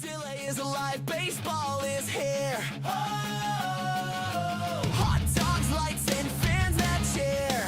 Delay is alive, baseball is here. Oh, hot dogs, lights, and fans that cheer.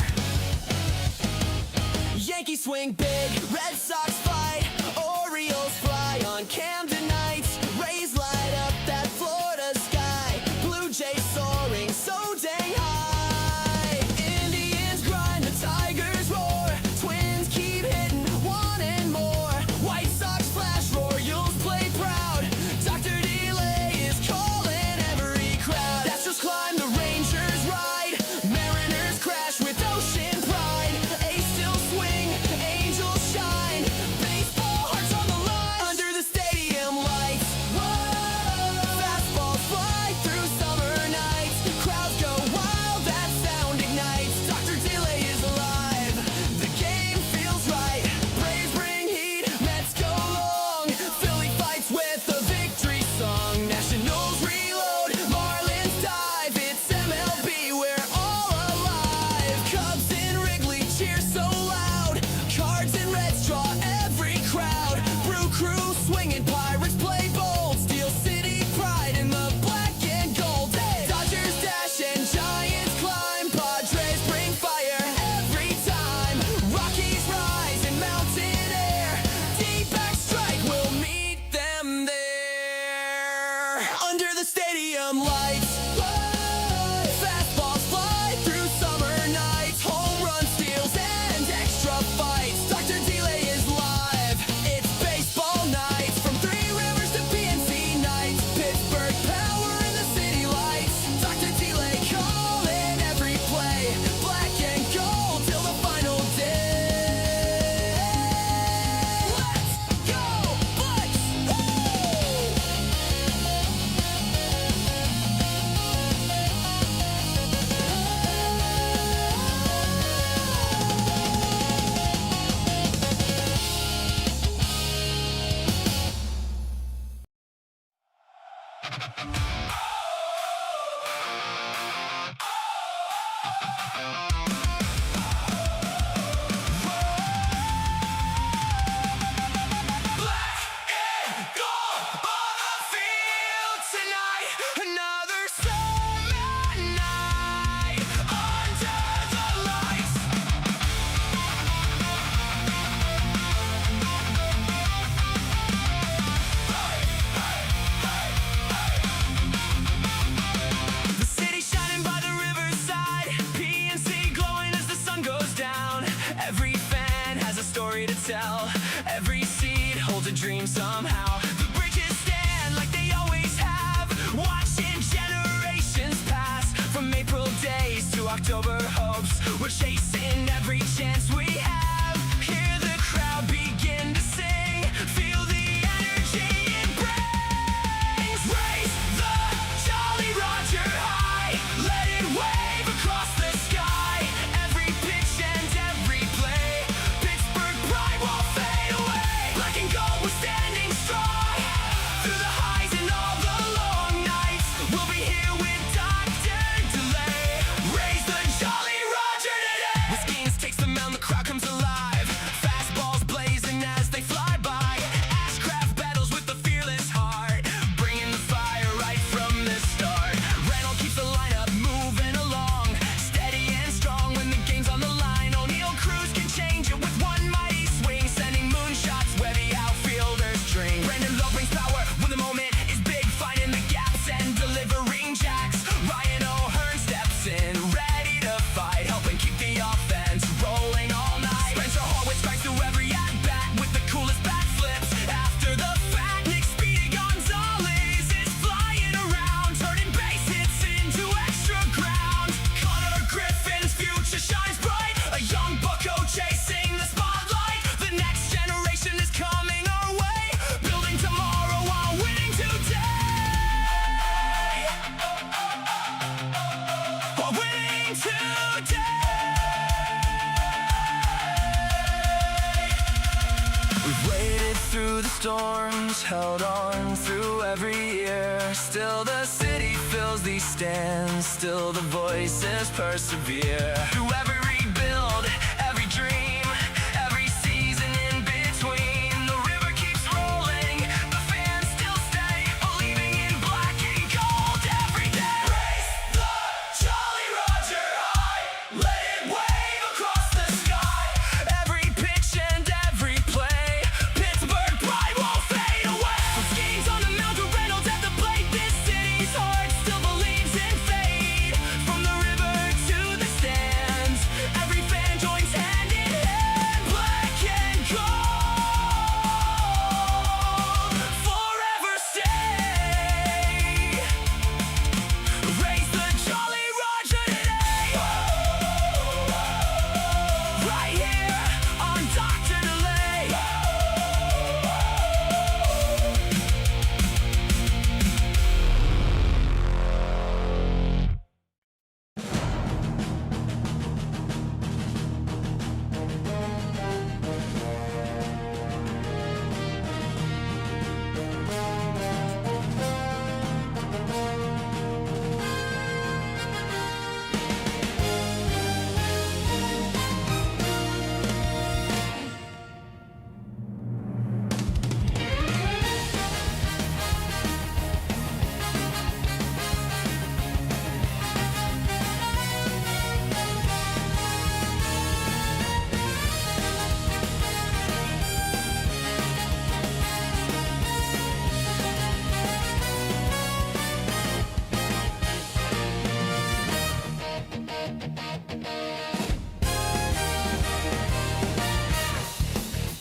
Yankees swing big, Red Sox fight, Orioles fly on Camden nights. Rays light up that Florida sky, Blue Jays soaring so dang high. Indians grind, the Tigers roar, Twins keep hitting, wanting more. White Sox flash, Royals play proud. Dr. Delay is calling every crowd. Astros climb, the Rangers ride, Mariners crash with ocean pride. A's still swing, Angels shine, baseball hearts on the line. Under the stadium lights, whoa, fastballs fly through summer nights. Crowds go wild, that sound ignites. Dr. Delay is alive, the game feels right. Braves bring heat, Mets go long, Philly fights with a victory song. Nationals reload, Marlins dive, it's MLB, we're all alive. Cubs in Wrigley cheer so loud, Cards and Reds draw every crowd. Brew Crew swinging, Pirates play bold, Steel City pride in the black and gold. Hey! Dodgers dash and Giants climb, Padres bring fire every time. Rockies rise in mountain air, D-back strike will meet them there. Under the stadium lights, fastballs fly through summer nights. Home run steals and extra fights. Dr. Delay is live, it's baseball nights. From Three Rivers to PNC nights, Pittsburgh power in the city lights. Dr. Delay calling every play, black and gold till the final day. Let's go, Bucs! Woo! Black and gold on the field tonight. Another summer night under the lights. The city shining by the riverside, PNC glowing as the sun goes down. Every fan has a story to tell, every seed holds a dream somehow. The bridges stand like they always have, watching generations pass. From April days to October hopes, we're chasing every chance we have. Hear the crowd begin to sing, feel the energy it brings. Raise the Jolly Roger high, let it wave across the sky. Every pitch and every play, Pittsburgh pride won't fade away. Black and gold, we're standing strong, through the highs and all the long nights. We'll be here with Dr. Delay. Raise the Jolly Roger today. Whiskey takes the mound, the crowd comes alive. Fastballs blazing as they fly by. Ashcraft battles with a fearless heart, bringing the fire right from the start. Reynolds keeps the lineup moving along, steady and strong when the game's on the line. O'Neal Cruz can change it with one mighty swing, sending moonshots where the outfielders dream. Brandon Lowe brings power when the moment is big, finding the gaps and delivering jacks. Ryan O'Hearn steps in, ready to fight, helping keep the offense rolling all night. Spencer Horwitz strikes through every at-bat with the coolest bat flips. After the fact, Nick Speedy Gonzalez is flying around, turning base hits into extra ground. Connor Griffin's future shines bright, a young bucko chasing the spotlight. The next generation is coming our way, building tomorrow while winning today. While winning today. We've waded through the storms, held on through every year. Still the city fills these stands, still the voices persevere. Through every rebuild, every dream, every season in between, the river keeps rolling, the fans still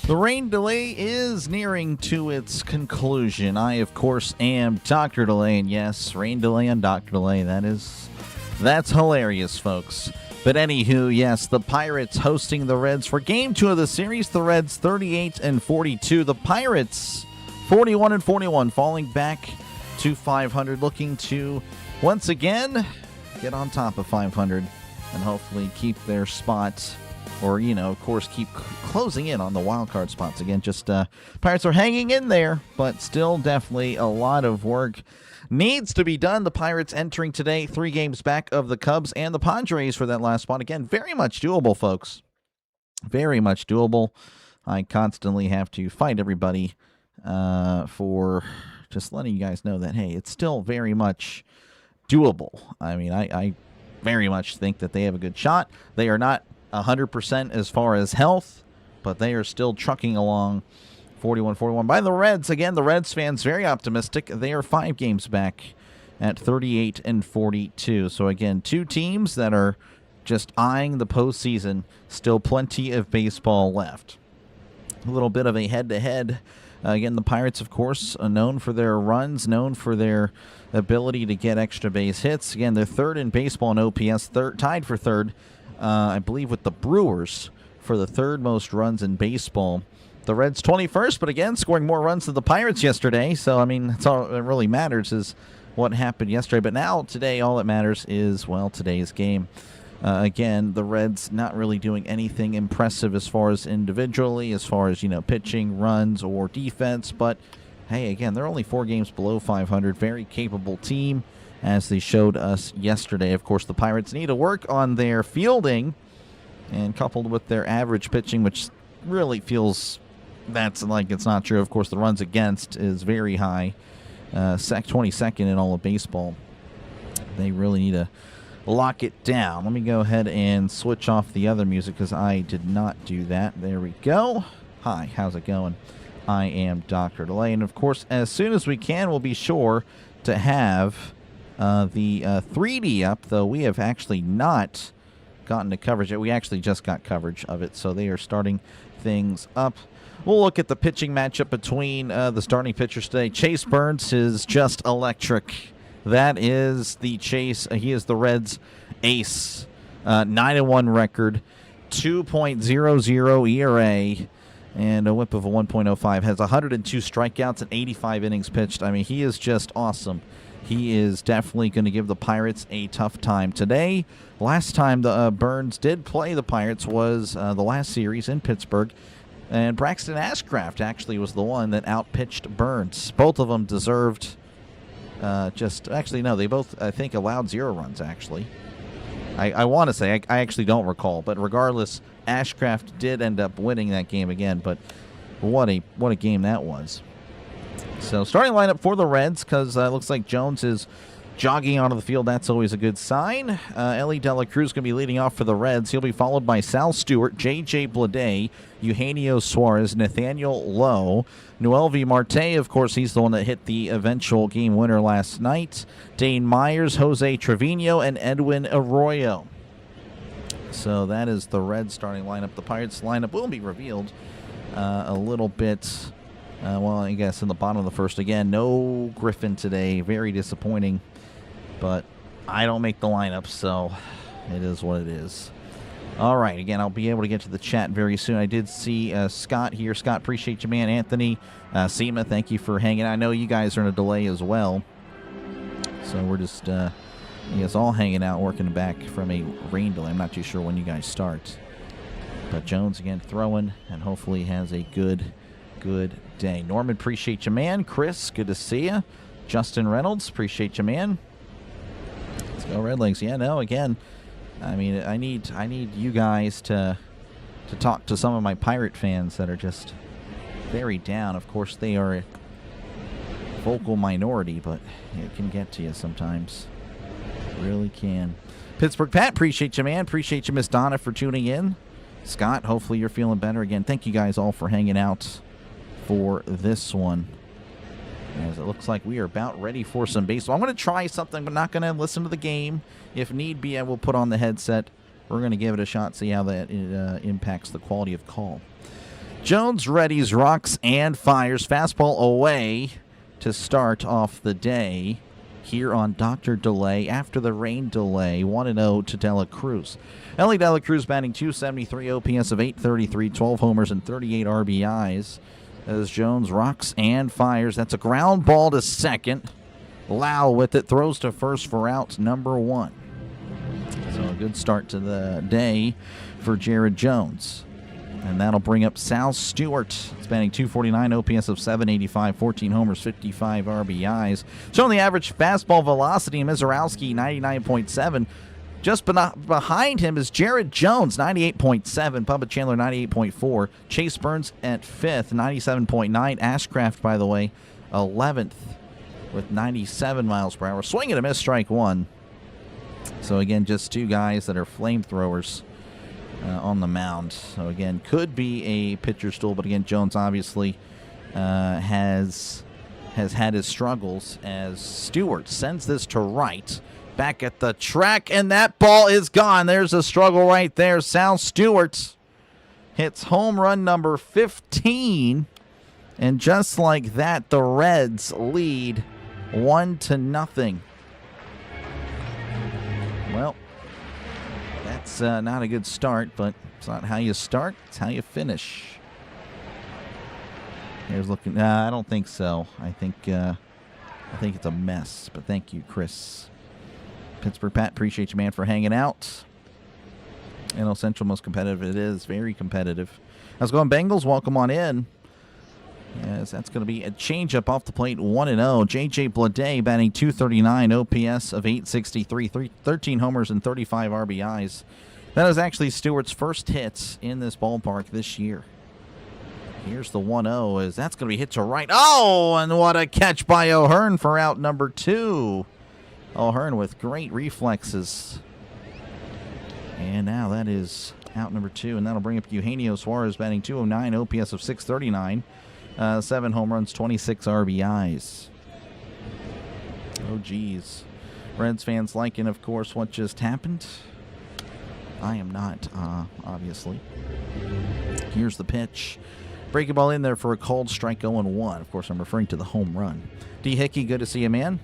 The rain delay is nearing to its conclusion. I, of course, am Dr. Delay, and yes, rain delay on Dr. Delay. That's hilarious, folks. But anywho, yes, the Pirates hosting the Reds for Game 2 of the series. The Reds 38-42. The Pirates 41-41, falling back to 500, looking to once again get on top of 500 and hopefully keep their spot. Or, of course, keep closing in on the wild card spots. Again, just Pirates are hanging in there, but still definitely a lot of work needs to be done. The Pirates entering today 3 games back of the Cubs and the Padres for that last spot. Again, very much doable, folks. Very much doable. I constantly have to fight everybody for just letting you guys know that, hey, it's still very much doable. I mean, I very much think that they have a good shot. They are not 100% as far as health, but they are still trucking along 41-41 by the Reds. Again, the Reds fans very optimistic. They are 5 games back at 38-42. So again, 2 teams that are just eyeing the postseason. Still plenty of baseball left. A little bit of a head-to-head. Again, the Pirates, of course, are known for their runs, known for their ability to get extra base hits. Again, they're 3rd in baseball in OPS, tied for 3rd. I believe with the Brewers for the 3rd most runs in baseball. The Reds 21st, but again, scoring more runs than the Pirates yesterday. So, I mean, that's all that really matters is what happened yesterday. But now, today, all that matters is, well, today's game. Again, the Reds not really doing anything impressive as far as individually, as far as, pitching, runs, or defense. But, hey, again, they're only 4 games below 500. Very capable team, as they showed us yesterday. Of course, the Pirates need to work on their fielding, and coupled with their average pitching, which really feels that's like it's not true. Of course, the runs against is very high, 22nd in all of baseball. They really need to lock it down. Let me go ahead and switch off the other music because I did not do that. There we go. Hi, how's it going? I am Dr. Delay, and of course, as soon as we can, we'll be sure to have the 3D up, though we have actually not gotten to coverage yet. We actually just got coverage of it, so they are starting things up. We'll look at the pitching matchup between the starting pitchers today. Chase Burns is just electric. That is the Chase. He is the Reds' ace. 9-1 record, 2.00 ERA, and a whip of a 1.05. Has 102 strikeouts and 85 innings pitched. I mean, he is just awesome. He is definitely going to give the Pirates a tough time today. Last time the Burns did play the Pirates was the last series in Pittsburgh. And Braxton Ashcraft actually was the one that outpitched Burns. Both of them deserved they both, I think, allowed 0 runs, actually. I want to say, I actually don't recall. But regardless, Ashcraft did end up winning that game again. But what a game that was. So starting lineup for the Reds, because it looks like Jones is jogging onto the field. That's always a good sign. Ellie De La Cruz going to be leading off for the Reds. He'll be followed by Sal Stewart, J.J. Bleday, Eugenio Suarez, Nathaniel Lowe, Noelvi Marte. Of course, he's the one that hit the eventual game winner last night. Dane Myers, Jose Trevino, and Edwin Arroyo. So that is the Reds starting lineup. The Pirates lineup will be revealed a little bit. I guess in the bottom of the first. Again, no Griffin today. Very disappointing. But I don't make the lineup, so it is what it is. All right, again, I'll be able to get to the chat very soon. I did see Scott here. Scott, appreciate you, man. Anthony, Seema, thank you for hanging out. I know you guys are in a delay as well. So we're just, all hanging out, working back from a rain delay. I'm not too sure when you guys start. But Jones, again, throwing, and hopefully has a good day. Norman, appreciate you, man. Chris, good to see you. Justin Reynolds, appreciate you, man. Let's go Red Legs. Yeah, no, again, I mean, I need you guys to talk to some of my Pirate fans that are just very down. Of course, they are a vocal minority, but it can get to you sometimes. It really can. Pittsburgh Pat, appreciate you, man. Appreciate you, Miss Donna, for tuning in. Scott, hopefully you're feeling better. Again, thank you guys all for hanging out for this one, as it looks like we are about ready for some baseball. I'm going to try something, but not going to listen to the game. If need be, I will put on the headset. We're going to give it a shot, see how that impacts the quality of call. Jones readies, rocks, and fires. Fastball away to start off the day here on Dr. Delay after the rain delay. 1-0 to Dela Cruz. Ellie Dela Cruz batting .273, OPS of .833, 12 homers and 38 RBIs. As Jones rocks and fires. That's a ground ball to second. Lau with it, throws to first for out number 1. So a good start to the day for Jared Jones. And that'll bring up Sal Stewart. He's batting .249, OPS of .785, 14 homers, 55 RBIs. Showing the average fastball velocity, Mizorowski, 99.7. Just behind him is Jared Jones, 98.7. Bubba Chandler, 98.4. Chase Burns at 5th, 97.9. Ashcraft, by the way, 11th with 97 miles per hour. Swing and a miss, strike 1. So, again, just 2 guys that are flamethrowers on the mound. So, again, could be a pitcher's stool, but, again, Jones obviously has had his struggles as Stewart sends this to right. Back at the track, and that ball is gone. There's a struggle right there. Sal Stewart hits home run number 15. And just like that, the Reds lead 1-0. Well, that's not a good start, but it's not how you start, it's how you finish. Here's looking. I don't think so. I think it's a mess, but thank you, Chris. Pittsburgh Pat, appreciate you, man, for hanging out. NL Central, most competitive it is. Very competitive. How's it going, Bengals? Welcome on in. Yes, that's going to be a changeup off the plate, 1-0. J.J. Bleday batting .239, OPS of .863, 13 homers and 35 RBIs. That is actually Stewart's first hits in this ballpark this year. Here's the 1-0, as that's going to be hit to right. Oh, and what a catch by O'Hearn for out number 2. O'Hearn with great reflexes. And now that is out number 2, and that'll bring up Eugenio Suarez batting .209, OPS of .639, 7 home runs, 26 RBIs. Oh, geez. Reds fans liking, of course, what just happened. I am not, obviously. Here's the pitch. Breaking ball in there for a cold strike, 0-1. Of course, I'm referring to the home run. D. Hickey, good to see you, man.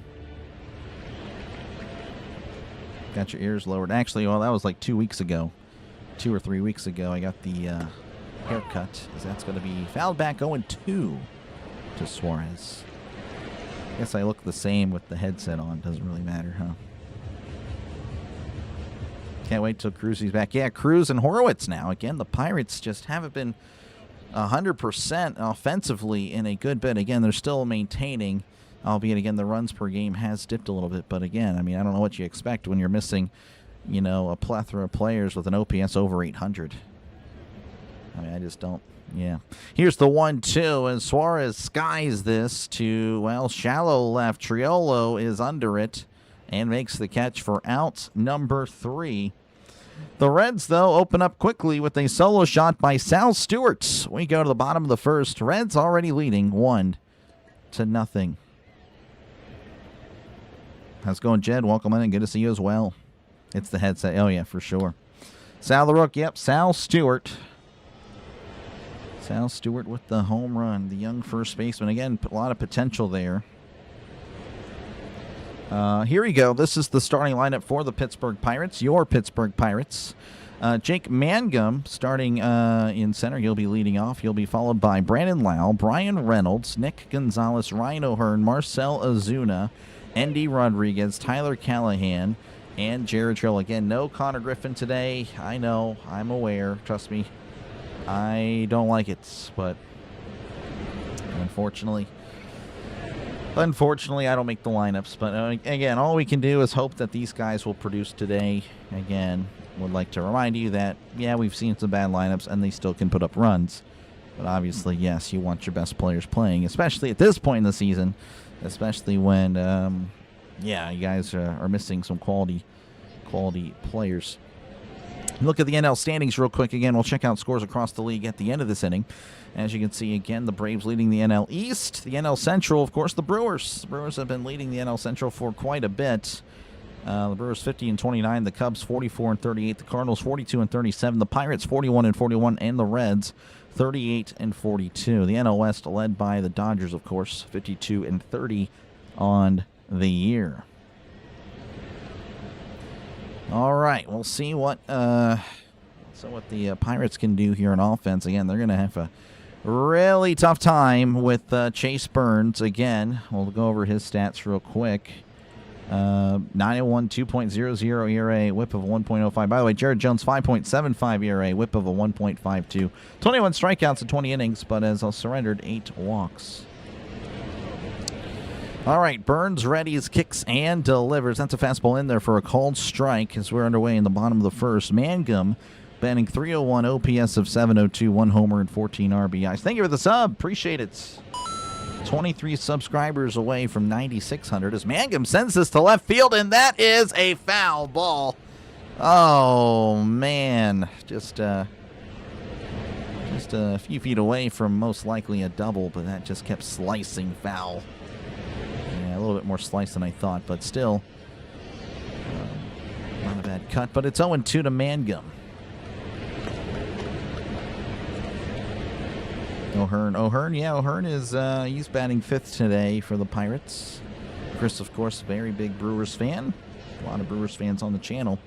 Got your ears lowered. Actually, well, that was like 2 weeks ago. 2 or 3 weeks ago, I got the haircut. That's going to be fouled back 0-2 to Suarez. Guess I look the same with the headset on. Doesn't really matter, huh? Can't wait till Cruz is back. Yeah, Cruz and Horowitz now. Again, the Pirates just haven't been 100% offensively in a good bit. Again, they're still maintaining, albeit, again, the runs per game has dipped a little bit. But, again, I mean, I don't know what you expect when you're missing, you know, a plethora of players with an OPS over 800. I mean, I just don't. Yeah. Here's the 1-2, and Suarez skies this to, well, shallow left. Triolo is under it and makes the catch for out number 3. The Reds, though, open up quickly with a solo shot by Sal Stewart. We go to the bottom of the first. Reds already leading 1-0. How's it going, Jed? Welcome in and good to see you as well. It's the headset. Oh, yeah, for sure. Sal the Rook. Yep, Sal Stewart. Sal Stewart with the home run. The young first baseman. Again, a lot of potential there. Here we go. This is the starting lineup for the Pittsburgh Pirates, your Pittsburgh Pirates. Jake Mangum starting in center. He'll be leading off. He'll be followed by Brandon Lau, Brian Reynolds, Nick Gonzalez, Ryan O'Hearn, Marcel Ozuna, Endy Rodriguez, Tyler Callahan, and Jared Trill. Again, no Connor Griffin today. I know. I'm aware. Trust me. I don't like it, but unfortunately, I don't make the lineups. But again, all we can do is hope that these guys will produce today. Again, would like to remind you that, yeah, we've seen some bad lineups, and they still can put up runs. But obviously, yes, you want your best players playing, especially at this point in the season, especially when, you guys are missing some quality players. Look at the NL standings real quick. Again, we'll check out scores across the league at the end of this inning. As you can see, again, the Braves leading the NL East. The NL Central, of course, the Brewers. The Brewers have been leading the NL Central for quite a bit. The Brewers 50-29, the Cubs 44-38, the Cardinals 42-37, the Pirates 41-41, and the Reds 38 and 42. The NL West led by the Dodgers, of course, 52 and 30 on the year. All right, we'll see what the Pirates can do here on offense. Again, they're going to have a really tough time with Chase Burns. Again, we'll go over his stats real quick. 901, 2.00 ERA, whip of 1.05. By the way, Jared Jones, 5.75 ERA, whip of a 1.52. 21 strikeouts in 20 innings, but has surrendered 8 walks. All right, Burns readies, kicks, and delivers. That's a fastball in there for a called strike as we're underway in the bottom of the first. Mangum batting .301, OPS of .702, 1 homer and 14 RBIs. Thank you for the sub. Appreciate it. 23 subscribers away from 9,600 as Mangum sends this to left field, and that is a foul ball. Oh, man. Just a few feet away from most likely a double, but that just kept slicing foul. Yeah, a little bit more slice than I thought, but still not a bad cut. But it's 0-2 to Mangum. O'Hearn is he's batting 5th today for the Pirates. Chris, of course, very big Brewers fan. A lot of Brewers fans on the channel.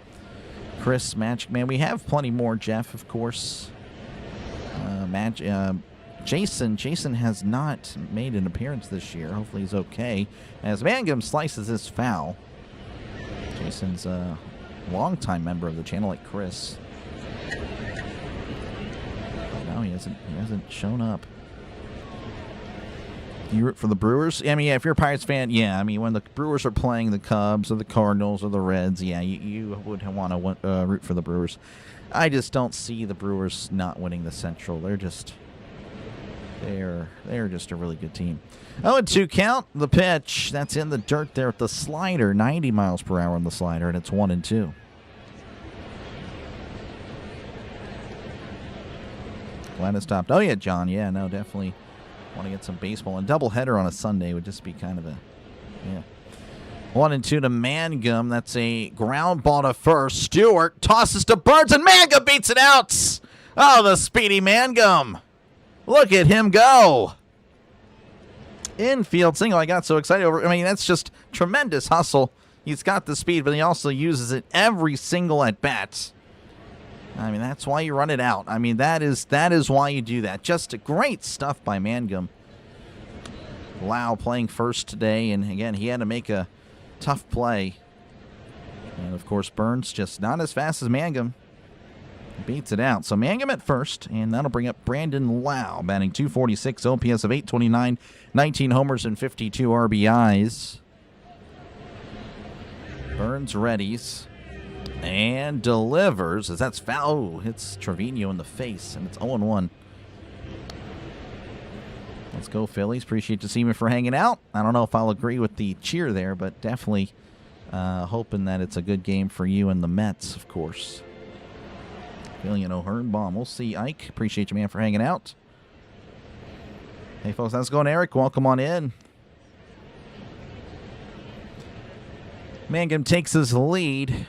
Chris, Magic Man. We have plenty more. Jeff, of course. Jason has not made an appearance this year. Hopefully he's okay. As Mangum slices this foul. Jason's a longtime member of the channel, like Chris. No, he hasn't shown up. Do you root for the Brewers? I mean, yeah, if you're a Pirates fan, yeah. I mean, when the Brewers are playing the Cubs or the Cardinals or the Reds, yeah, you would want to root for the Brewers. I just don't see the Brewers not winning the Central. They're just a really good team. 0-2 count. The pitch. That's in the dirt there at the slider. 90 miles per hour on the slider, and it's 1-2. Glad it stopped. Oh, yeah, John. Yeah, no, definitely want to get some baseball. And doubleheader on a Sunday would just be kind of a, yeah. 1-2 to Mangum. That's a ground ball to first. Stewart tosses to Burns, and Mangum beats it out. Oh, the speedy Mangum. Look at him go. Infield single. I got so excited over. I mean, that's just tremendous hustle. He's got the speed, but he also uses it every single at bat. I mean, that's why you run it out. I mean, that is why you do that. Just great stuff by Mangum. Lau playing first today, and again, he had to make a tough play. And of course, Burns just not as fast as Mangum. Beats it out. So Mangum at first, and that'll bring up Brandon Lau, batting .246, OPS of .829, 19 homers and 52 RBIs. Burns readies and delivers as that's foul. Hits Trevino in the face, and it's 0-1. Let's go, Phillies. Appreciate you seeing me for hanging out. I don't know if I'll agree with the cheer there, but definitely hoping that it's a good game for you and the Mets, of course. Feeling an O'Hearn bomb. We'll see, Ike. Appreciate you, man, for hanging out. Hey, folks, how's it going, Eric? Welcome on in. Mangum takes his lead.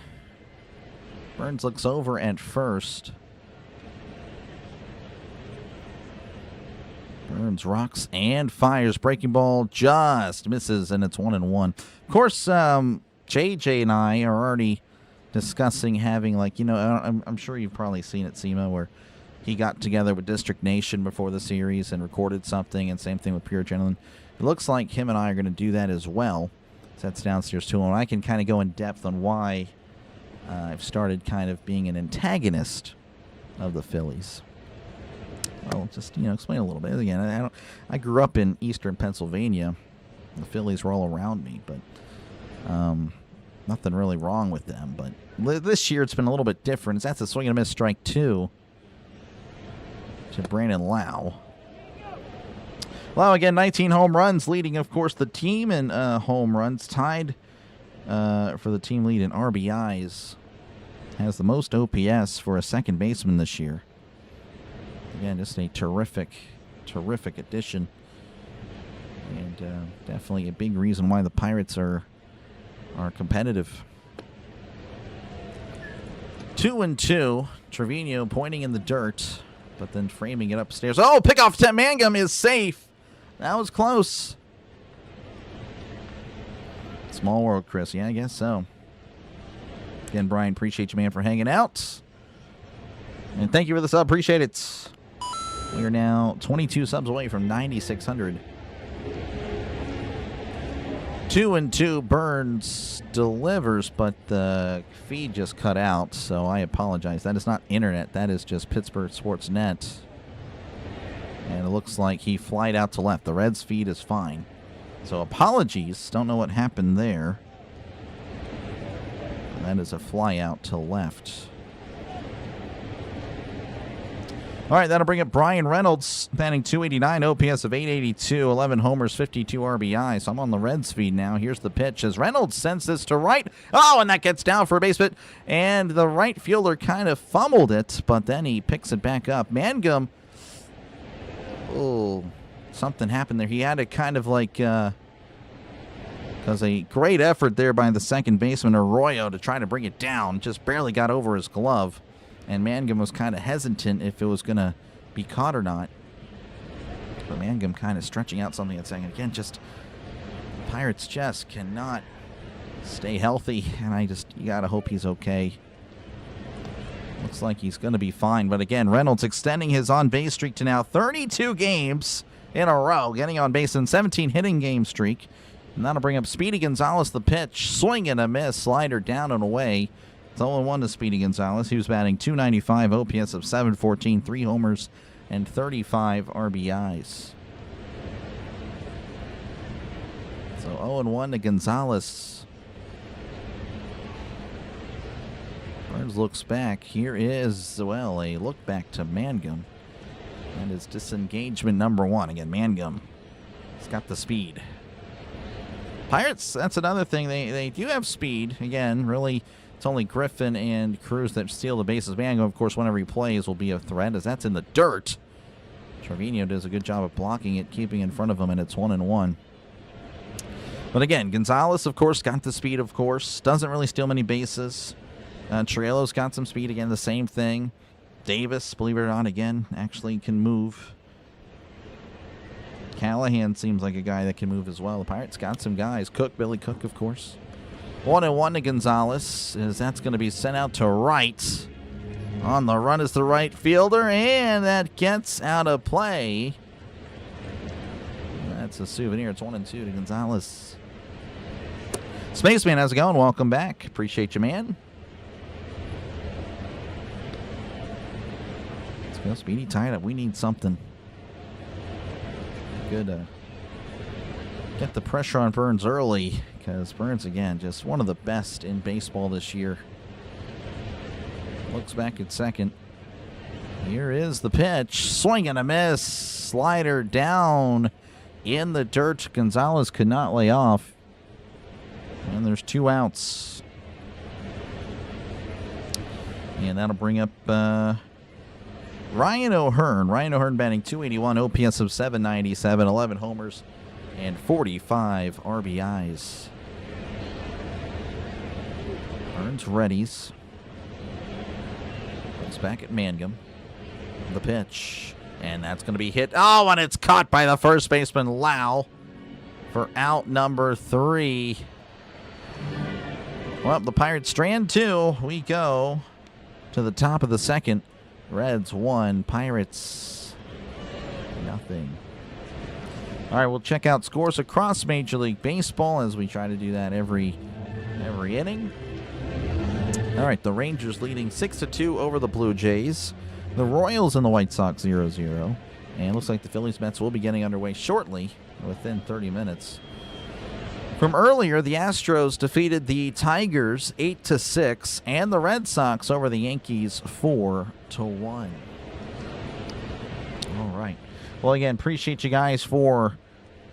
Burns looks over at first. Burns rocks and fires. Breaking ball just misses, and it's 1-1. Of course, JJ and I are already discussing having, like, you know, I'm sure you've probably seen it, Seema, where he got together with District Nation before the series and recorded something, and same thing with Pure Gentleman. It looks like him and I are going to do that as well. So that's downstairs too, and I can kind of go in depth on why I've started kind of being an antagonist of the Phillies. Well, just, you know, explain a little bit. Again, I grew up in eastern Pennsylvania. The Phillies were all around me, but nothing really wrong with them. But this year it's been a little bit different. That's a swing and a miss, strike 2 to Brandon Lau. Lau, again, 19 home runs, leading, of course, the team in home runs. Tied for the team lead in RBIs. Has the most OPS for a second baseman this year. Again, just a terrific addition. And definitely a big reason why the Pirates are competitive. 2-2. Trevino pointing in the dirt. but then framing it upstairs. Oh, pickoff to Mangum is safe. That was close. Small world, Chris. Yeah, I guess so. Again, Brian, appreciate you, man, for hanging out. And thank you for the sub. Appreciate it. We are now 22 subs away from 9,600. 2-2 Burns delivers, but the feed just cut out, so I apologize. That is not internet. That is just Pittsburgh Sports Net. And it looks like he flied out to left. The Reds feed is fine. So apologies. Don't know what happened there. That is a fly out to left. All right, that'll bring up Brian Reynolds, batting .289, OPS of .882, 11 homers, 52 RBI. So I'm on the Reds feed now. Here's the pitch as Reynolds sends this to right. Oh, and that gets down for a base hit. And the right fielder kind of fumbled it, but then he picks it back up. Mangum, oh, something happened there. He had to kind of like, because a great effort there by the second baseman, Arroyo, to try to bring it down. Just barely got over his glove. And Mangum was kind of hesitant if it was going to be caught or not. But Mangum kind of stretching out something and saying, again, just Pirates just cannot stay healthy. And you got to hope he's okay. Looks like he's going to be fine. But again, Reynolds extending his on-base streak to now 32 games in a row. Getting on base in 17 hitting game streak. And that'll bring up Speedy Gonzalez, the pitch. Swing and a miss. Slider down and away. It's 0-1 to Speedy Gonzalez. He was batting .295, OPS of .714, 3 homers, and 35 RBIs. So 0-1 to Gonzalez. Burns looks back. Here is, well, a look back to Mangum. And his disengagement number 1. Again, Mangum. He's got the speed. Pirates, that's another thing. They do have speed. Again, really... It's only Griffin and Cruz that steal the bases. Mangum, of course, whenever he plays, will be a threat, as that's in the dirt. Trevino does a good job of blocking it, keeping in front of him, and it's 1-1. But again, Gonzalez, of course, got the speed, of course. Doesn't really steal many bases. Triello's got some speed. Again, the same thing. Davis, believe it or not, again, actually can move. Callahan seems like a guy that can move as well. The Pirates got some guys. Billy Cook, of course. 1-1 to Gonzalez, as that's going to be sent out to right. On the run is the right fielder, and that gets out of play. That's a souvenir. It's 1-2 to Gonzalez. Spaceman, how's it going? Welcome back. Appreciate you, man. Let's go. Speedy tied up. We need something. Good. Get the pressure on Burns early. Because Burns, again, just one of the best in baseball this year. Looks back at second. Here is the pitch. Swing and a miss. Slider down in the dirt. Gonzalez could not lay off. And there's 2 outs. And that'll bring up Ryan O'Hearn. Ryan O'Hearn batting .281, OPS of .797, 11 homers, and 45 RBIs. Burns readies. Looks back at Mangum. The pitch. And that's going to be hit. Oh, and it's caught by the first baseman, Lau, for out number 3. Well, the Pirates strand 2. We go to the top of the second. Reds 1, Pirates nothing. All right, we'll check out scores across Major League Baseball as we try to do that every inning. All right, the Rangers leading 6-2 over the Blue Jays. The Royals and the White Sox 0-0. And it looks like the Phillies Mets will be getting underway shortly, within 30 minutes. From earlier, the Astros defeated the Tigers 8-6, and the Red Sox over the Yankees 4-1. All right. Well, again, appreciate you guys for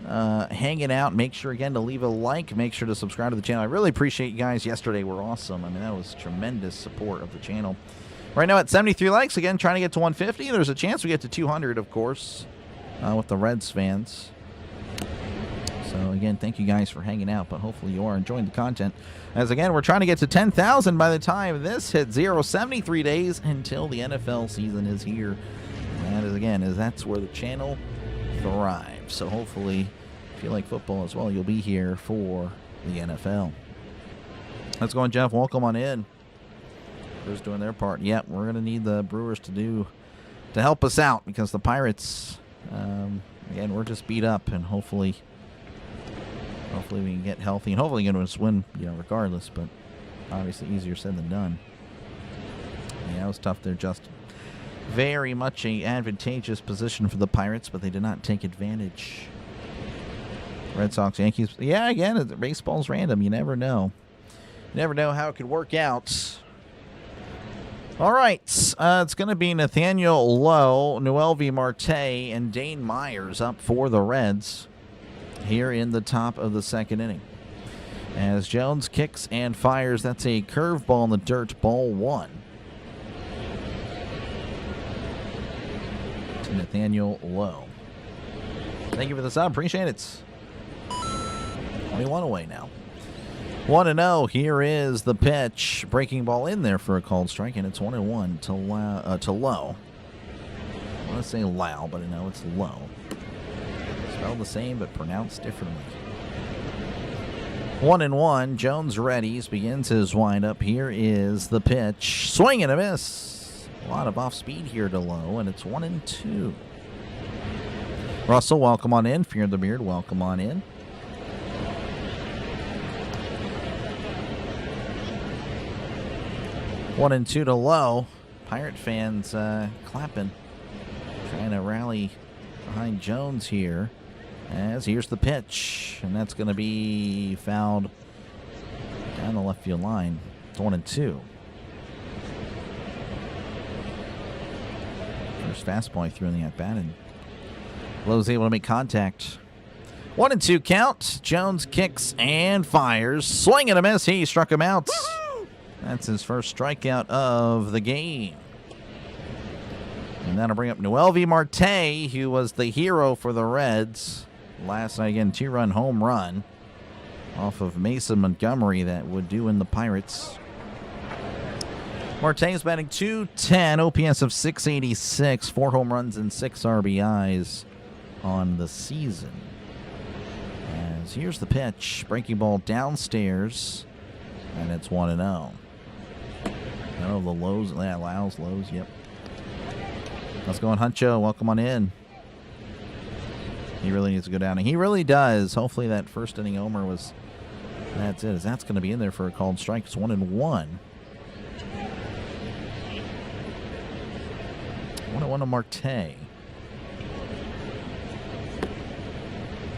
hanging out. Make sure, again, to leave a like. Make sure to subscribe to the channel. I really appreciate you guys. Yesterday were awesome. I mean, that was tremendous support of the channel. Right now at 73 likes. Again, trying to get to 150. There's a chance we get to 200, of course, with the Reds fans. So, again, thank you guys for hanging out, but hopefully you are enjoying the content. As, again, we're trying to get to 10,000 by the time this hits 73 days until the NFL season is here. That is, again, that's where the channel thrives. So hopefully, if you like football as well, you'll be here for the NFL. Let's go on, Jeff. Welcome on in. Brewers doing their part. Yep, we're going to need the Brewers to help us out because the Pirates, again, we're just beat up, and hopefully we can get healthy, and hopefully going to win, regardless, but obviously easier said than done. Yeah, it was tough there, Justin. Very much a advantageous position for the Pirates, but they did not take advantage. Red Sox, Yankees. Yeah, again, baseball's random. You never know. You never know how it could work out. All right, it's going to be Nathaniel Lowe, Noelvi Marte, and Dane Myers up for the Reds here in the top of the second inning. As Jones kicks and fires, that's a curveball in the dirt, ball one. To Nathaniel Lowe. Thank you for the sub, appreciate it. 21 away now. 1-0. Here is the pitch. Breaking ball in there for a called strike, and it's 1-1 to Lowe. I want to say Lau, but I know it's Lowe. Spelled the same, but pronounced differently. 1-1. Jones readies, begins his windup. Here is the pitch. Swing and a miss. A lot of off speed here to Lowe, and it's 1-2. Russell, welcome on in. Fear the Beard, welcome on in. 1-2 to Lowe. Pirate fans clapping, trying to rally behind Jones here. As here's the pitch, and that's going to be fouled down the left field line. It's 1-2. First fastball he threw in the at-bat, and Lowe's able to make contact. 1-2 count. Jones kicks and fires. Swing and a miss. He struck him out. That's his first strikeout of the game. And that'll bring up Noelvi Marte, who was the hero for the Reds last night. Again, 2-run home run off of Mason Montgomery that would do in the Pirates. Marte is batting .210, OPS of .686, 4 home runs and 6 RBIs on the season. As here's the pitch, breaking ball downstairs, and it's 1-0. Oh, the Lowe's, yeah, Lowe's, yep. Let's go on, Huncho. Welcome on in. He really needs to go down, and he really does. Hopefully that first inning homer was, that's it. That's going to be in there for a called strike. It's 1-1. 1-1 to Marte.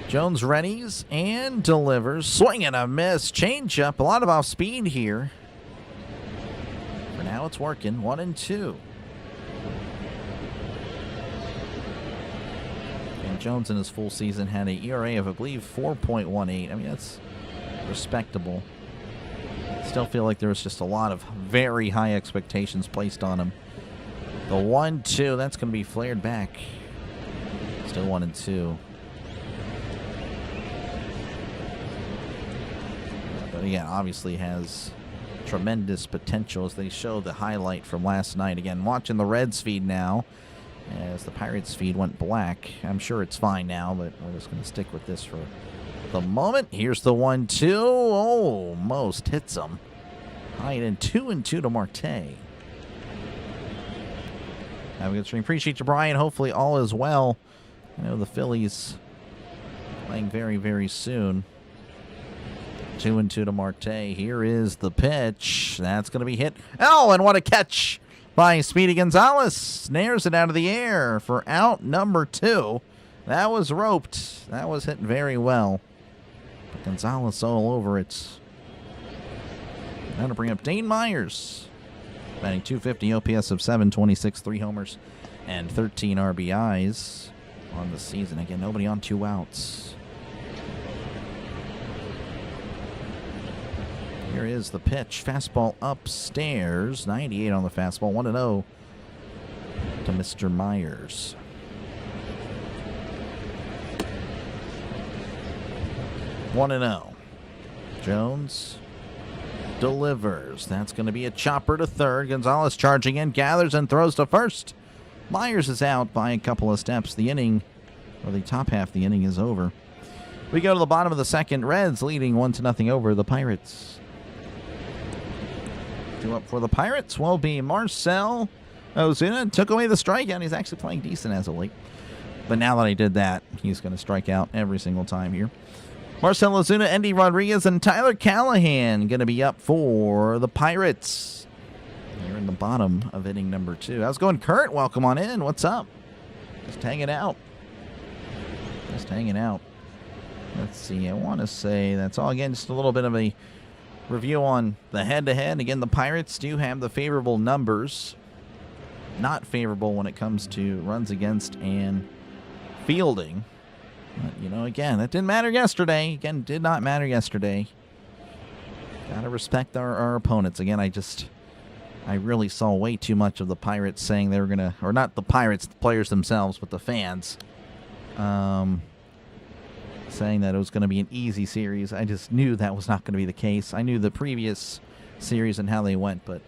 Jones readies and delivers. Swing and a miss. Change up. A lot of off speed here. For now it's working. 1-2. And Jones in his full season had an ERA of, I believe, 4.18. I mean, that's respectable. Still feel like there was just a lot of very high expectations placed on him. The 1-2, that's going to be flared back. Still 1-2. But again, obviously has tremendous potential, as they show the highlight from last night. Again, watching the Reds feed now, as the Pirates feed went black. I'm sure it's fine now, but we're just going to stick with this for the moment. Here's the 1-2. Oh, almost hits him. High in 2-2 to Marte. Have a good stream. Appreciate you, Brian. Hopefully all is well. I know the Phillies playing very, very soon. 2-2 to Marte. Here is the pitch. That's going to be hit. Oh, and what a catch by Speedy Gonzalez. Snares it out of the air for out number 2. That was roped. That was hit very well. But Gonzalez all over it. Now to bring up Dane Myers. Batting .250, OPS of .726, 3 homers and 13 RBIs on the season. Again, nobody on 2 outs. Here is the pitch. Fastball upstairs. 98 on the fastball. 1-0 to Mr. Myers. One and 0. Jones delivers. That's going to be a chopper to third. Gonzalez charging in, gathers and throws to first. Myers is out by a couple of steps. The inning, or the top half of the inning, is over. We go to the bottom of the second. Reds leading 1-0 over the Pirates. 2 up for the Pirates will be Marcell Ozuna. Took away the strikeout. He's actually playing decent as of late. But now that I did that, he's going to strike out every single time here. Marcell Ozuna, Endy Rodriguez, and Tyler Callahan going to be up for the Pirates. They're in the bottom of inning number 2. How's it going, Kurt? Welcome on in. What's up? Just hanging out. Just hanging out. Let's see. I want to say that's all. Again, just a little bit of a review on the head-to-head. Again, the Pirates do have the favorable numbers. Not favorable when it comes to runs against and fielding. But, you know, again, that didn't matter yesterday. Again, did not matter yesterday. Gotta respect our opponents. Again, I really saw way too much of the Pirates saying they were going to, or not the Pirates, the players themselves, but the fans, saying that it was going to be an easy series. I just knew that was not going to be the case. I knew the previous series and how they went, but,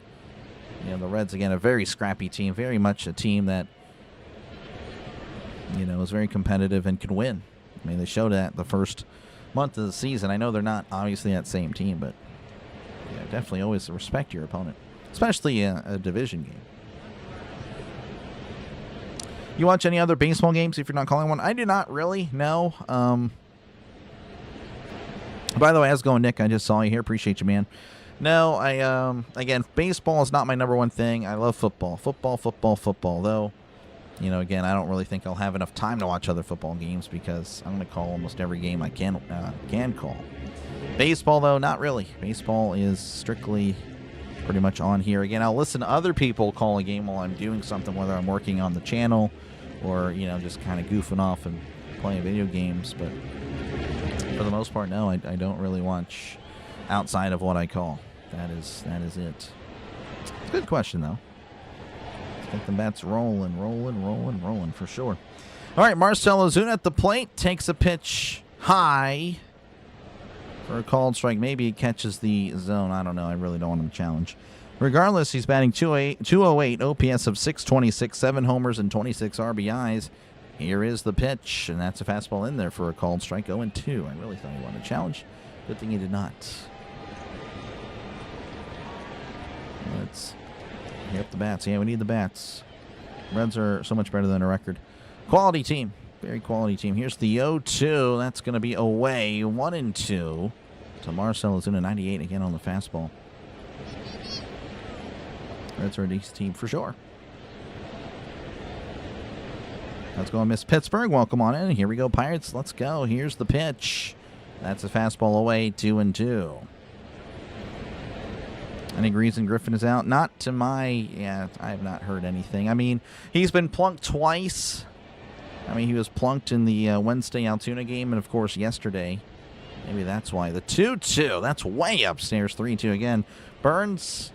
you know, the Reds, again, a very scrappy team, very much a team that, you know, is very competitive and can win. I mean, they showed that the first month of the season. I know they're not obviously that same team, but yeah, definitely always respect your opponent, especially a division game. You watch any other baseball games if you're not calling one? I do not really, no. By the way, how's it going, Nick? I just saw you here. Appreciate you, man. No, again, baseball is not my number one thing. I love football. Football, though. You know, again, I don't really think I'll have enough time to watch other football games because I'm going to call almost every game I can call. Baseball, though, not really. Baseball is strictly pretty much on here. Again, I'll listen to other people call a game while I'm doing something, whether I'm working on the channel or, you know, just kind of goofing off and playing video games. But for the most part, no, I don't really watch outside of what I call. That is it. It's a good question, though. Let's get the bats rolling for sure. All right, Marcell Ozuna at the plate takes a pitch high for a called strike. Maybe he catches the zone. I don't know. I really don't want him to challenge. Regardless, he's batting 208, OPS of 626, 7 homers, and 26 RBIs. Here is the pitch, and that's a fastball in there for a called strike. 0-2. I really thought he wanted to challenge. Good thing he did not. Let's get the bats. Yeah, we need the bats. Reds are so much better than a record. Quality team. Very quality team. Here's the 0-2. That's going to be away. 1-2 to Marcell Ozuna. 98 again on the fastball. Reds are a decent team for sure. Let's go, Miss Pittsburgh. Welcome on in. Here we go, Pirates. Let's go. Here's the pitch. That's a fastball away. 2-2. Any reason Griffin is out? Not to my... Yeah, I have not heard anything. I mean, he's been plunked twice. I mean, he was plunked in the Wednesday Altoona game and, of course, yesterday. Maybe that's why. The 2-2. That's way upstairs. 3-2 again. Burns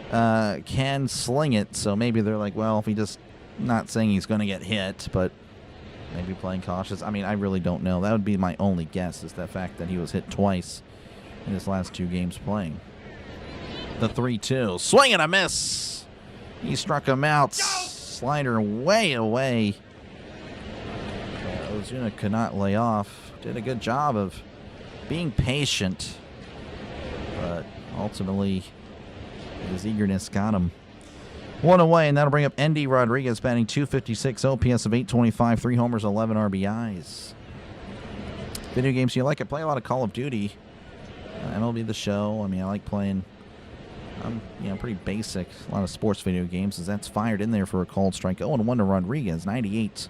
can sling it, so maybe they're like, well, if he just... Not saying he's going to get hit, but maybe playing cautious. I mean, I really don't know. That would be my only guess, is the fact that he was hit twice in his last 2 games playing. The 3-2. Swing and a miss. He struck him out. Slider way away. Ozuna could not lay off. Did a good job of being patient, but ultimately his eagerness got him. 1 away, and that'll bring up Endy Rodriguez, batting 256, OPS of 825, 3 homers, 11 RBIs. Video games you like? I play a lot of Call of Duty. MLB The Show. I mean, I like playing, pretty basic. A lot of sports video games, as that's fired in there for a called strike. 0-1 to Rodriguez, 98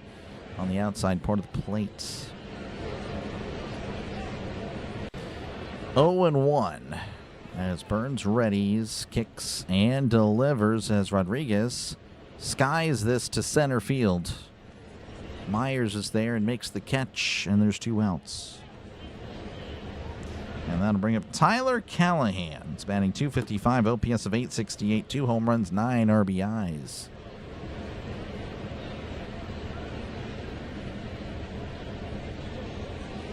on the outside part of the plate. 0-1. As Burns readies, kicks, and delivers as Rodriguez skies this to center field. Myers is there and makes the catch, and there's 2 outs. And that'll bring up Tyler Callahan. He's batting 255, OPS of 868, 2 home runs, 9 RBIs.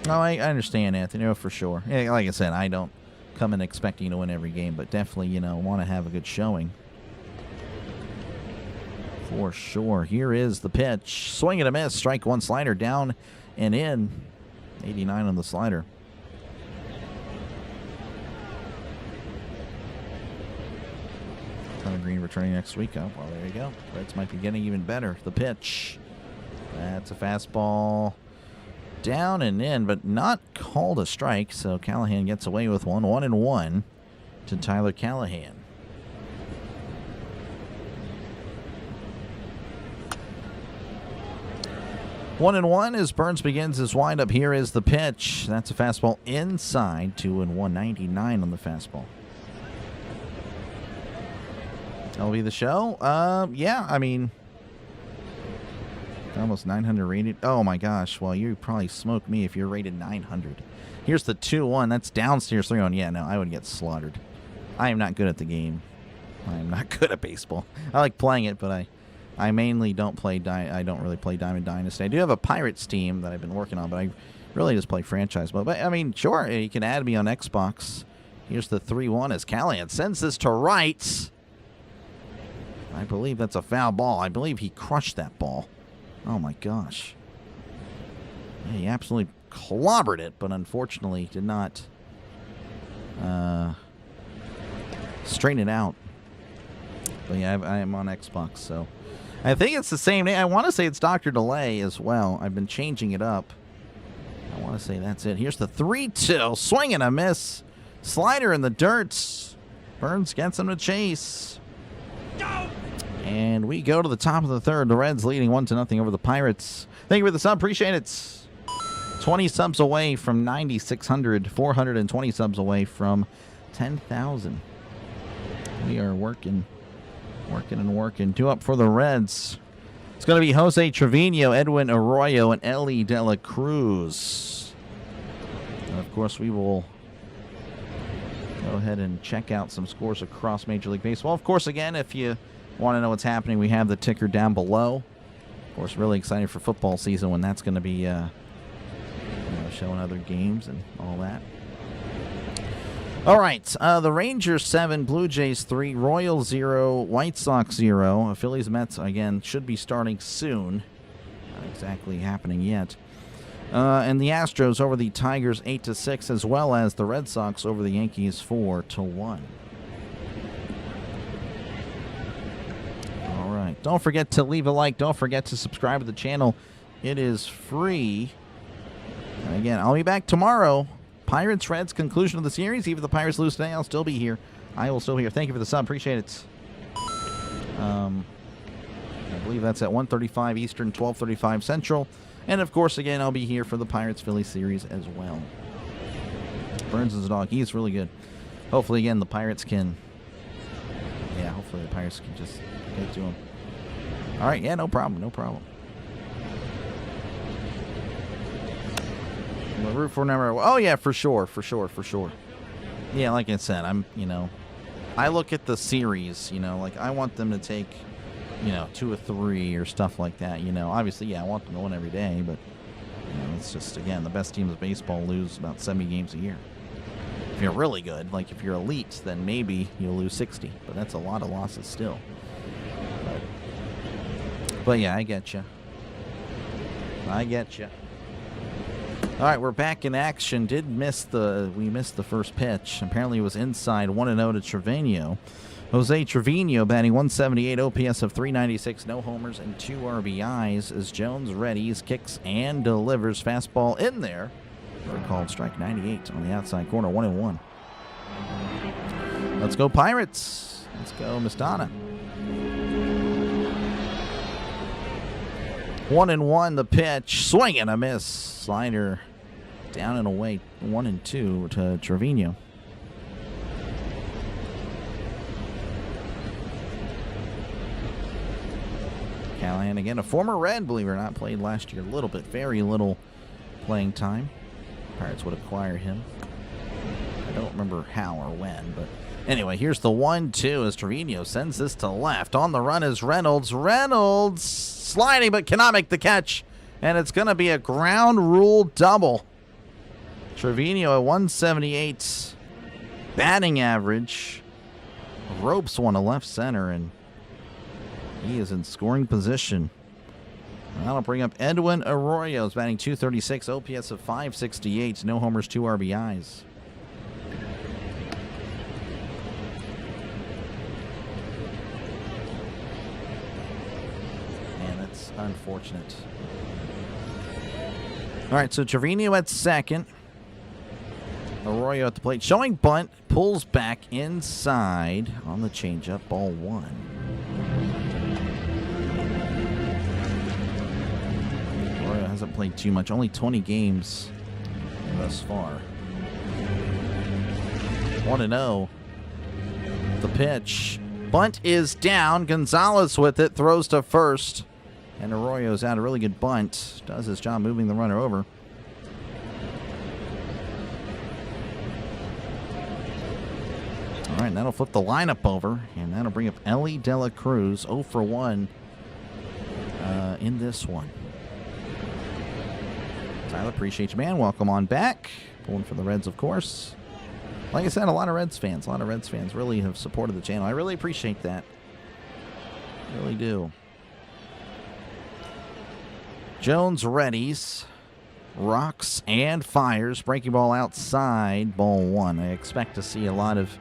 Oh, I understand, Anthony, for sure. Yeah, like I said, I don't come in expecting to win every game, but definitely, want to have a good showing. For sure. Here is the pitch. Swing and a miss. Strike one, slider down and in. 89 on the slider. Tyler Green returning next week. Oh, well, there you go. Reds might be getting even better. The pitch. That's a fastball. Down and in, but not called a strike. So Callahan gets away with one. 1-1 to Tyler Callahan. One and one as Burns begins his windup. Here is the pitch. That's a fastball inside. 2-1, 99 on the fastball. That'll be the show. Yeah, I mean, almost 900 rated. Oh my gosh. Well, you probably smoke me if you're rated 900. Here's the 2-1. That's downstairs 3-1. Yeah, no, I would get slaughtered. I am not good at the game. I am not good at baseball. I like playing it, but I mainly don't play. I don't really play Diamond Dynasty. I do have a Pirates team that I've been working on, but I really just play franchise mode. But I mean, sure, you can add me on Xbox. Here's the 3-1 as Callahan sends this to right. I believe that's a foul ball. I believe he crushed that ball. Oh my gosh. Yeah, he absolutely clobbered it, but unfortunately did not straighten it out. But yeah, I am on Xbox, so I think it's the same name. I want to say it's Dr. Delay as well. I've been changing it up. I want to say that's it. Here's the 3-2. Swing and a miss. Slider in the dirt. Burns gets him to chase. Go! And we go to the top of the third. The Reds leading 1-0 over the Pirates. Thank you for the sub. Appreciate it. 20 subs away from 9,600. 420 subs away from 10,000. We are working and working. Two up for the Reds. It's going to be Jose Trevino, Edwin Arroyo, and Ellie De La Cruz. And of course, we will go ahead and check out some scores across Major League Baseball. Of course, again, if you want to know what's happening, we have the ticker down below. Of course, really excited for football season when that's going to be showing other games and all that. All right, the Rangers 7, Blue Jays 3, Royals 0, White Sox 0. Phillies Mets, again, should be starting soon. Not exactly happening yet. And the Astros over the Tigers 8-6, as well as the Red Sox over the Yankees 4-1. All right, don't forget to leave a like. Don't forget to subscribe to the channel. It is free. And again, I'll be back tomorrow. Pirates, Reds, conclusion of the series. Even if the Pirates lose today, I'll still be here. I will still be here. Thank you for the sub. Appreciate it. I believe that's at 1:35 Eastern, 12:35 Central. And, of course, again, I'll be here for the Pirates-Phillies series as well. Burns is a dog. He's really good. Hopefully, again, the Pirates can... Yeah, hopefully the Pirates can just get to him. All right, yeah, no problem, no problem. Root for number. Oh yeah, for sure. Yeah, like I said, I look at the series. Like I want them to take, 2 or 3 or stuff like that. Obviously, yeah, I want them to win every day, but it's just again the best teams of baseball lose about 70 games a year. If you're really good, like if you're elite, then maybe you'll lose 60, but that's a lot of losses still. But yeah, I get you. All right, we're back in action. We missed the first pitch. Apparently it was inside. 1-0 to Trevino. Jose Trevino batting 178, OPS of 396, no homers and 2 RBIs as Jones readies, kicks, and delivers. Fastball in there. Called strike 98 on the outside corner, 1-1. Let's go Pirates. Let's go Mistana. 1-1 the pitch. Swing and a miss. Slider down and away. 1-2 to Trevino. Callahan again, a former Red, believe it or not, played last year a little bit, very little playing time. Pirates would acquire him. I don't remember how or when, but anyway, here's the 1-2 as Trevino sends this to left. On the run is Reynolds. Reynolds sliding but cannot make the catch, and it's going to be a ground rule double. Trevino at 178 batting average. Ropes one to left center, and He is in scoring position. That'll bring up Edwin Arroyo's batting .236, OPS of .568, no homers, 2 RBIs. Man, that's unfortunate. All right, so Trevino at second. Arroyo at the plate. Showing bunt. Pulls back inside on the changeup. Ball 1. Arroyo hasn't played too much. Only 20 games thus far. 1-0. The pitch. Bunt is down. Gonzalez with it. Throws to first. And Arroyo's out. A really good bunt. Does his job moving the runner over. All right, that'll flip the lineup over, and that'll bring up Ellie De La Cruz, 0 for 1 in this one. Tyler, appreciate you, man. Welcome on back. Pulling for the Reds, of course. Like I said, a lot of Reds fans really have supported the channel. I really appreciate that. Really do. Jones readies, rocks and fires. Breaking ball outside, ball 1. I expect to see a lot of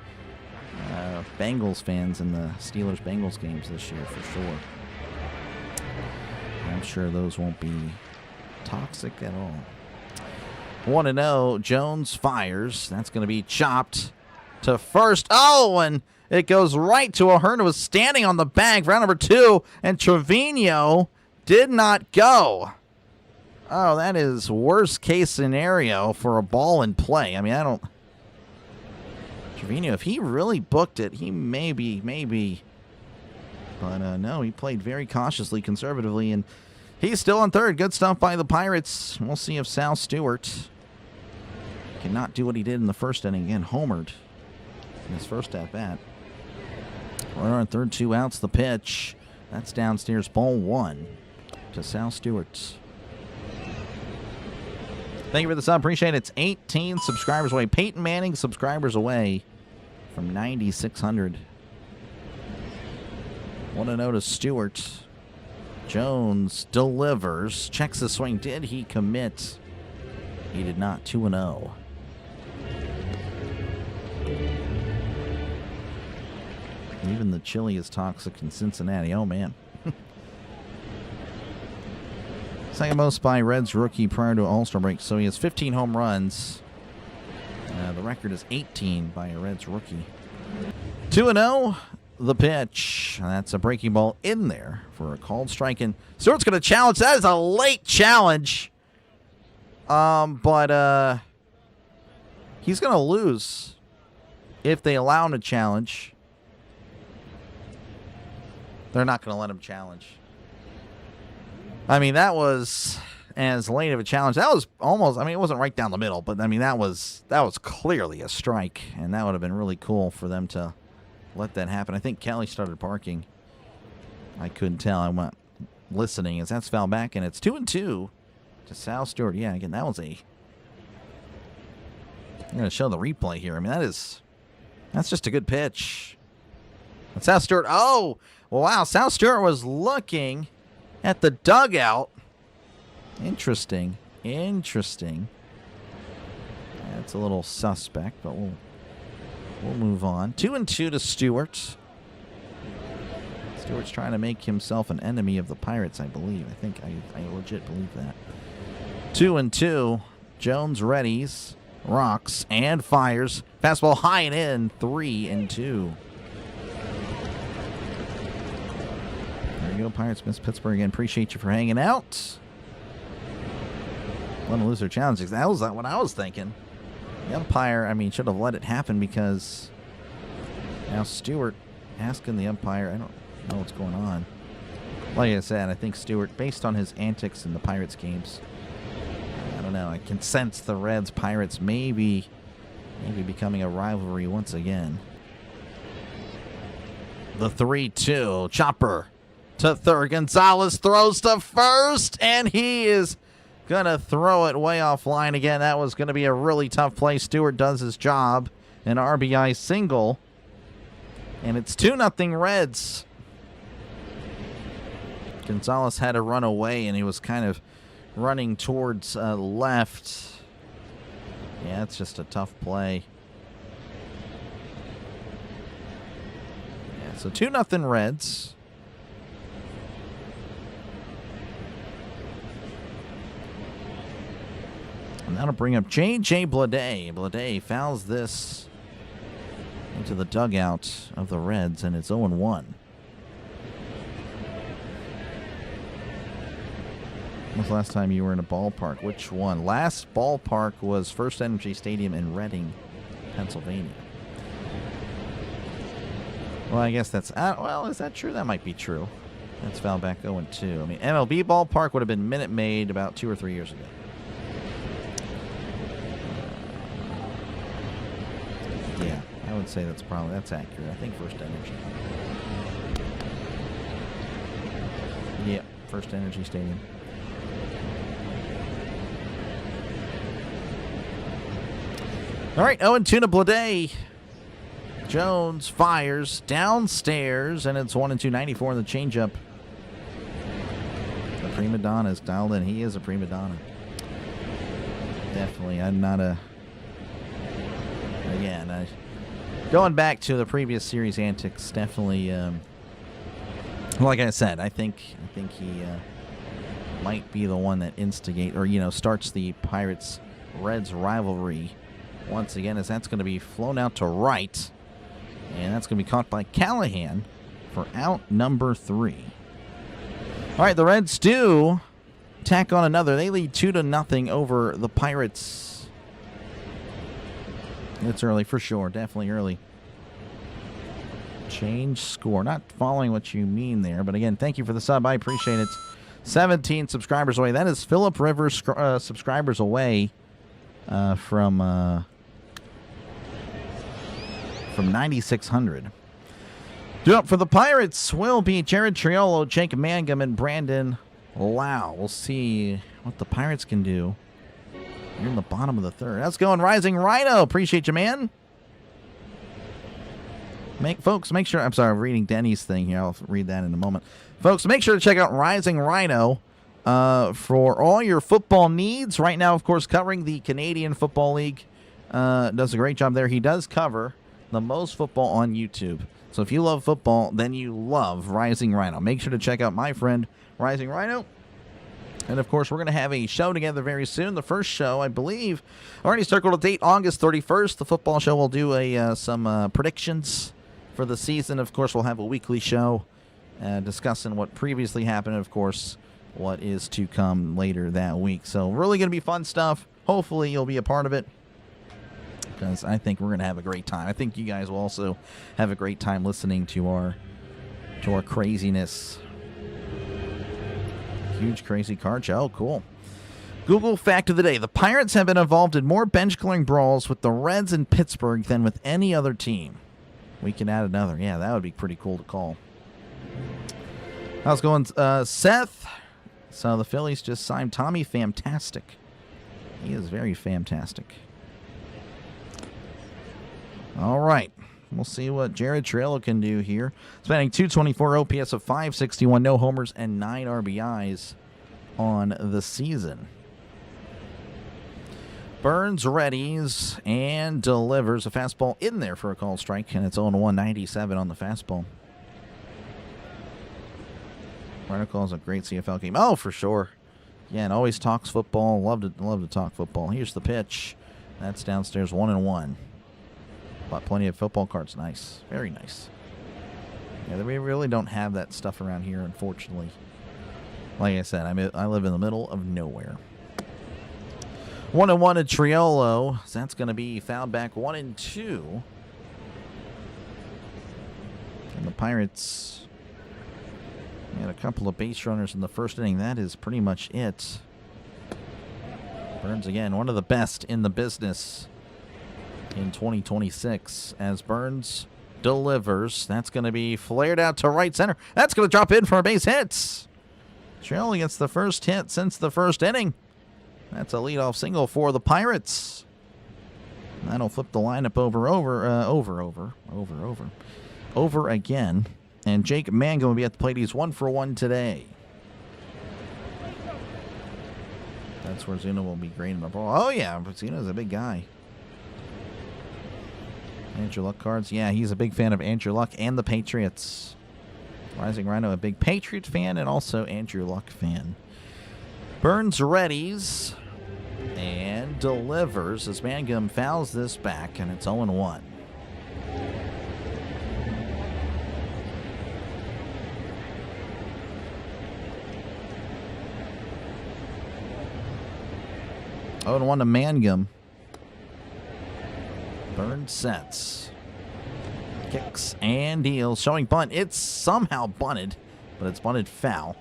Bengals fans in the Steelers-Bengals games this year for sure. I'm sure those won't be toxic at all. 1-0, Jones fires. That's going to be chopped to first. Oh, and it goes right to O'Hearn, who was standing on the bag for round number 2, and Trevino did not go. Oh, that is worst case scenario for a ball in play. I mean, Trevino, if he really booked it, he maybe. But no, he played very cautiously, conservatively, and he's still on third. Good stuff by the Pirates. We'll see if Sal Stewart cannot do what he did in the first inning. Again, homered in his first at-bat. Runner on third, 2 outs. The pitch. That's downstairs, ball 1 to Sal Stewart. Thank you for the sub. Appreciate it. It's 18 subscribers away. Peyton Manning subscribers away from 9,600. 1-0 to Stewart. Jones delivers. Checks the swing. Did he commit? He did not. 2-0. Even the chili is toxic in Cincinnati. Oh, man. Second most by Reds rookie prior to All-Star break. So he has 15 home runs. The record is 18 by a Reds rookie. 2-0, the pitch. That's a breaking ball in there for a called strike. And Stewart's going to challenge. That is a late challenge. But he's going to lose if they allow him to challenge. They're not going to let him challenge. I mean, that was as late of a challenge. That was almost, I mean, it wasn't right down the middle, but I mean, that was clearly a strike, and that would have been really cool for them to let that happen. I think Kelly started barking. I couldn't tell. I went listening as that's foul back, and it's 2-2 to Sal Stewart. Yeah, again, that was I'm going to show the replay here. I mean, that's just a good pitch. And Sal Stewart, oh, well, wow, Sal Stewart was looking at the dugout. Interesting. That's a little suspect, but we'll move on. 2-2 to Stewart. Stewart's trying to make himself an enemy of the Pirates, I believe. I think I legit believe that. 2-2. Jones readies, rocks, and fires. Fastball high and in. 3-2. There you go, Pirates miss Pittsburgh again. Appreciate you for hanging out. Let them lose their challenges. That was what I was thinking. The umpire, I mean, should have let it happen because now Stewart asking the umpire, I don't know what's going on. Like I said, I think Stewart, based on his antics in the Pirates games, I don't know. I can sense the Reds-Pirates maybe becoming a rivalry once again. The 3-2. Chopper to third. Gonzalez throws to first, and he is going to throw it way offline again. That was going to be a really tough play. Stewart does his job. An RBI single. And it's 2-0 Reds. Gonzalez had to run away, and he was kind of running towards left. Yeah, it's just a tough play. Yeah, so 2-0 Reds. And that'll bring up J.J. Bleday. Bleday fouls this into the dugout of the Reds, and it's 0-1. When was the last time you were in a ballpark? Which one? Last ballpark was First Energy Stadium in Reading, Pennsylvania. Well, I guess that's... well, is that true? That might be true. That's foul back 0-2. I mean, MLB ballpark would have been Minute Maid about 2 or 3 years ago. Yeah, I would say that's accurate. I think First Energy. Yeah, First Energy Stadium. All right, 0-2 to Bleday. Jones fires downstairs, and it's 1-2, 94 in the changeup. The prima donna is dialed in. He is a prima donna. Definitely. I'm not a... Again, going back to the previous series antics, definitely... like I said, I think he might be the one that starts the Pirates-Reds rivalry once again, as that's going to be flown out to right. And that's going to be caught by Callahan for out number 3. All right, the Reds do tack on another. They lead 2-0 over the Pirates. It's early for sure. Definitely early. Change score. Not following what you mean there. But again, thank you for the sub. I appreciate it. 17 subscribers away. That is Philip Rivers subscribers away from 9,600. Due up for the Pirates will be Jared Triolo, Jake Mangum, and Brandon Lau. We'll see what the Pirates can do. You're in the bottom of the third. That's going Rising Rhino. Appreciate you, man. Folks, make sure... I'm sorry, I'm reading Denny's thing here. I'll read that in a moment. Folks, make sure to check out Rising Rhino for all your football needs. Right now, of course, covering the Canadian Football League. Does a great job there. He does cover the most football on YouTube. So if you love football, then you love Rising Rhino. Make sure to check out my friend Rising Rhino. And of course, we're going to have a show together very soon. The first show, I believe, already circled a date, August 31st. The football show will do some predictions for the season. Of course, we'll have a weekly show discussing what previously happened, and of course, what is to come later that week. So really going to be fun stuff. Hopefully, you'll be a part of it, because I think we're going to have a great time. I think you guys will also have a great time listening to our craziness. Huge crazy card show. Oh, cool. Google fact of the day. The Pirates have been involved in more bench-clearing brawls with the Reds in Pittsburgh than with any other team. We can add another. Yeah, that would be pretty cool to call. How's it going, Seth? So the Phillies just signed Tommy Fantastic. He is very fantastic. All right. We'll see what Jared Triolo can do here. Spending 224 OPS of 561, no homers, and 9 RBIs on the season. Burns readies and delivers a fastball in there for a called strike, and it's 0-1, 97 on the fastball. Rhino calls a great CFL game. Oh, for sure. Yeah, and always talks football. Love to talk football. Here's the pitch. That's downstairs, 1-1. Bought plenty of football cards. Nice. Very nice. Yeah, we really don't have that stuff around here, unfortunately. Like I said, I live in the middle of nowhere. 1-1 to Triolo. So that's going to be fouled back 1-2. And the Pirates had a couple of base runners in the first inning. That is pretty much it. Burns, again, one of the best in the business in 2026, as Burns delivers. That's going to be flared out to right center. That's going to drop in for a base hit. Triolo gets the first hit since the first inning. That's a leadoff single for the Pirates. That'll flip the lineup over again. And Jake Mangum will be at the plate. He's 1 for 1 today. That's where Zuna will be grading the ball. Oh, yeah. Zuna's a big guy. Andrew Luck cards. Yeah, he's a big fan of Andrew Luck and the Patriots. Rising Rhino, a big Patriot fan and also Andrew Luck fan. Burns readies and delivers as Mangum fouls this back, and it's 0-1. Oh, and 1 to Mangum. Burns sets. Kicks and deals. Showing bunt. It's somehow bunted, but it's bunted foul.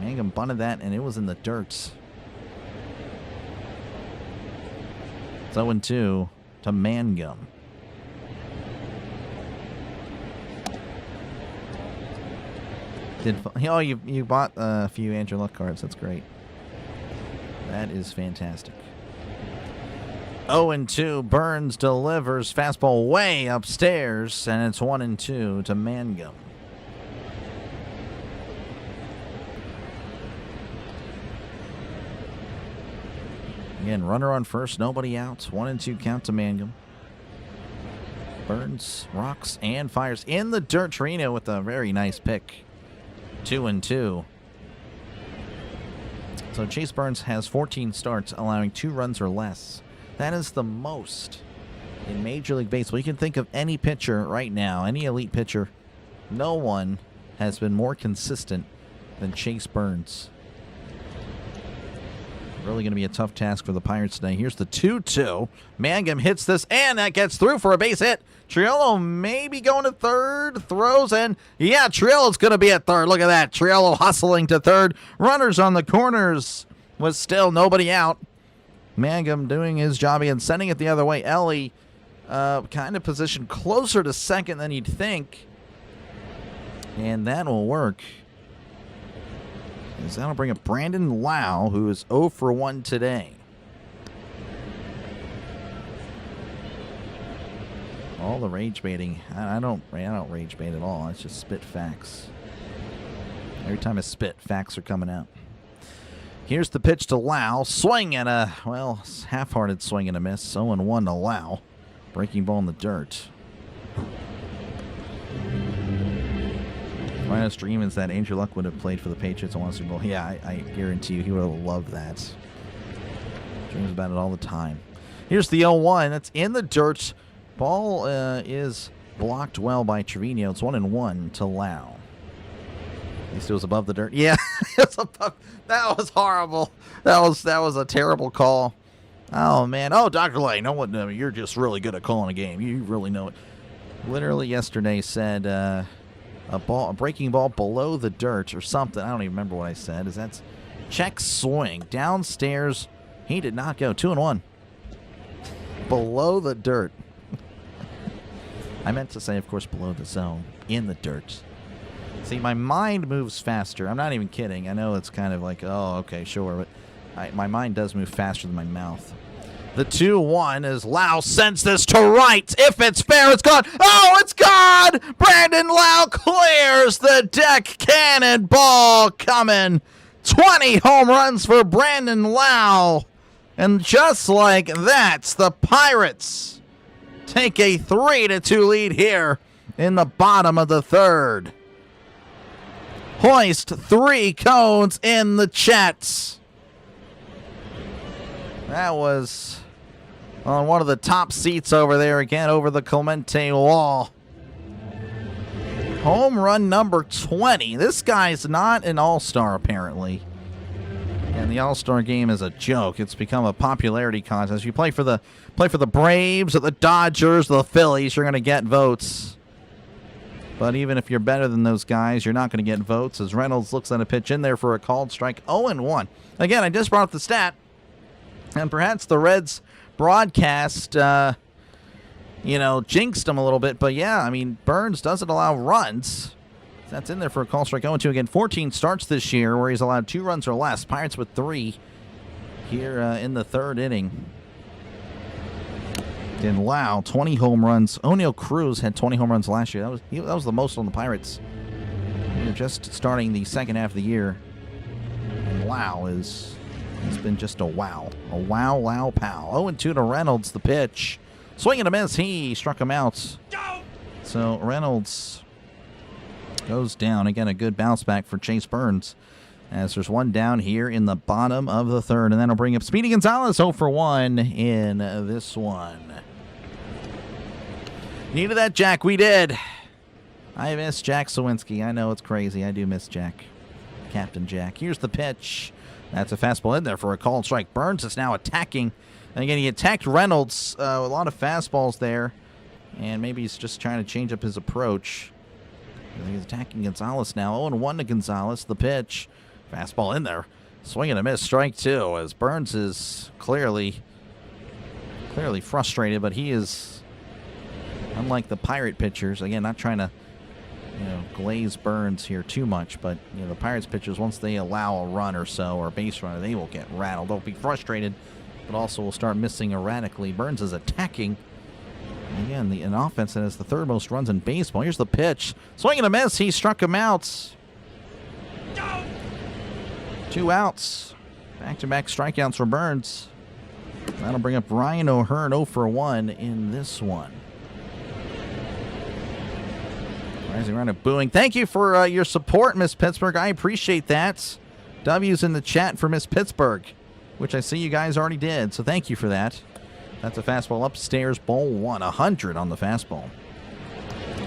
Mangum bunted that, and it was in the dirt. It's 0-2 to Mangum. Oh, you bought a few Andrew Luck cards. That's great. That is fantastic. 0-2. Burns delivers fastball way upstairs, and it's 1-2 to Mangum. Again, runner on first, nobody out. 1-2 count to Mangum. Burns rocks and fires in the dirt. Torino with a very nice pick. 2-2. So Chase Burns has 14 starts, allowing 2 runs or less. That is the most in Major League Baseball. You can think of any pitcher right now, any elite pitcher. No one has been more consistent than Chase Burns. Really going to be a tough task for the Pirates today. Here's the 2-2. Mangum hits this, and that gets through for a base hit. Triolo maybe going to third. Throws, and yeah, Triolo's going to be at third. Look at that. Triolo hustling to third. Runners on the corners with still nobody out. Mangum doing his job and sending it the other way. Ellie kind of positioned closer to second than you'd think. And that will work. As that'll bring up Brandon Lau, who is 0 for 1 today. All the rage baiting. I don't rage bait at all. It's just spit facts. Every time I spit, facts are coming out. Here's the pitch to Lau. Swing and a, well, half-hearted swing and a miss. 0-1 to Lau. Breaking ball in the dirt. My honest dream is that Andrew Luck would have played for the Patriots and won a Super Bowl. Yeah, I guarantee you he would have loved that. Dreams about it all the time. Here's the 0-1. That's in the dirt. Ball is blocked well by Trevino. It's 1-1 to Lau. At least it was above the dirt. Yeah, it was above. That was horrible. That was a terrible call. Oh, man. Oh, Dr. Lay, you're just really good at calling a game. You really know it. Literally yesterday said a breaking ball below the dirt or something. I don't even remember what I said. That's check swing. Downstairs. He did not go. 2-1. Below the dirt. I meant to say, of course, below the zone. In the dirt. See, my mind moves faster. I'm not even kidding. I know it's kind of like, oh, okay, sure. But my mind does move faster than my mouth. The 2-1 is Lau sends this to right. If it's fair, it's gone. Oh, it's gone! Brandon Lau clears the deck. Cannonball coming. 20 home runs for Brandon Lau. And just like that, the Pirates take a 3-2 lead here in the bottom of the third. Hoist 3 cones in the chat. That was on one of the top seats over there again over the Clemente wall. Home run number 20. This guy's not an all-star apparently. And the all-star game is a joke. It's become a popularity contest. You play for the Braves or the Dodgers, the Phillies, you're going to get votes. But even if you're better than those guys, you're not going to get votes as Reynolds looks at a pitch in there for a called strike. 0-1. Again, I just brought up the stat. And perhaps the Reds broadcast, jinxed them a little bit. But, yeah, I mean, Burns doesn't allow runs. That's in there for a call strike. 0-2 again. 14 starts this year where he's allowed 2 runs or less. Pirates with 3 here in the third inning. And Lau, 20 home runs. O'Neal Cruz had 20 home runs last year. That was the most on the Pirates. They're just starting the second half of the year. And Lau is It's been just a wow. A wow, wow, pow. 0-2 to Reynolds, the pitch. Swing and a miss. He struck him out. So Reynolds goes down. Again, a good bounce back for Chase Burns, as there's one down here in the bottom of the third. And then I'll bring up Speedy Gonzalez, 0 for 1 in this one. Needed that, Jack. We did. I miss Jack Sawinski. I know it's crazy. I do miss Jack. Captain Jack. Here's the pitch. That's a fastball in there for a called strike. Burns is now attacking. And again, he attacked Reynolds. A lot of fastballs there. And maybe he's just trying to change up his approach. He's attacking Gonzalez now. 0-1 to Gonzalez. The pitch. Fastball in there. Swing and a miss. Strike 2, as Burns is clearly frustrated, but he is, unlike the Pirate pitchers, again, not trying to glaze Burns here too much, but the Pirates pitchers, once they allow a run or so, or a base runner, they will get rattled. They'll be frustrated, but also will start missing erratically. Burns is attacking. Again, an offense that has the third most runs in baseball. Here's the pitch. Swing and a miss. He struck him out. 2 outs. Back-to-back strikeouts for Burns. That'll bring up Ryan O'Hearn, 0 for 1 in this one. Rising around a booing. Thank you for your support, Miss Pittsburgh. I appreciate that. W's in the chat for Miss Pittsburgh, which I see you guys already did, so thank you for that. That's a fastball upstairs, ball 1. 100 on the fastball.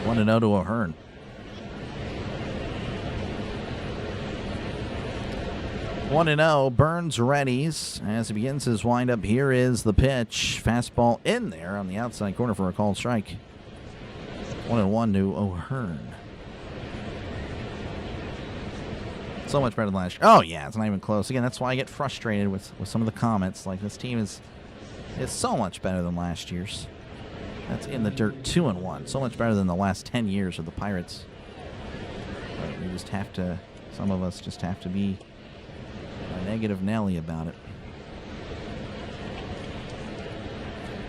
1-0 to O'Hearn. One and 0. Burns readies as he begins his windup. Here is the pitch. Fastball in there on the outside corner for a called strike. 1-1 to O'Hearn. So much better than last year. Oh, yeah, it's not even close. Again, that's why I get frustrated with some of the comments. Like, this team is so much better than last year's. That's in the dirt, 2-1. So much better than the last 10 years of the Pirates. But we just have to, some of us just have to be a negative Nelly about it.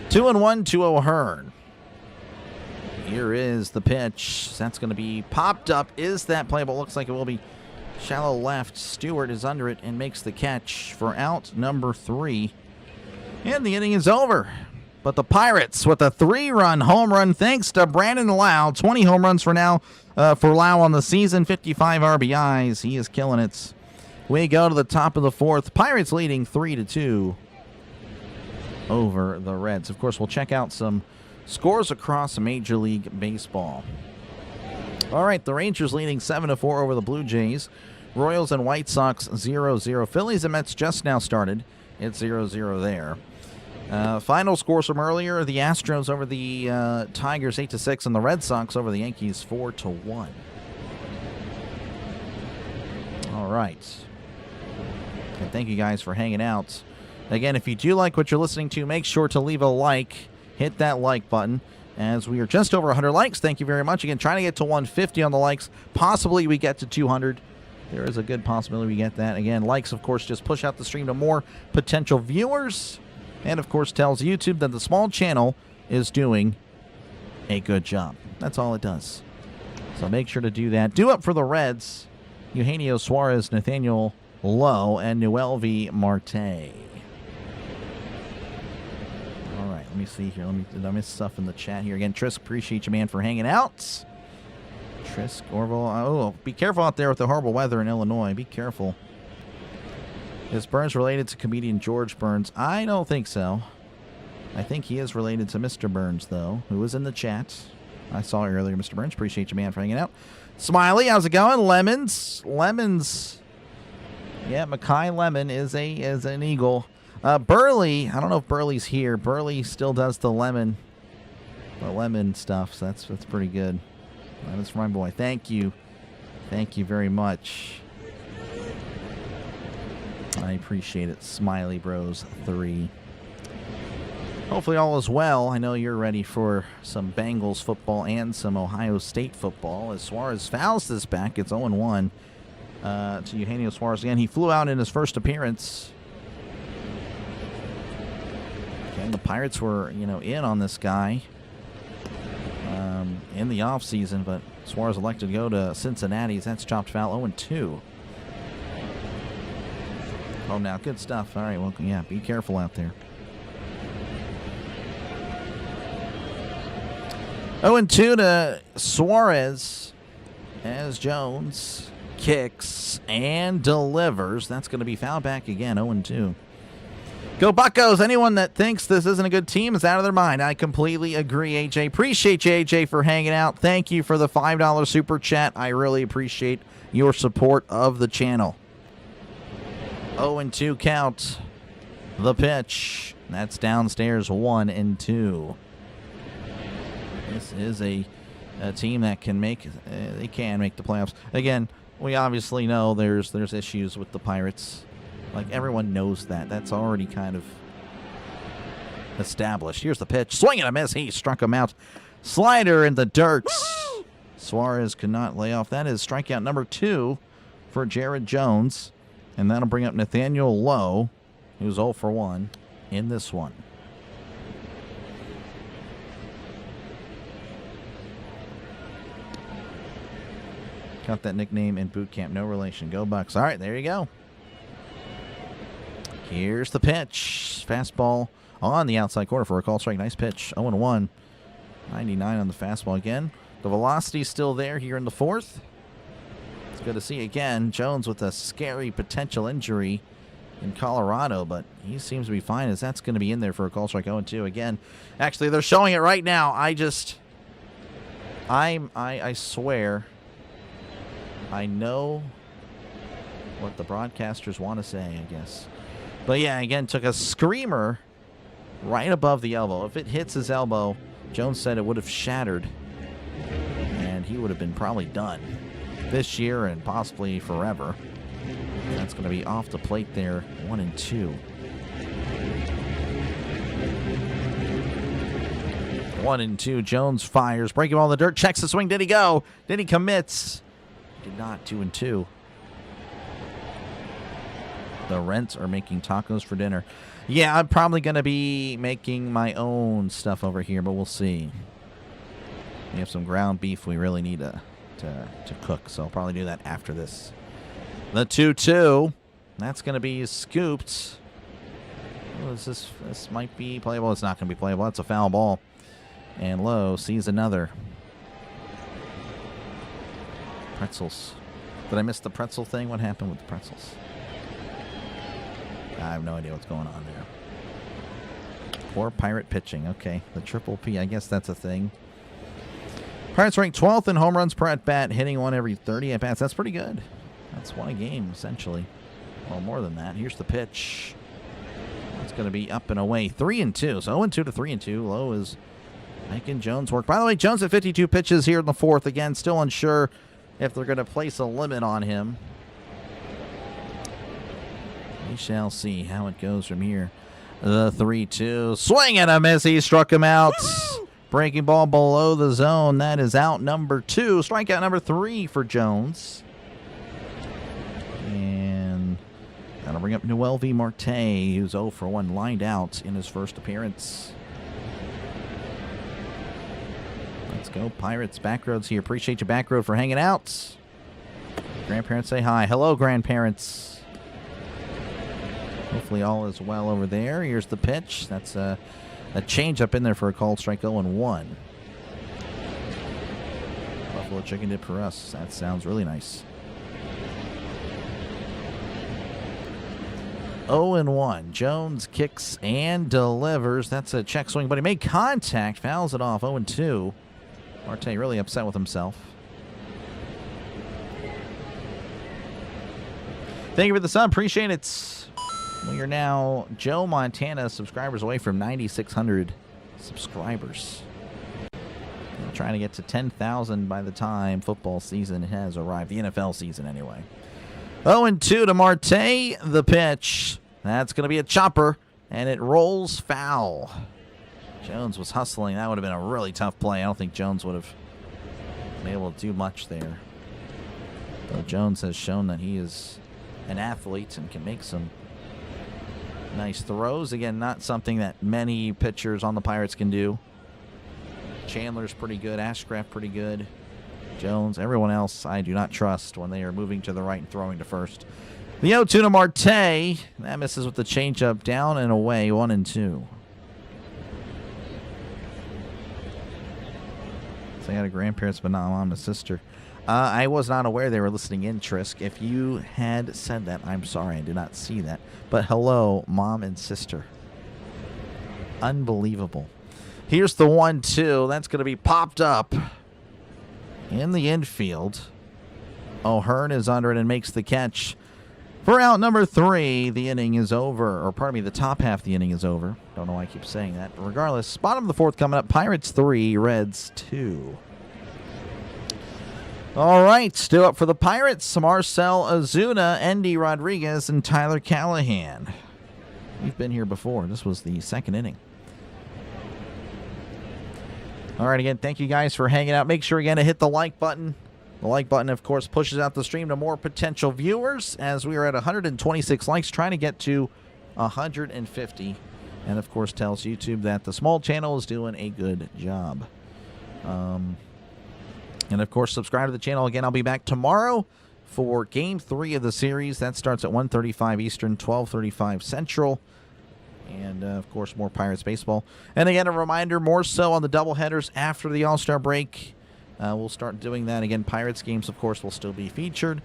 2-1 to O'Hearn. Here is the pitch. That's going to be popped up. Is that playable? Looks like it will be. Shallow left. Stewart is under it and makes the catch for out number 3. And the inning is over. But the Pirates with a 3-run home run thanks to Brandon Lau. 20 home runs for now for Lau on the season. 55 RBIs. He is killing it. We go to the top of the 4th. Pirates leading 3-2 over the Reds. Of course, we'll check out some scores across Major League Baseball. All right, the Rangers leading 7-4 over the Blue Jays. Royals and White Sox 0-0. Phillies and Mets just now started. It's 0-0 there. Final scores from earlier: the Astros over the Tigers 8-6, and the Red Sox over the Yankees 4-1. All right. And thank you guys for hanging out. Again, if you do like what you're listening to, make sure to leave a like. Hit that like button, as we are just over 100 likes. Thank you very much. Again, trying to get to 150 on the likes. Possibly we get to 200. There is a good possibility we get that. Again, likes, of course, just push out the stream to more potential viewers. And, of course, tells YouTube that the small channel is doing a good job. That's all it does. So make sure to do that. Due up for the Reds: Eugenio Suarez, Nathaniel Lowe, and Noelvi Marte. All right, let me see here. Did I miss stuff in the chat here? Again, Trisk, appreciate you, man, for hanging out. Trisk, Orville. Oh, be careful out there with the horrible weather in Illinois. Be careful. Is Burns related to comedian George Burns? I don't think so. I think he is related to Mr. Burns, though, who was in the chat. I saw earlier, Mr. Burns. Appreciate you, man, for hanging out. Smiley, how's it going? Lemons. Yeah, Makai Lemon is an Eagle. Burley, I don't know if Burley's here. Burley still does the lemon stuff, so that's pretty good. That's my boy. Thank you very much. I appreciate it. Smiley Bros 3. Hopefully all is well. I know you're ready for some Bengals football and some Ohio State football. As Suarez fouls this back, it's 0-1 to Eugenio Suarez. Again, he flew out in his first appearance. Again, the Pirates were, in on this guy in the offseason, but Suarez elected to go to Cincinnati. That's chopped foul. 0-2. home now. Good stuff. All right, well, yeah, be careful out there. 0-2 to Suarez as Jones kicks and delivers. That's going to be foul back again, 0-2. Go Buccos. Anyone that thinks this isn't a good team is out of their mind. I completely agree, AJ. Appreciate you, AJ, for hanging out. Thank you for the $5 super chat. I really appreciate your support of the channel. 0-2 count. The pitch. That's downstairs, 1-2. This is a team that can make the playoffs. Again, we obviously know there's issues with the Pirates. Like, everyone knows that. That's already kind of established. Here's the pitch. Swing and a miss. He struck him out. Slider in the dirt. Woo-hoo! Suarez could not lay off. That is strikeout number 2 for Jared Jones. And that'll bring up Nathaniel Lowe, who's 0 for 1 in this one. Got that nickname in boot camp. No relation. Go Bucs. All right, there you go. Here's the pitch. Fastball on the outside corner for a call strike. Nice pitch. 0-1. 99 on the fastball again. The velocity's still there here in the 4th. It's good to see again. Jones with a scary potential injury in Colorado, but he seems to be fine as that's going to be in there for a call strike. 0-2 again. Actually, they're showing it right now. I swear I know what the broadcasters want to say, I guess. But yeah, again, took a screamer right above the elbow. If it hits his elbow, Jones said it would have shattered, and he would have been probably done this year and possibly forever. That's going to be off the plate there, 1-2. 1-2. Jones fires, breaking ball in the dirt, checks the swing. Did he go? Then he commits. Did not. 2-2. The Rents are making tacos for dinner. Yeah, I'm probably going to be making my own stuff over here, but we'll see. We have some ground beef we really need to cook, so I'll probably do that after this. The 2-2. That's going to be scooped. Oh, this might be playable. It's not going to be playable. That's a foul ball. And Lowe sees another. Pretzels. Did I miss the pretzel thing? What happened with the pretzels? I have no idea what's going on there. Poor Pirate pitching. Okay, the triple P. I guess that's a thing. Pirates ranked 12th in home runs per at-bat, hitting one every 30 at-bats. That's pretty good. That's one a game, essentially. Well, more than that. Here's the pitch. It's going to be up and away. 3-2. So 0-2 to 3-2. Lowe is making Jones work. By the way, Jones at 52 pitches here in the 4th. Again, still unsure if they're going to place a limit on him. We shall see how it goes from here. The 3-2. Swing and a miss. He struck him out. Woo-hoo! Breaking ball below the zone. That is out number 2. Strikeout number 3 for Jones. And that'll bring up Noel V. Marte, who's 0 for 1, lined out in his first appearance. Let's go Pirates. Backroads here. Appreciate you, Backroad, for hanging out. Grandparents say hi. Hello, grandparents. Hopefully all is well over there. Here's the pitch. That's a change up in there for a called strike. 0-1. Buffalo chicken dip for us. That sounds really nice. 0-1. Jones kicks and delivers. That's a check swing, but he made contact. Fouls it off. 0-2. Marte really upset with himself. Thank you for the sub. Appreciate it. We are now Joe Montana subscribers away from 9,600 subscribers. We're trying to get to 10,000 by the time football season has arrived. The NFL season, anyway. 0-2 to Marte. The pitch. That's going to be a chopper, and it rolls foul. Jones was hustling. That would have been a really tough play. I don't think Jones would have been able to do much there. Though Jones has shown that he is an athlete and can make some nice throws. Again, not something that many pitchers on the Pirates can do. Chandler's pretty good. Ashcraft pretty good. Jones, everyone else I do not trust when they are moving to the right and throwing to first. The 0-2 to Marte. That misses with the changeup, down and away, 1-2. So I got a grandparents, but not a mom and a sister. I was not aware they were listening in, Trisk. If you had said that, I'm sorry. I did not see that. But hello, mom and sister. Unbelievable. Here's the 1-2. That's going to be popped up in the infield. O'Hearn is under it and makes the catch. For out number 3, the inning is over. Or pardon me, the top half of the inning is over. Don't know why I keep saying that. But regardless, bottom of the 4th coming up. Pirates 3, Reds 2. All right, still up for the Pirates. Marcell Ozuna, Endy Rodriguez, and Tyler Callahan. We've been here before. This was the 2nd inning. All right, again, thank you guys for hanging out. Make sure, again, to hit the like button. The like button, of course, pushes out the stream to more potential viewers, as we are at 126 likes, trying to get to 150. And, of course, tells YouTube that the small channel is doing a good job. And, of course, subscribe to the channel. Again, I'll be back tomorrow for Game 3 of the series. That starts at 1:35 Eastern, 12:35 Central. And, of course, more Pirates baseball. And, again, a reminder, more so on the doubleheaders after the All-Star break. We'll start doing that. Again, Pirates games, of course, will still be featured.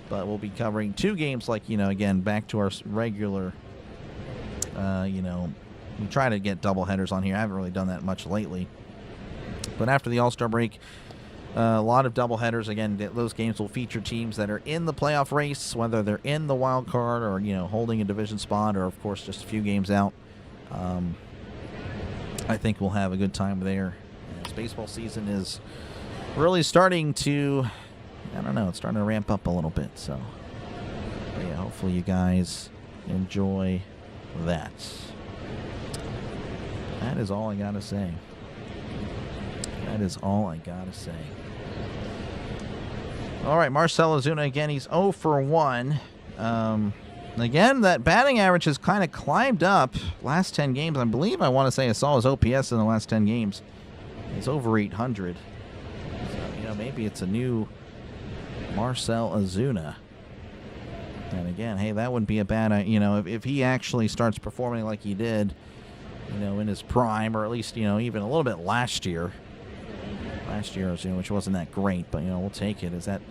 But we'll be covering 2 games, like, again, back to our regular, we try to get doubleheaders on here. I haven't really done that much lately. But after the All-Star break, a lot of doubleheaders. Again, those games will feature teams that are in the playoff race, whether they're in the wild card or, holding a division spot, or, of course, just a few games out. I think we'll have a good time there. As baseball season is really starting to, it's starting to ramp up a little bit. So, but yeah, hopefully you guys enjoy that. That is all I got to say. That is all I got to say. All right, Marcell Ozuna, again, he's 0 for 1. Again, that batting average has kind of climbed up last 10 games. I believe I want to say I saw his OPS in the last 10 games. It's over 800. So, maybe it's a new Marcell Ozuna. And again, hey, that wouldn't be a bad, if he actually starts performing like he did, in his prime, or at least, even a little bit last year. Last year, which wasn't that great, but, we'll take it. As that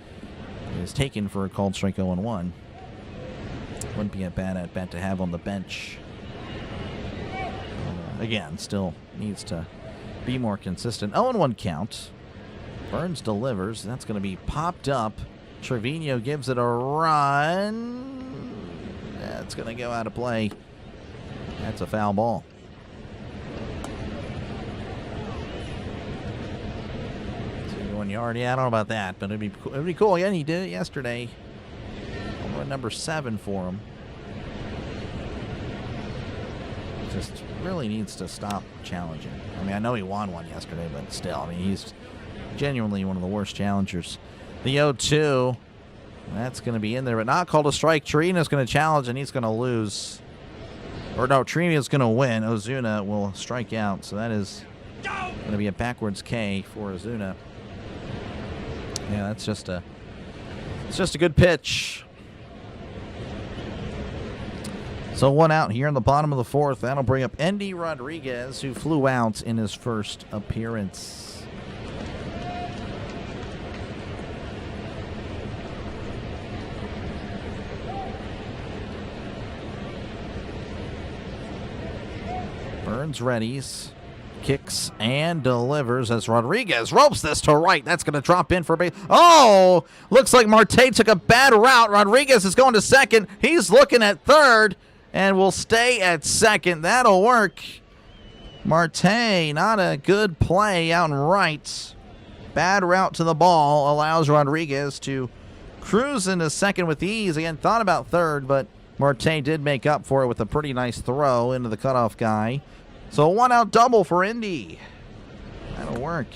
is taken for a called strike 0-1. Wouldn't be a bad at-bat to have on the bench. Again, still needs to be more consistent. 0-1 count. Burns delivers. That's going to be popped up. Trevino gives it a run. That's going to go out of play. That's a foul ball. 1 yard. Yeah, I don't know about that, but it'd be cool. Again, he did it yesterday. Home run number 7 for him. Just really needs to stop challenging. I know he won one yesterday, but still, he's genuinely one of the worst challengers. The 0-2, that's going to be in there, but not called a strike. Trina's going to challenge, and he's going to lose. Or no, Trina's going to win. Ozuna will strike out, so that is going to be a backwards K for Ozuna. Yeah, it's just a good pitch. So 1 out here in the bottom of the 4th. That'll bring up Endy Rodriguez, who flew out in his first appearance. Burns readies. Kicks and delivers as Rodriguez ropes this to right. That's going to drop in for a base. Oh, looks like Marte took a bad route. Rodriguez is going to second. He's looking at third and will stay at second. That'll work. Marte, not a good play out and right. Bad route to the ball allows Rodriguez to cruise into second with ease. Again, thought about third, but Marte did make up for it with a pretty nice throw into the cutoff guy. So a 1-out double for Indy. That'll work.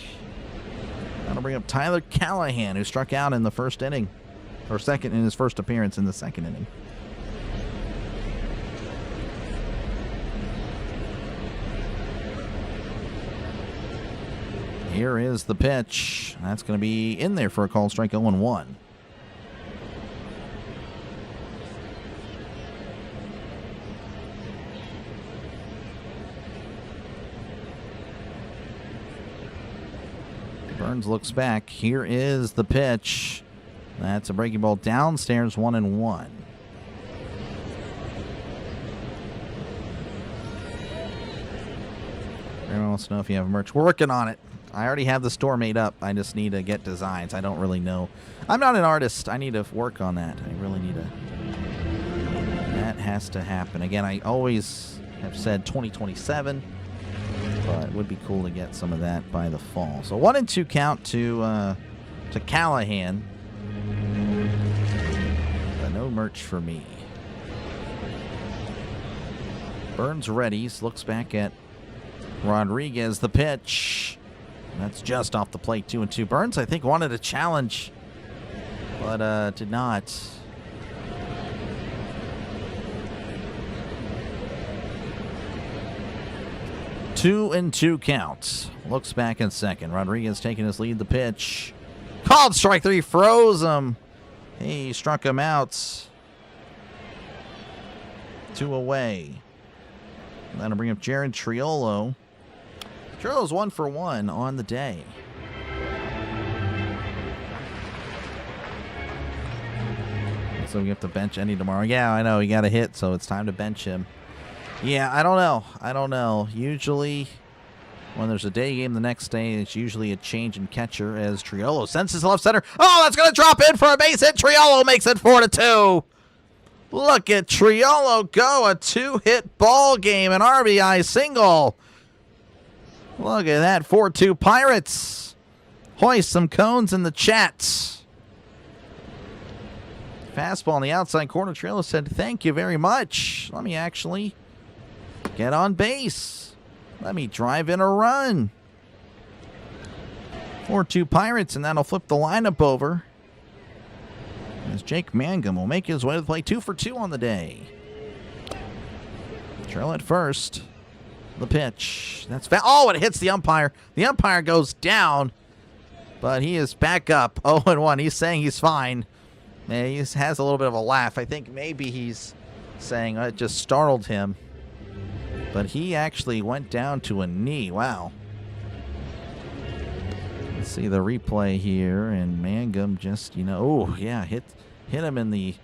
That'll bring up Tyler Callahan, who struck out in the first inning. Or second in his first appearance in the second inning. Here is the pitch. That's going to be in there for a called strike 0-1. Burns looks back. Here is the pitch. That's a breaking ball downstairs, 1-1. Everyone wants to know if you have merch. We're working on it. I already have the store made up. I just need to get designs. I don't really know. I'm not an artist. I need to work on that. I really need to. That has to happen. Again, I always have said 2027, but it would be cool to get some of that by the fall. So 1-2 count to Callahan. But no merch for me. Burns readies. Looks back at Rodriguez. The pitch. That's just off the plate, 2-2. Burns, I think, wanted a challenge, but did not. 2-2 count. Looks back in second. Rodriguez taking his lead. The pitch. Called strike three. Froze him. He struck him out. 2 away. That'll bring up Jared Triolo. Triolo's 1 for 1 on the day. So we have to bench Eddie tomorrow. Yeah, I know. He got a hit, so it's time to bench him. Yeah, I don't know. Usually, when there's a day game the next day, it's usually a change in catcher as Triolo senses left center. Oh, that's going to drop in for a base hit. Triolo makes it 4-2. Look at Triolo go. A 2-hit ball game, an RBI single. Look at that. 4-2 Pirates. Hoist some cones in the chat. Fastball on the outside corner. Triolo said, thank you very much. Let me actually get on base. Let me drive in a run. 4-2 Pirates, and that'll flip the lineup over as Jake Mangum will make his way to the plate. 2 for 2 on the day. Triolo at first. The pitch. That's oh, it hits the umpire. The umpire goes down, but he is back up. 0-1. He's saying he's fine. He has a little bit of a laugh. I think maybe he's saying it just startled him. But he actually went down to a knee. Wow. Let's see the replay here. And Mangum just, oh, yeah, hit him in the...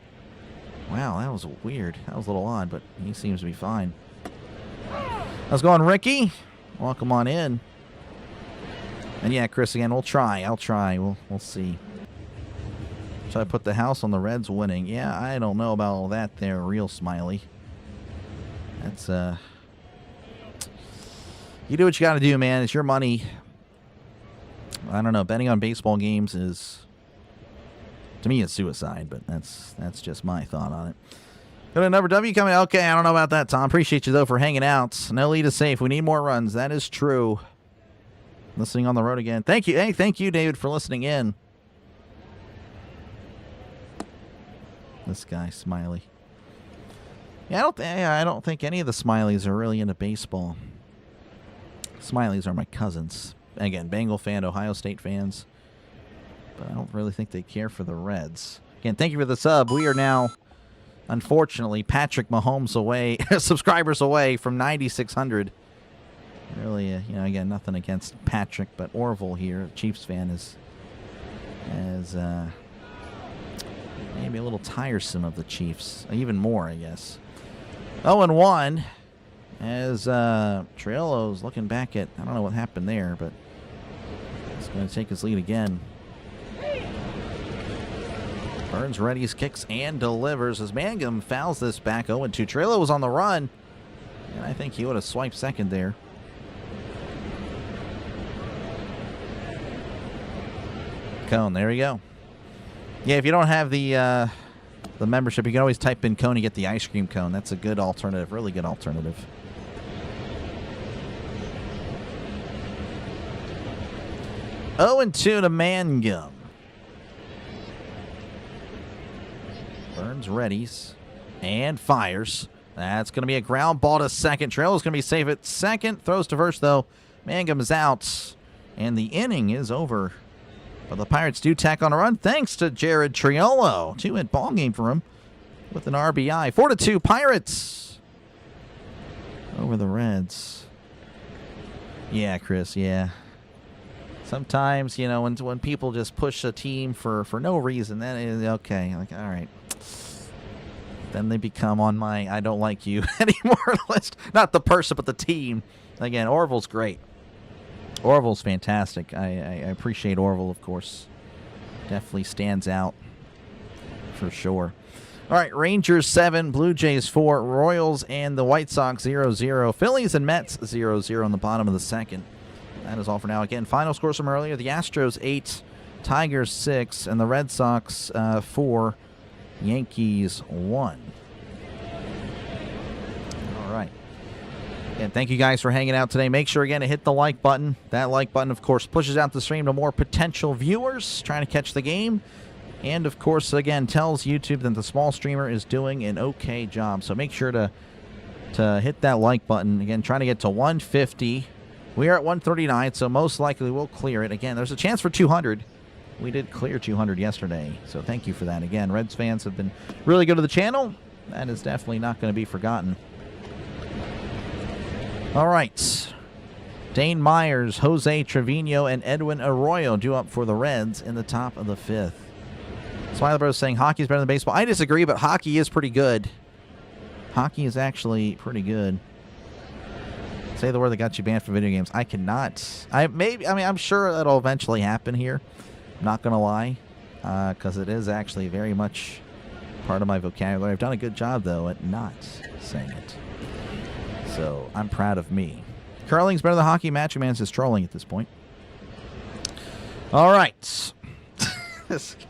Wow, that was weird. That was a little odd, but he seems to be fine. How's it going, Ricky? Welcome on in. And yeah, Chris, again, we'll try. I'll try. We'll see. So I put the house on the Reds winning. Yeah, I don't know about all that there, real Smiley. That's, you do what you got to do, man. It's your money. I don't know. Betting on baseball games is, to me, it's suicide, but that's just my thought on it. Got a number W coming. Okay, I don't know about that, Tom. Appreciate you, though, for hanging out. No lead is safe. We need more runs. That is true. Listening on the road again. Thank you. Hey, thank you, David, for listening in. This guy, Smiley. Yeah, I don't think any of the Smileys are really into baseball. Smileys are my cousins. Again, Bengal fan, Ohio State fans. But I don't really think they care for the Reds. Again, thank you for the sub. We are now, unfortunately, Patrick Mahomes away, subscribers away from 9,600. Really, again, nothing against Patrick, but Orville here, Chiefs fan, is maybe a little tiresome of the Chiefs. Even more, I guess. 0-1 as Triolo's looking back at, I don't know what happened there, but he's going to take his lead again. Burns readies, kicks, and delivers as Mangum fouls this back 0-2. Triolo was on the run, and I think he would have swiped second there. Cone, there we go. Yeah, if you don't have the membership, you can always type in cone and get the ice cream cone. That's a good alternative, really good alternative. Oh, and 2 to Mangum. Burns readies and fires. That's going to be a ground ball to second. Triolo's going to be safe at second. Throws to first, though. Mangum is out, and the inning is over. But the Pirates do tack on a run thanks to Jared Triolo. 2-hit ball game for him with an RBI. 4-2 Pirates over the Reds. Yeah, Chris, yeah. Sometimes, you know, when people just push a team for no reason, then it's okay. Like, all right. Then they become on my I don't like you anymore list. Not the person, but the team. Again, Orville's great. Orville's fantastic. I appreciate Orville, of course. Definitely stands out for sure. All right, Rangers 7, Blue Jays 4, Royals and the White Sox 0-0. Phillies and Mets 0-0 in the bottom of the second. That is all for now. Again, final scores from earlier. The Astros 8, Tigers 6, and the Red Sox 4, Yankees 1. All right. And thank you guys for hanging out today. Make sure, again, to hit the like button. That like button, of course, pushes out the stream to more potential viewers trying to catch the game. And, of course, again, tells YouTube that the small streamer is doing an okay job. So make sure to hit that like button. Again, trying to get to 150. We are at 139, so most likely we'll clear it. Again, there's a chance for 200. We did clear 200 yesterday, so thank you for that. Again, Reds fans have been really good to the channel. That is definitely not going to be forgotten. All right. Dane Myers, Jose Trevino, and Edwin Arroyo due up for the Reds in the top of the fifth. Smiley Bros saying hockey's better than baseball. I disagree, but hockey is pretty good. Hockey is actually pretty good. Say the word that got you banned from video games. I cannot. I'm sure that'll eventually happen here. I'm not gonna lie, because it is actually very much part of my vocabulary. I've done a good job though at not saying it. So I'm proud of me. Curling's better than hockey. Macho Man's just trolling at this point. All right. This guy.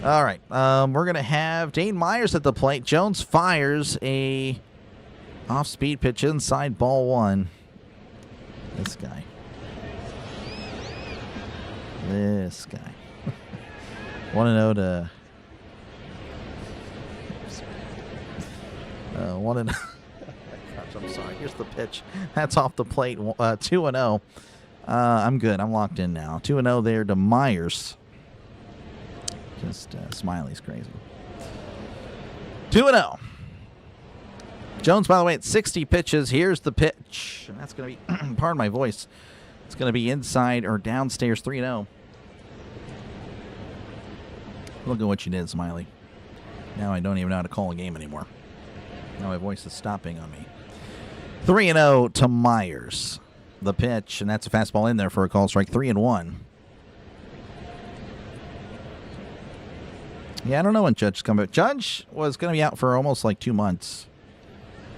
All right. We're gonna have Dane Myers at the plate. Jones fires a off-speed pitch inside ball one. This guy. This guy. 1-0 to... 1-0. Gosh, I'm sorry. Here's the pitch. That's off the plate. 2-0. I'm good. I'm locked in now. 2-0 there to Myers. Just Smiley's crazy. 2-0. Jones, by the way, at 60 pitches. Here's the pitch. And that's going to be, pardon my voice, it's going to be inside or downstairs 3-0. Look at what you did, Smiley. Now I don't even know how to call a game anymore. Now my voice is stopping on me. 3-0 to Myers. The pitch, and that's a fastball in there for a call strike. 3-1. Yeah, I don't know when Judge is coming back. Judge was going to be out for almost like 2 months.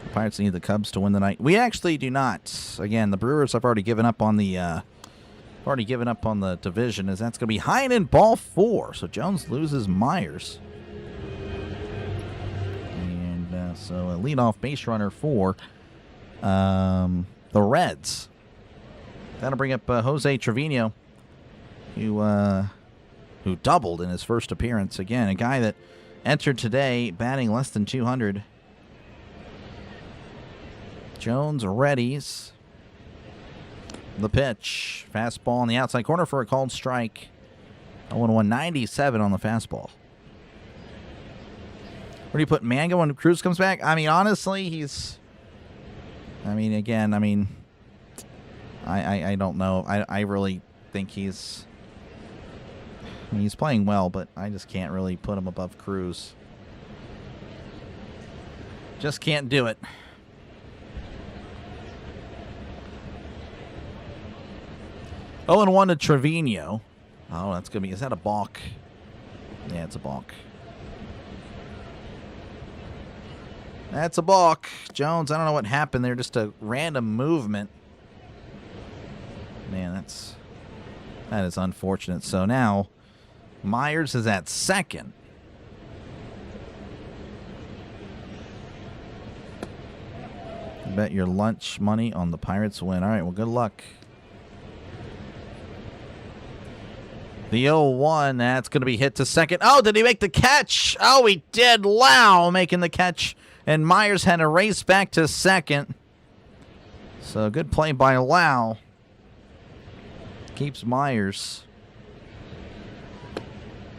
The Pirates need the Cubs to win the night. We actually do not. Again, the Brewers have already given up on the division, as that's going to be high and in ball 4. So Jones loses Myers. And so a leadoff base runner for the Reds. That'll bring up Jose Trevino, who doubled in his first appearance. Again, a guy that entered today batting less than 200. Jones readies. The pitch. Fastball on the outside corner for a called strike. 0-1, 97 on the fastball. Where do you put Mango when Cruz comes back? I mean, honestly, I don't know. I really think he's playing well, but I just can't really put him above Cruz. Just can't do it. Oh, and 1 to Trevino. Oh, that's going to be... Is that a balk? Yeah, it's a balk. That's a balk. Jones, I don't know what happened there. Just a random movement. Man, that is unfortunate. So now, Myers is at second. Bet your lunch money on the Pirates win. All right, well, good luck. The 0-1, that's going to be hit to second. Oh, did he make the catch? Oh, he did. Lau making the catch. And Myers had to race back to second. So good play by Lau. Keeps Myers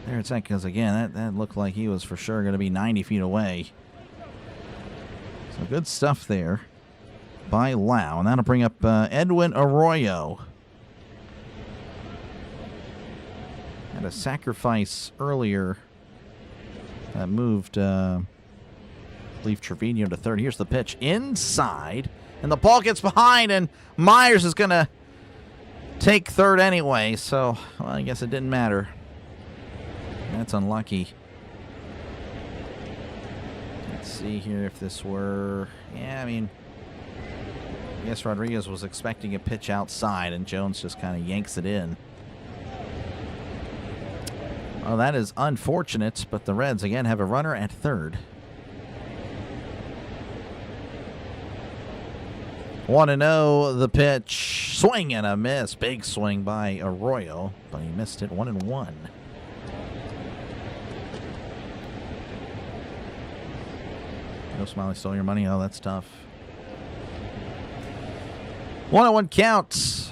there at second, because again, that looked like he was for sure going to be 90 feet away. So good stuff there by Lau. And that'll bring up Edwin Arroyo. Had a sacrifice earlier that moved, I believe, Trevino to third. Here's the pitch inside. And the ball gets behind, and Myers is going to take third anyway. So, well, I guess it didn't matter. That's unlucky. Let's see here if this were... Yeah, I mean... I guess Rodriguez was expecting a pitch outside, and Jones just kind of yanks it in. Well, that is unfortunate, but the Reds, again, have a runner at third. 1-0, the pitch. Swing and a miss. Big swing by Arroyo, but he missed it. 1-1. No Smiley stole your money. Oh, that's tough. 1-1 counts.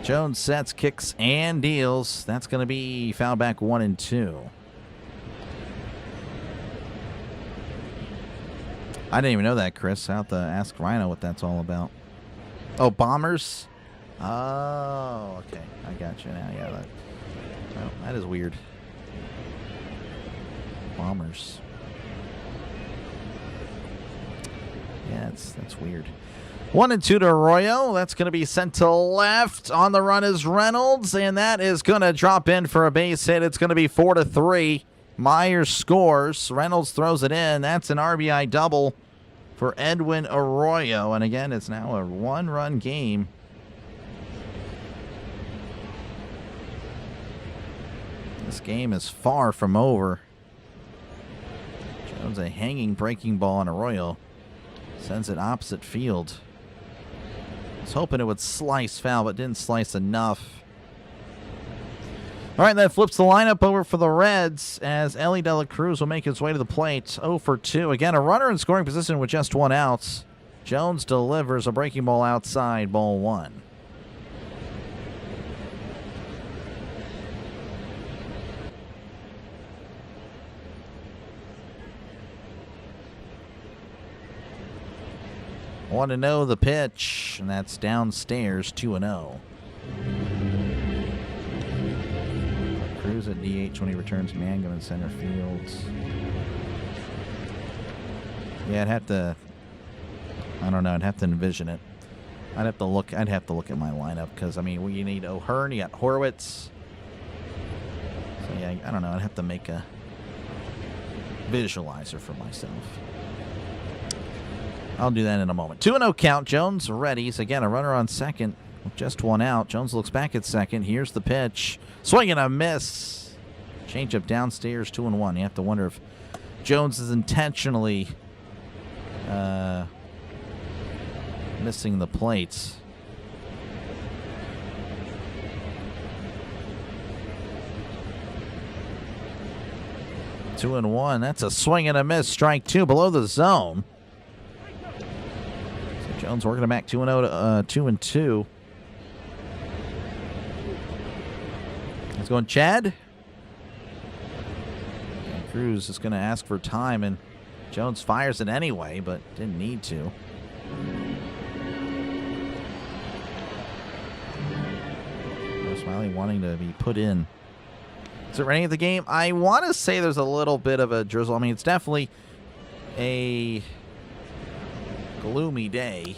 Jones sets, kicks, and deals. That's going to be foul back 1-2. I didn't even know that, Chris. I'll have to ask Rhino what that's all about. Oh, bombers? Oh, okay. I got you now. Yeah, that is weird. Bombers. Yeah, that's weird. 1-2 to Arroyo. That's going to be sent to left. On the run is Reynolds, and that is going to drop in for a base hit. It's going to be 4-3. Myers scores. Reynolds throws it in. That's an RBI double for Edwin Arroyo. And again, it's now a one-run game. This game is far from over. Jones a hanging breaking ball on Arroyo. Sends it opposite field. I was hoping it would slice foul, but didn't slice enough. All right, that flips the lineup over for the Reds as Ellie De La Cruz will make his way to the plate. 0 for 2. Again, a runner in scoring position with just one out. Jones delivers a breaking ball outside, ball 1. Want to know the pitch, and that's downstairs, 2-0. Cruz at DH when he returns Mangum in center field. Yeah, I'd have to. I don't know. I'd have to envision it. I'd have to look at my lineup because I mean, you need O'Hearn, you got Horwitz. So yeah, I don't know. I'd have to make a visualizer for myself. I'll do that in a moment. 2-0 count. Jones readies. Again, a runner on second with just one out. Jones looks back at second. Here's the pitch. Swing and a miss. Changeup downstairs, 2-1. You have to wonder if Jones is intentionally missing the plates. Two and one. That's a swing and a miss. Strike 2 below the zone. Jones working it back 2-0 to 2-2. It's going Chad. And Cruz is going to ask for time, and Jones fires it anyway, but didn't need to. Smiley wanting to be put in. Is it raining at the game? I want to say there's a little bit of a drizzle. I mean, it's definitely a gloomy day.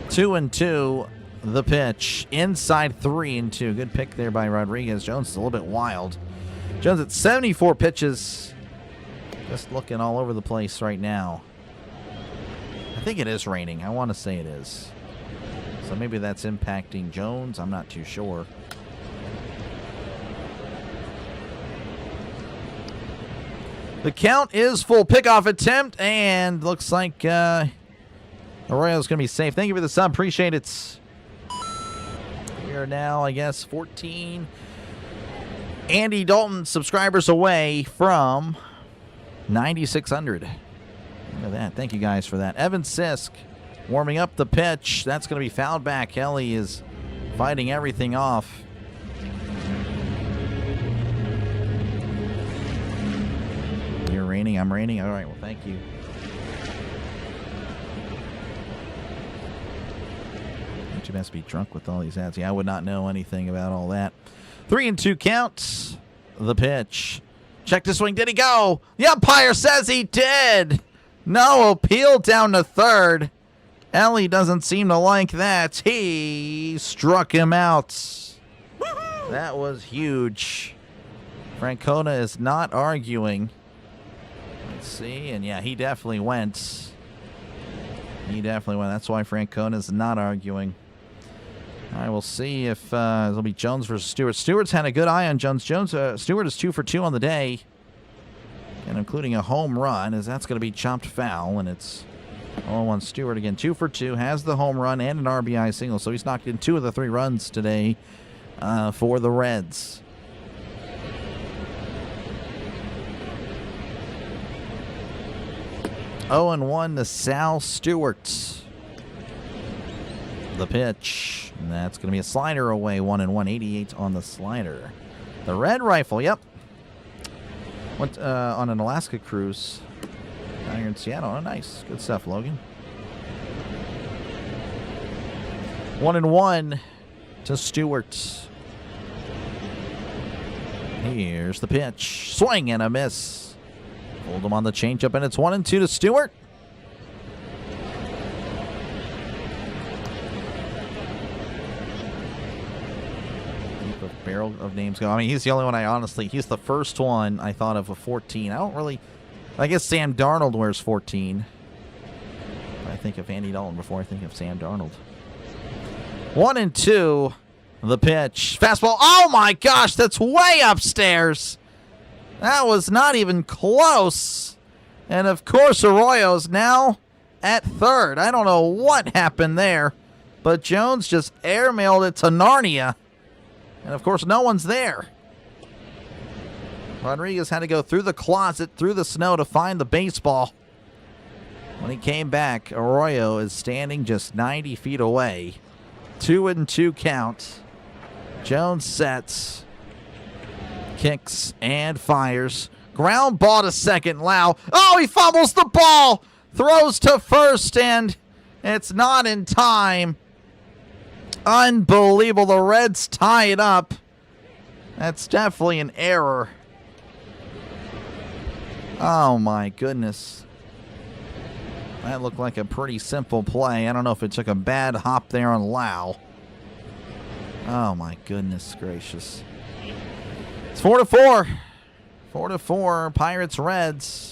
2-2, the pitch. Inside 3-2. Good pick there by Rodriguez. Jones is a little bit wild. Jones at 74 pitches. Just looking all over the place right now. I think it is raining. I want to say it is. So maybe that's impacting Jones. I'm not too sure. The count is full. Pickoff attempt, and looks like Arroyo's going to be safe. Thank you for the sub. Appreciate it. We are now, I guess, 14 Andy Dalton subscribers away from 9,600. Look at that. Thank you guys for that. Evan Sisk warming up the pitch. That's going to be fouled back. Kelly is fighting everything off. Your rain raining. I'm raining. All right, well, thank you. You must be drunk with all these ads. Yeah, I would not know anything about all that. 3-2 count. The pitch. Check the swing. Did he go? The umpire says he did. No appeal down to third. Ellie doesn't seem to like that. He struck him out. That was huge. Francona is not arguing. Let's see. And yeah, he definitely went. He definitely went. That's why Francona is not arguing. All right, we'll see if it'll be Jones versus Stewart. Stewart's had a good eye on Jones. Stewart is 2 for 2 on the day, and including a home run, as that's going to be chopped foul, and it's 0-1. Stewart again, 2 for 2, has the home run and an RBI single, so he's knocked in 2 of the 3 runs today for the Reds. Oh, and 1 to Sal Stewart. The pitch. And that's going to be a slider away. 1-1. 88 on the slider. The Red Rifle. Yep. Went on an Alaska cruise down here in Seattle. Oh, nice. Good stuff, Logan. 1-1 to Stewart. Here's the pitch. Swing and a miss. Hold him on the changeup, and it's 1-2 to Stewart. Barrel of names go. I mean, he's the only one he's the first one I thought of 14. I guess Sam Darnold wears 14. I think of Andy Dalton before I think of Sam Darnold. 1-2, the pitch. Fastball. Oh my gosh, that's way upstairs. That was not even close. And of course, Arroyo's now at third. I don't know what happened there, but Jones just airmailed it to Narnia. And, of course, no one's there. Rodriguez had to go through the closet, through the snow to find the baseball. When he came back, Arroyo is standing just 90 feet away. 2-2 count. Jones sets, kicks, and fires. Ground ball to second. Lau. Oh, he fumbles the ball. Throws to first, and it's not in time. Unbelievable. The Reds tie it up. That's definitely an error. Oh, my goodness. That looked like a pretty simple play. I don't know if it took a bad hop there on Lau. Oh, my goodness gracious. It's 4-4. 4-4. Pirates, Reds.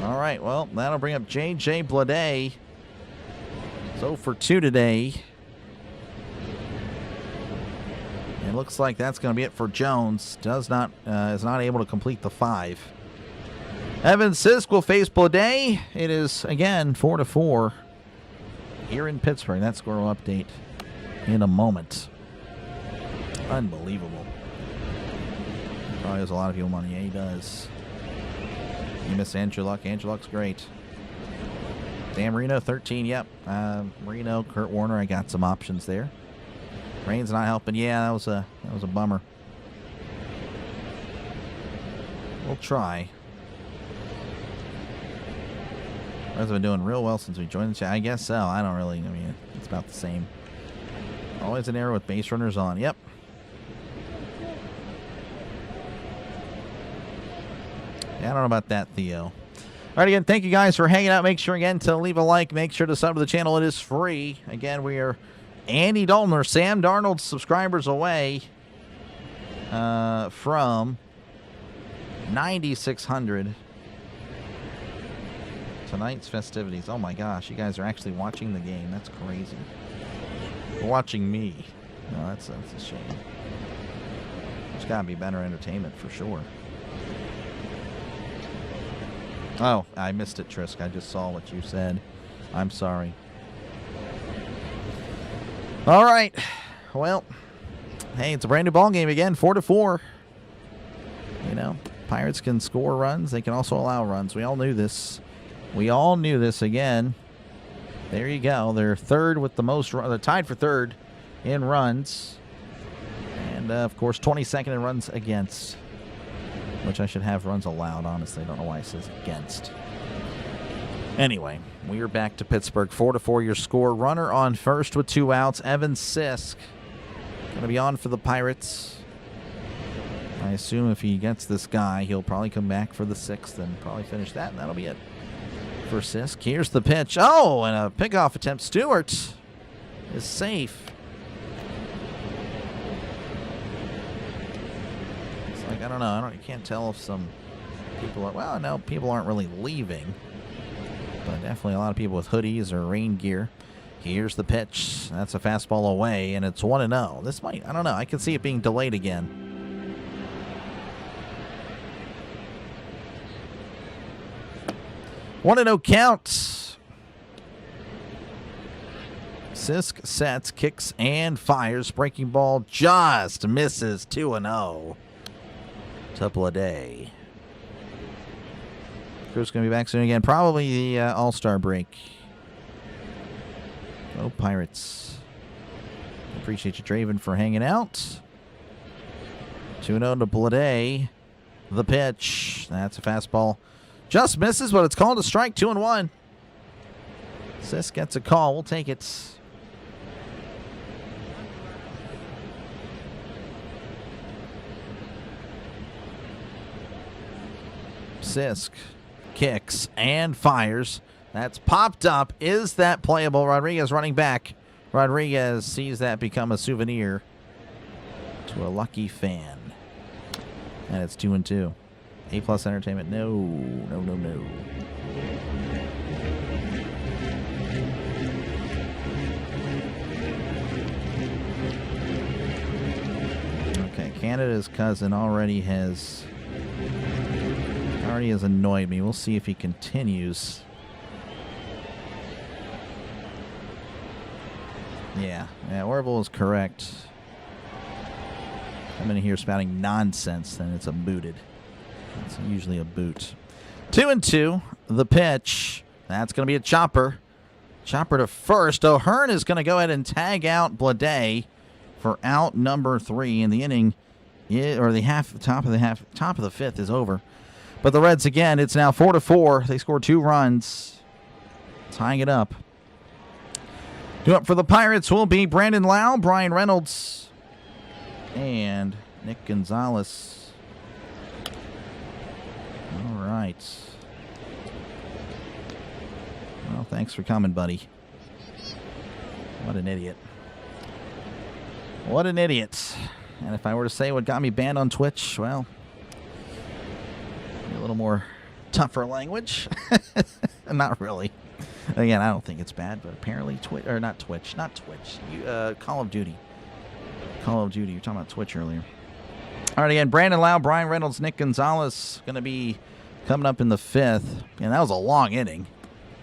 All right, well, that'll bring up J.J. Bleday. So for 2 today. It looks like that's going to be it for Jones. Is not able to complete the 5. Evan Sisk will face Bleday. It is, again, 4-4 here in Pittsburgh. That score will update in a moment. Unbelievable. Probably has a lot of people money. Yeah, he does. You miss Andrew Luck. Andrew Luck's great. Dan Marino, 13. Yep. Marino, Kurt Warner. I got some options there. Rain's not helping. Yeah, that was a bummer. We'll try. Reds have been doing real well since we joined the chat. I guess so. I mean, it's about the same. Always an error with base runners on. Yep. Yeah, I don't know about that, Theo. All right, again, thank you guys for hanging out. Make sure, again, to leave a like. Make sure to sub to the channel. It is free. Again, we are Andy Dalton or Sam Darnold subscribers away from 9,600. Tonight's festivities. Oh, my gosh. You guys are actually watching the game. That's crazy. You're watching me. No, that's a shame. There's got to be better entertainment for sure. Oh, I missed it, Trisk. I just saw what you said. I'm sorry. All right. Well, hey, it's a brand new ball game again, 4-4. You know, Pirates can score runs. They can also allow runs. We all knew this. We all knew this again. There you go. They're third with the most. They're tied for third in runs. And And, of course, 22nd in runs against, which I should have runs allowed, honestly. I don't know why it says against. Anyway, we are back to Pittsburgh. 4-4 your score. Runner on first with 2 outs. Evan Sisk going to be on for the Pirates. I assume if he gets this guy, he'll probably come back for the 6th and probably finish that, and that'll be it for Sisk. Here's the pitch. Oh, and a pickoff attempt. Stewart is safe. It's like, I don't know. I can't tell if some people are, well, no, people aren't really leaving. But definitely a lot of people with hoodies or rain gear. Here's the pitch. That's a fastball away, and it's 1-0. This might, I don't know. I can see it being delayed again. 1-0 count. Sisk sets, kicks, and fires. Breaking ball just misses. 2-0. Tupladay. Crew's going to be back soon again. Probably the All-Star break. Go Pirates. Appreciate you, Draven, for hanging out. 2-0 to Tupladay. The pitch. That's a fastball. Just misses, but it's called a strike. 2-1. Sisk gets a call. We'll take it. Sisk kicks and fires. That's popped up. Is that playable? Rodriguez running back. Rodriguez sees that become a souvenir to a lucky fan. And it's 2-2. A+ Entertainment. No. Okay, Canada's cousin already has annoyed me. We'll see if he continues. Yeah, Orville is correct. I'm in here spouting nonsense, then it's a booted. It's usually a boot. 2-2. The pitch. That's going to be a chopper. Chopper to first. O'Hearn is going to go ahead and tag out Blade for out number 3 in the inning. Or the top of the 5th is over. But the Reds again, it's now 4-4. They scored 2 runs, tying it up. Due up for the Pirates will be Brandon Lau, Brian Reynolds, and Nick Gonzalez. All right. Well, thanks for coming, buddy. What an idiot. What an idiot. And if I were to say what got me banned on Twitch, well, a little more tougher language. Not really. Again, I don't think it's bad, but apparently not Twitch. Call of Duty. Call of Duty. You're talking about Twitch earlier. All right, again, Brandon Lau, Brian Reynolds, Nick Gonzalez going to be coming up in the 5th. And that was a long inning.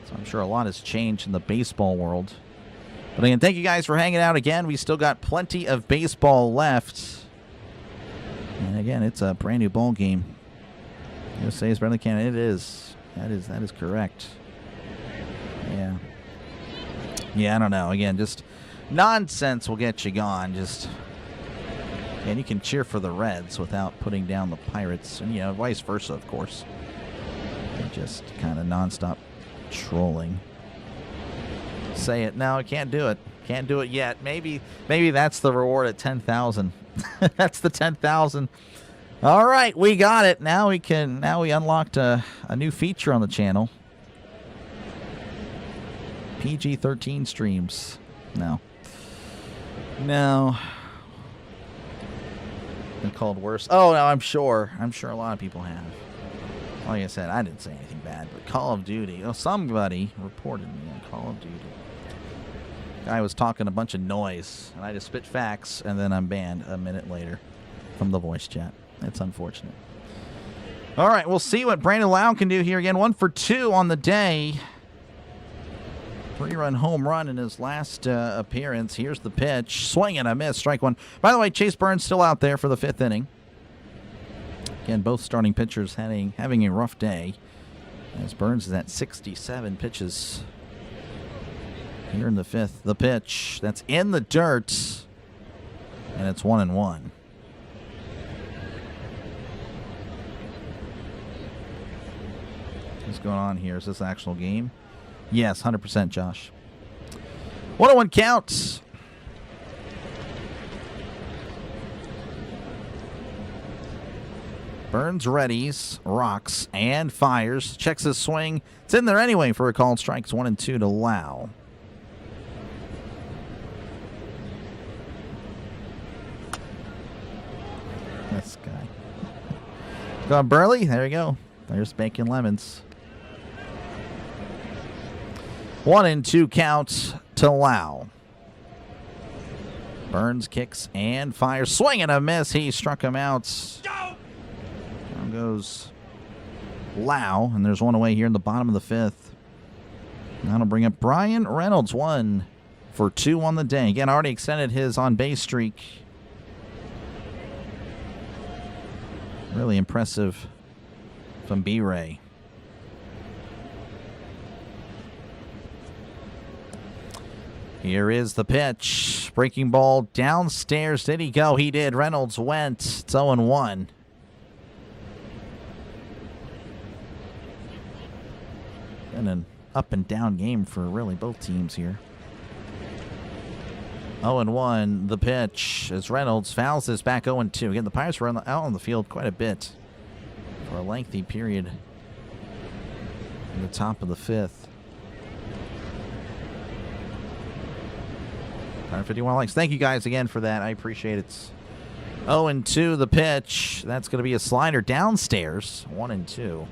So I'm sure a lot has changed in the baseball world. But again, thank you guys for hanging out again. We still got plenty of baseball left. And again, it's a brand new ball game. USA is better than Canada. It is. That is correct. Yeah, I don't know. Again, just nonsense will get you gone. And you can cheer for the Reds without putting down the Pirates. And, vice versa, of course. And just kind of nonstop trolling. Say it. No, I can't do it. Can't do it yet. Maybe that's the reward at 10,000. That's the 10,000. All right, we got it. Now we unlocked a new feature on the channel. PG-13 streams. No. Been called worse. Oh, no, I'm sure a lot of people have. Like I said, I didn't say anything bad, but Call of Duty. Oh, somebody reported me on Call of Duty. Guy was talking a bunch of noise, and I just spit facts, and then I'm banned a minute later from the voice chat. It's unfortunate. All right, we'll see what Brandon Lau can do here again. 1 for 2 on the day. 3-run home run in his last appearance. Here's the pitch. Swing and a miss. Strike 1. By the way, Chase Burns still out there for the 5th inning. Again, both starting pitchers having a rough day. As Burns is at 67 pitches. Here in the 5th, the pitch. That's in the dirt. And it's 1-1. going on here? Is this an actual game? Yes, 100%, Josh. 1-1 count. Burns readies, rocks, and fires. Checks his swing. It's in there anyway for a called strikes. 1-2 to Lau. This guy. Go on, Burley. There you go. There's making lemons. 1-2 count to Lau. Burns kicks and fires. Swing and a miss. He struck him out. Down goes Lau, and there's one away here in the bottom of the fifth. That'll bring up Brian Reynolds. 1 for 2 on the day. Again, already extended his on-base streak. Really impressive from B-Ray. Here is the pitch. Breaking ball downstairs. Did he go? He did. Reynolds went. It's 0-1. And an up and down game for really both teams here. 0-1, the pitch as Reynolds fouls this back 0-2. Again, the Pirates were out on the field quite a bit for a lengthy period in the top of the fifth. 151 likes. Thank you guys again for that. I appreciate it. 0-2, the pitch. That's going to be a slider downstairs. 1-2.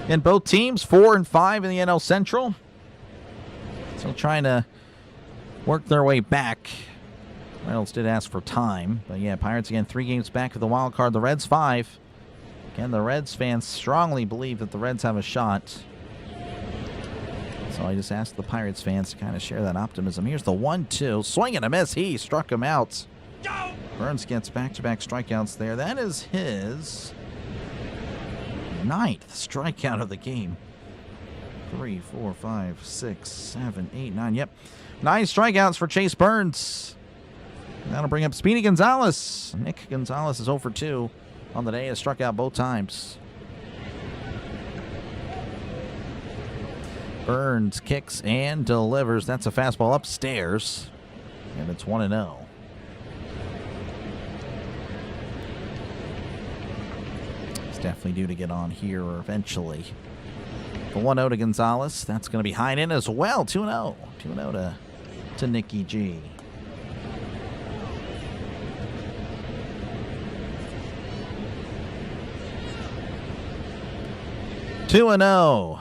And both teams 4 and 5 in the NL Central. Still trying to work their way back. Reynolds did ask for time. But yeah, Pirates again 3 games back of the wild card. The Reds 5. Again, the Reds fans strongly believe that the Reds have a shot. So I just asked the Pirates fans to kind of share that optimism. Here's the 1-2. Swing and a miss. He struck him out. Burns gets back-to-back strikeouts there. That is his 9th strikeout of the game. 3, 4, 5, 6, 7, 8, 9. Yep. 9 strikeouts for Chase Burns. That'll bring up Speedy Gonzalez. Nick Gonzalez is 0 for 2 on the day. Has struck out both times. Burns kicks and delivers. That's a fastball upstairs. And it's 1-0. Definitely due to get on here eventually. The 1-0 to Gonzalez. That's going to be high in as well. 2-0. 2-0 to Nicky G. Two and 0.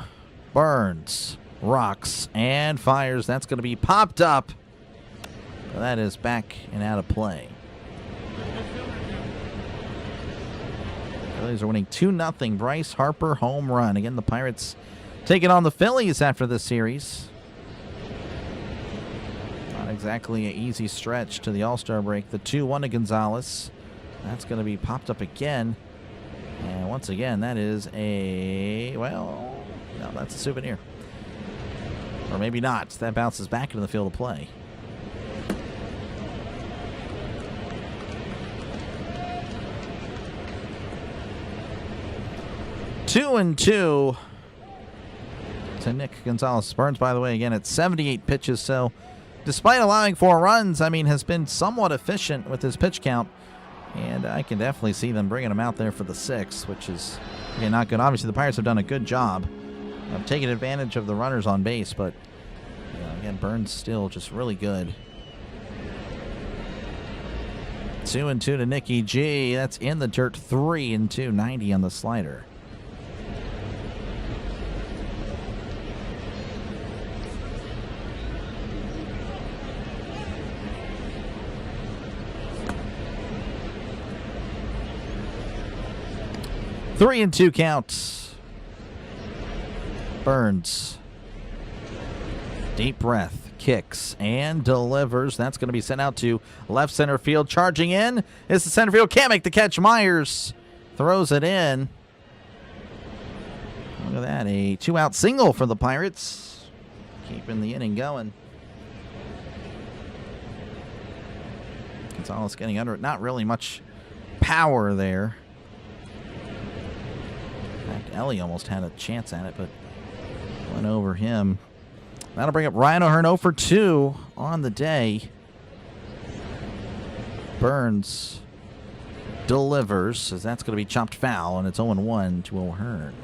Burns rocks and fires. That's going to be popped up. That is back and out of play. Phillies are winning 2-0. Bryce Harper home run. Again, the Pirates taking on the Phillies after this series. Not exactly an easy stretch to the All-Star break. The 2-1 to Gonzalez. That's going to be popped up again. And once again, that is a, well, no, that's a souvenir. Or maybe not. That bounces back into the field of play. Two and 2 to Nick Gonzalez. Burns, by the way, again at 78 pitches. So, despite allowing 4 runs, I mean, has been somewhat efficient with his pitch count. And I can definitely see them bringing him out there for the 6th, which is, again, not good. Obviously, the Pirates have done a good job of taking advantage of the runners on base. But, you know, again, Burns still just really good. 2 and 2 to Nicky G. That's in the dirt. 3 and 2. 90 on the slider. Three and 2 count. Burns. Deep breath. Kicks and delivers. That's going to be sent out to left center field. Charging in. It's the center field. Can't make the catch. Myers throws it in. Look at that. A 2-out single for the Pirates. Keeping the inning going. Gonzalez getting under it. Not really much power there. In fact, Ellie almost had a chance at it, but went over him. That'll bring up Ryan O'Hearn 0 for 2 on the day. Burns delivers, as that's going to be chopped foul, and it's 0-1 to O'Hearn.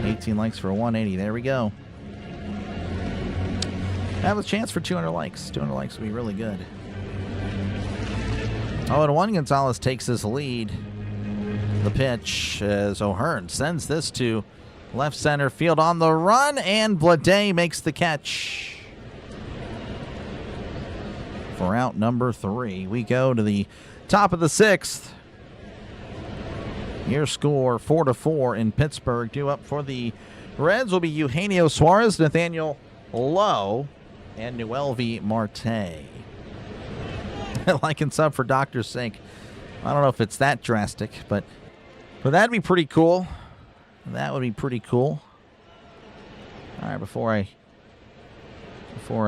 18 likes for a 180. There we go. Have a chance for 200 likes. 200 likes would be really good. 0-1, Gonzalez takes his lead. The pitch as O'Hearn sends this to left center field on the run, and Blade makes the catch. For out number 3, we go to the top of the 6th. Your score 4-4 in Pittsburgh. Due up for the Reds will be Eugenio Suarez, Nathaniel Lowe, and Noelvi Marte. Like and sub for Doctor's sake. I don't know if it's that drastic, but that'd be pretty cool. That would be pretty cool. All right, before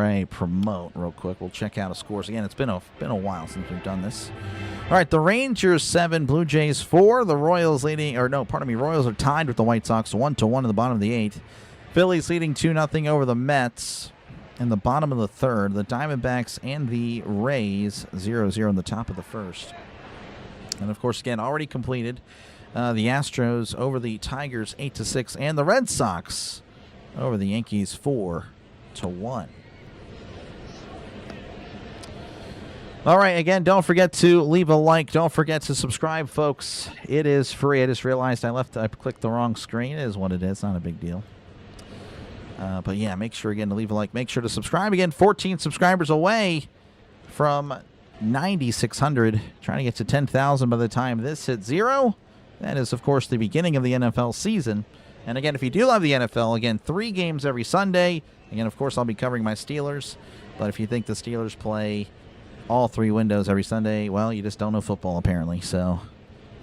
I promote real quick, we'll check out the scores again. It's been a while since we've done this. All right, the Rangers 7, Blue Jays 4. The Royals Royals are tied with the White Sox 1-1 in the bottom of the 8th. Phillies leading 2-0 over the Mets in the bottom of the 3rd. The Diamondbacks and the Rays 0-0 in the top of the 1st. And of course, again, already completed. The Astros over the Tigers 8-6, and the Red Sox over the Yankees 4-1. All right, again, don't forget to leave a like. Don't forget to subscribe, folks. It is free. I just realized I clicked the wrong screen. It is what it is. Not a big deal. But yeah, make sure again to leave a like. Make sure to subscribe. Again, 14 subscribers away from 9,600. Trying to get to 10,000 by the time this hits 0. That is, of course, the beginning of the NFL season. And again, if you do love the NFL, again, 3 games every Sunday. Again, of course, I'll be covering my Steelers. But if you think the Steelers play all 3 windows every Sunday, well, you just don't know football, apparently. So,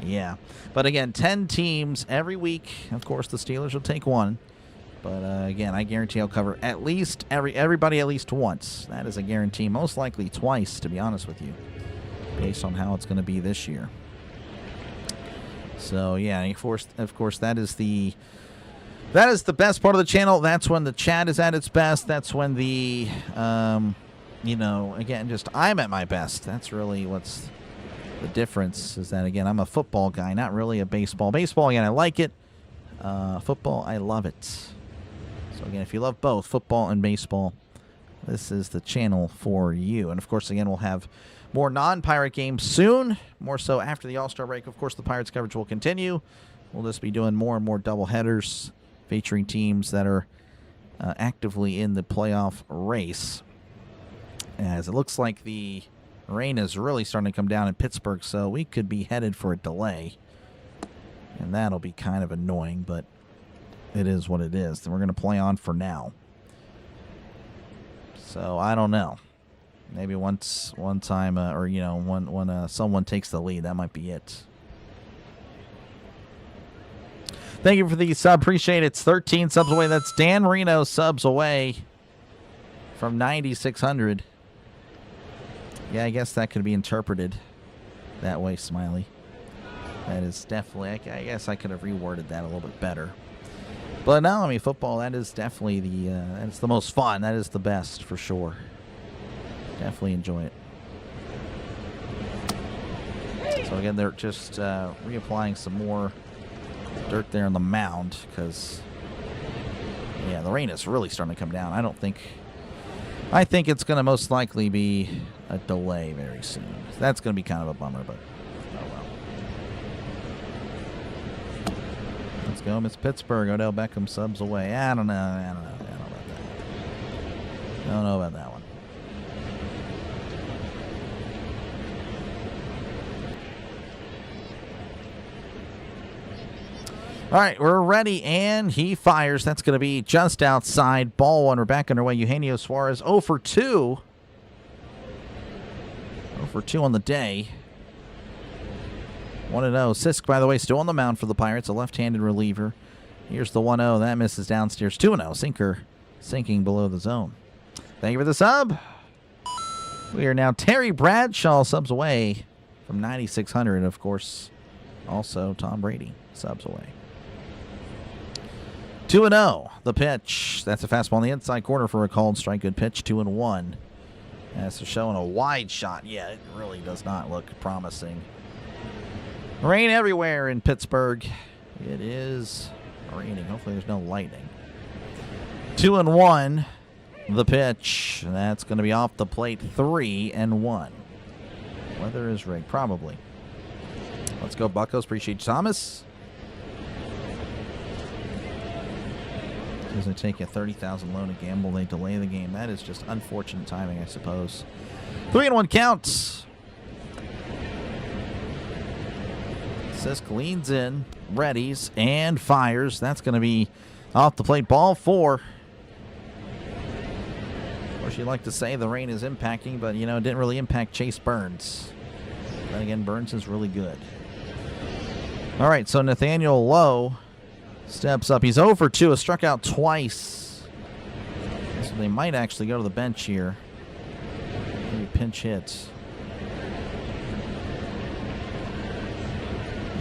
yeah. But again, 10 teams every week. Of course, the Steelers will take 1. But again, I guarantee I'll cover at least everybody at least once. That is a guarantee. Most likely twice, to be honest with you, based on how it's going to be this year. So yeah, of course, that is the best part of the channel. That's when the chat is at its best. That's when the again, just I'm at my best. That's really what's the difference. Is that again, I'm a football guy, not really a baseball. Baseball, again, I like it. Football, I love it. So again, if you love both football and baseball, this is the channel for you. And of course, again, we'll have more non-Pirate games soon, more so after the All-Star break. Of course, the Pirates coverage will continue. We'll just be doing more and more doubleheaders featuring teams that are actively in the playoff race. As it looks like the rain is really starting to come down in Pittsburgh, so we could be headed for a delay. And that'll be kind of annoying, but it is what it is. Then we're going to play on for now. So I don't know. Maybe one time, when someone takes the lead, that might be it. Thank you for the sub. Appreciate it. It's 13 subs away. That's Dan Marino subs away from 9,600. Yeah, I guess that could be interpreted that way, Smiley. That is definitely, I guess I could have reworded that a little bit better. But no, I mean, football, that is definitely that's the most fun. That is the best for sure. Definitely enjoy it. So again, they're just reapplying some more dirt there on the mound because, yeah, the rain is really starting to come down. I think it's going to most likely be a delay very soon. That's going to be kind of a bummer, but oh well. Let's go, Miss Pittsburgh. Odell Beckham subs away. I don't know about that. Don't know about that one. All right, we're ready, and he fires. That's going to be just outside. Ball 1. We're back underway. Eugenio Suarez 0 for 2. 0 for 2 on the day. 1-0. Sisk, by the way, still on the mound for the Pirates, a left-handed reliever. Here's the 1-0. That misses downstairs. 2-0. Sinker sinking below the zone. Thank you for the sub. We are now Terry Bradshaw subs away from 9,600. Of course, also Tom Brady subs away. 2-0, the pitch. That's a fastball on the inside corner for a called strike. Good pitch, 2-1. As they're showing a wide shot. Yeah, it really does not look promising. Rain everywhere in Pittsburgh. It is raining. Hopefully there's no lightning. 2-1, the pitch. That's going to be off the plate, 3-1. Weather is rigged, probably. Let's go, Buccos. Appreciate you, Thomas. As they take a 30,000 loan to gamble, they delay the game. That is just unfortunate timing, I suppose. 3-1 counts. Sisk leans in, readies, and fires. That's going to be off the plate. Ball 4. Of course, you'd like to say the rain is impacting, but, you know, it didn't really impact Chase Burns. Then again, Burns is really good. All right, so Nathaniel Lowe steps up. He's 0 for 2, has struck out twice. So they might actually go to the bench here. Maybe pinch hits.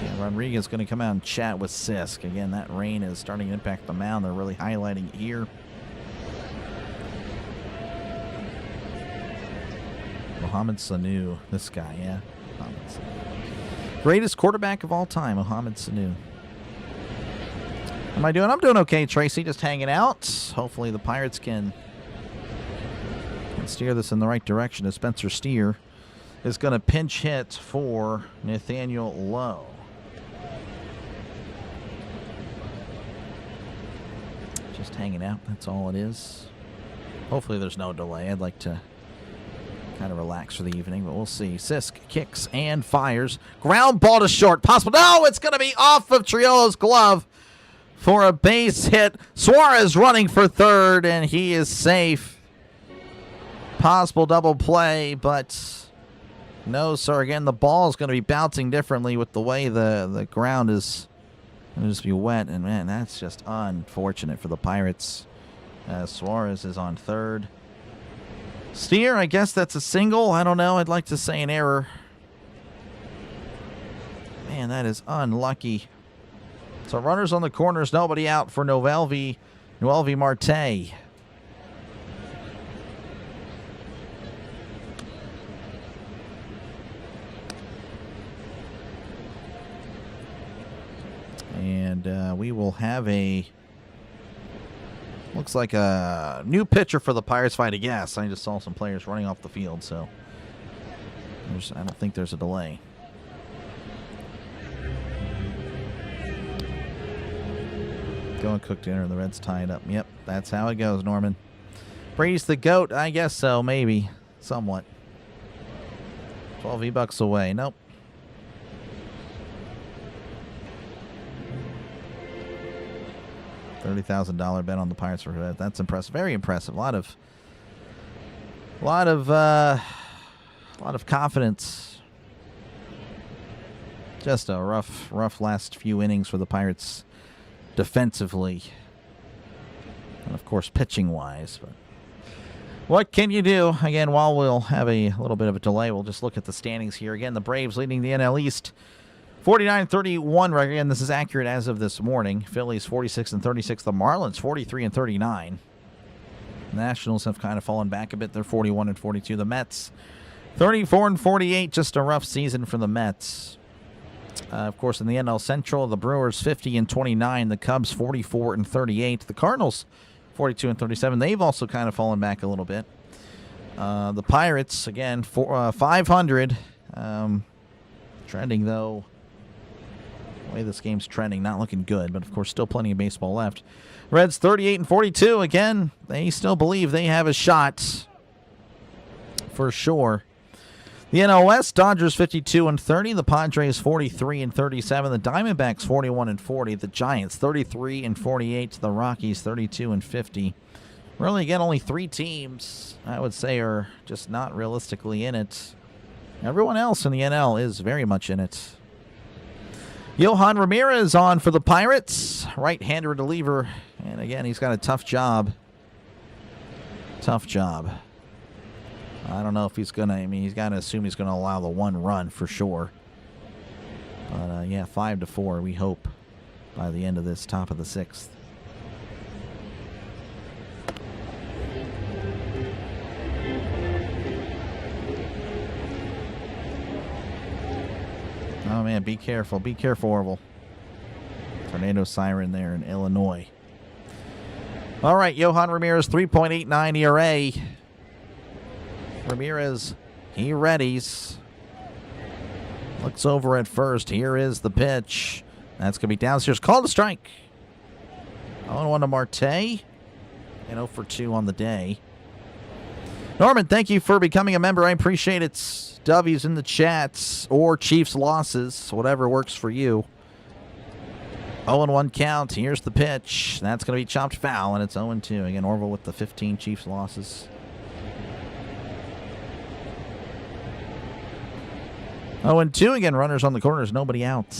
Yeah, Rodriguez is going to come out and chat with Sisk. Again, that rain is starting to impact the mound. They're really highlighting it here. Mohamed Sanu, this guy, yeah. Mohamed Sanu. Greatest quarterback of all time, Mohamed Sanu. How am I doing? I'm doing okay, Tracy. Just hanging out. Hopefully the Pirates can steer this in the right direction as Spencer Steer is going to pinch hit for Nathaniel Lowe. Just hanging out. That's all it is. Hopefully there's no delay. I'd like to kind of relax for the evening, but we'll see. Sisk kicks and fires. Ground ball to short. Possible. No, it's going to be off of Triolo's glove for a base hit. Suarez running for third, and he is safe. Possible double play, but no, sir. Again, the ball is going to be bouncing differently with the way the ground is going to just be wet. And, man, that's just unfortunate for the Pirates. Suarez is on third. Steer, I guess that's a single. I don't know. I'd like to say an error. Man, that is unlucky. So runners on the corners, nobody out for Noelvi Marte. And we will have looks like a new pitcher for the Pirates fight, I guess. I just saw some players running off the field, so I don't think there's a delay. Go and cook dinner. The Reds tied up. Yep, that's how it goes, Norman. Brady's the GOAT. I guess so, maybe. Somewhat. 12 V-Bucks away. Nope. $30,000 bet on the Pirates for that. That's impressive. Very impressive. A lot of confidence. Just a rough last few innings for the Pirates defensively, and of course pitching wise, but what can you do? Again, while we'll have a little bit of a delay, we'll just look at the standings here. Again, the Braves leading the NL East 49-31 record, and this is accurate as of this morning. Phillies 46-36, the Marlins 43-39. Nationals have kind of fallen back a bit. They're 41-42. The Mets 34-48, just a rough season for the Mets. Of course, in the NL Central, the Brewers 50-29, the Cubs 44-38, the Cardinals 42-37. They've also kind of fallen back a little bit. The Pirates again 500, trending though. The way this game's trending, not looking good, but of course, still plenty of baseball left. Reds 38-42. Again, they still believe they have a shot for sure. The NL West, Dodgers 52-30, the Padres 43-37, the Diamondbacks 41-40, the Giants 33-48, the Rockies 32-50. Really, again, only 3 teams I would say are just not realistically in it. Everyone else in the NL is very much in it. Yohan Ramirez on for the Pirates, right-hander reliever, and again, he's got a tough job. Tough job. I don't know if he's going to, I mean, he's got to assume he's going to allow the one run for sure. But, yeah, 5-4, we hope, by the end of this top of the 6th. Oh, man, be careful. Be careful, Orville. Tornado siren there in Illinois. All right, Johan Ramirez, 3.89 ERA. Ramirez, he readies. Looks over at first. Here is the pitch. That's going to be downstairs. Called a strike. 0-1 to Marte. And 0-for-2 on the day. Norman, thank you for becoming a member. I appreciate it. W's in the chats or Chiefs losses, whatever works for you. 0-1 count. Here's the pitch. That's going to be chopped foul, and it's 0-2. Again, Orville with the 15 Chiefs losses. 0-2 again. Runners on the corners. Nobody out.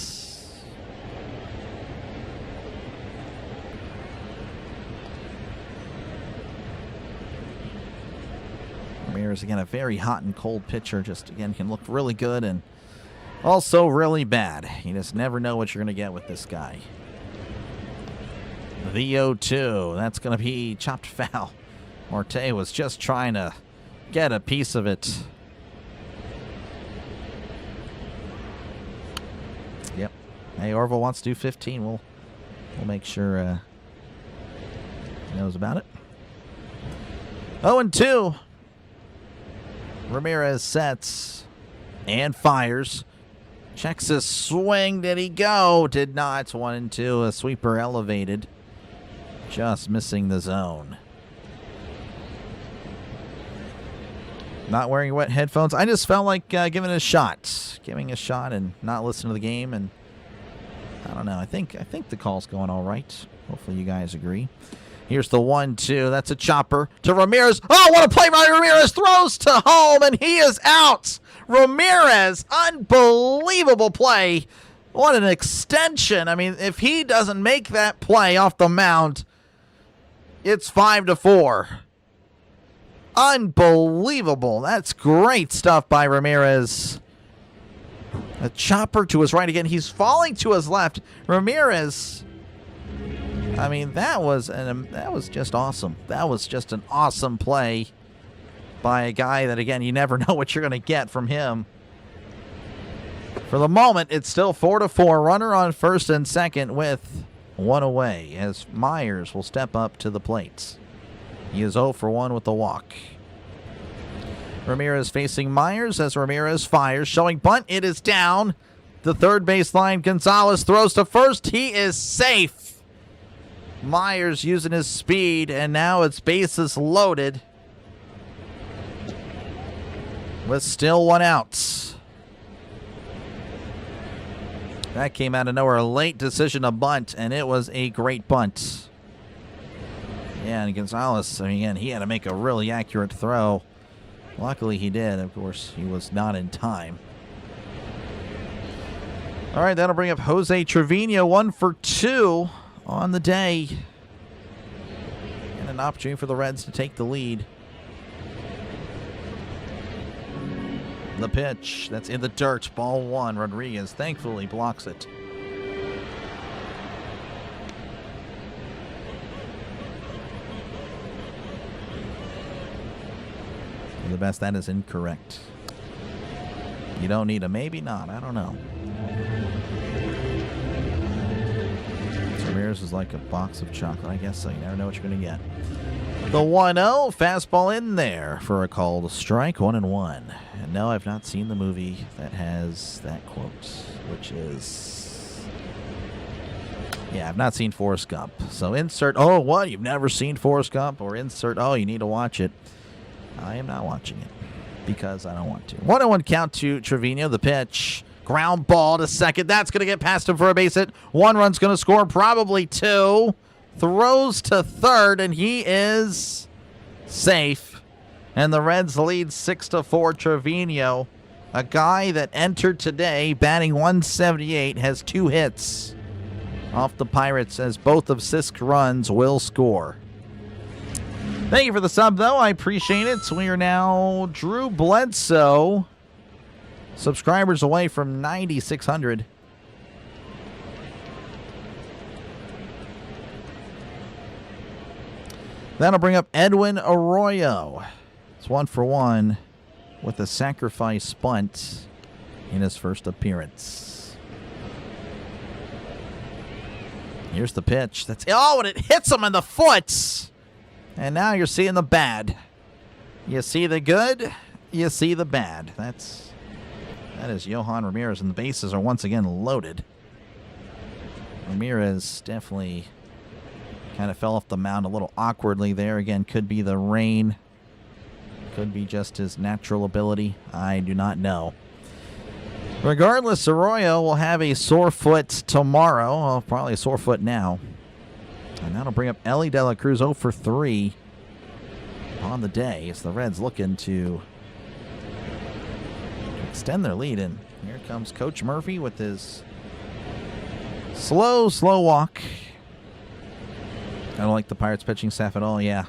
Ramirez, again, a very hot and cold pitcher. Just, again, can look really good and also really bad. You just never know what you're going to get with this guy. The 0-2. That's going to be chopped foul. Marte was just trying to get a piece of it. Yep. Hey, Orville wants to do 15. We'll make sure he knows about it. 0-2. Ramirez sets and fires. Checks his swing. Did he go? Did not. 1-2. A sweeper elevated. Just missing the zone. Not wearing wet headphones. I just felt like giving it a shot. Giving a shot and not listening to the game. And I don't know. I think the call's going all right. Hopefully you guys agree. Here's the 1-2. That's a chopper to Ramirez. Oh, what a play by Ramirez. Throws to home, and he is out. Ramirez, unbelievable play. What an extension. I mean, if he doesn't make that play off the mound, it's 5-4. Unbelievable. That's great stuff by Ramirez. A chopper to his right again. He's falling to his left. Ramirez, I mean, that was just awesome. That was just an awesome play by a guy that, again, you never know what you're going to get from him. For the moment, it's still 4-4. Runner on first and second with one away as Myers will step up to the plate. He is 0-for-1 with the walk. Ramirez facing Myers as Ramirez fires. Showing bunt. It is down. The third baseline. Gonzalez throws to first. He is safe. Myers using his speed, and now it's bases loaded with still one out. That came out of nowhere. A late decision to bunt, and it was a great bunt. Yeah, and Gonzalez, I mean, again, he had to make a really accurate throw. Luckily he did. Of course, he was not in time. All right, that'll bring up Jose Trevino, 1-for-2 on the day. And an opportunity for the Reds to take the lead. The pitch, that's in the dirt. Ball one. Rodriguez thankfully blocks it. For the best, that is incorrect. You don't need a maybe not. I don't know. Ramirez is like a box of chocolate, I guess so. You never know what you're going to get. The 1-0, fastball in there for a called strike, 1-1. And no, I've not seen the movie that has that quote, which is... Yeah, I've not seen Forrest Gump. So insert, oh, what? You've never seen Forrest Gump? Or insert, oh, you need to watch it. I am not watching it because I don't want to. 1-1 count to Trevino, the pitch. Ground ball to second. That's going to get past him for a base hit. One run's going to score, probably two. Throws to third, and he is safe. And the Reds lead 6-4. Trevino, a guy that entered today batting 178, has 2 hits off the Pirates as both of Sisk's runs will score. Thank you for the sub, though. I appreciate it. So we are now Drew Bledsoe, subscribers away from 9,600. That'll bring up Edwin Arroyo. It's 1-for-1 with a sacrifice bunt in his first appearance. Here's the pitch. And it hits him in the foot. And now you're seeing the bad. You see the good, you see the bad. That is Johan Ramirez, and the bases are once again loaded. Ramirez definitely kind of fell off the mound a little awkwardly there. Again, could be the rain. Could be just his natural ability. I do not know. Regardless, Arroyo will have a sore foot tomorrow. Well, probably a sore foot now. And that'll bring up Ellie De La Cruz 0 for 3 on the day as the Reds looking to extend their lead. And here comes Coach Murphy with his slow walk. I don't like the Pirates pitching staff at all. Yeah,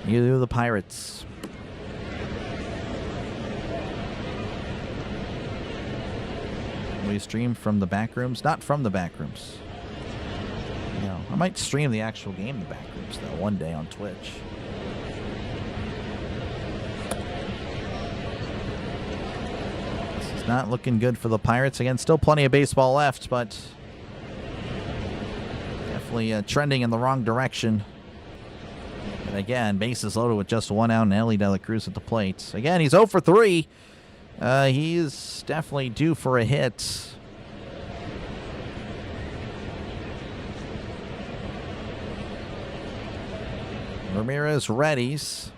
you do the Pirates. Will you stream from the back rooms? Not from the back rooms. No, I might stream the actual game in the back rooms, though, one day on Twitch. This is not looking good for the Pirates. Again, still plenty of baseball left, but definitely trending in the wrong direction. And again, bases loaded with just 1 out and Ellie De La Cruz at the plate. Again, he's 0 for 3. He's definitely due for a hit. Ramirez readies.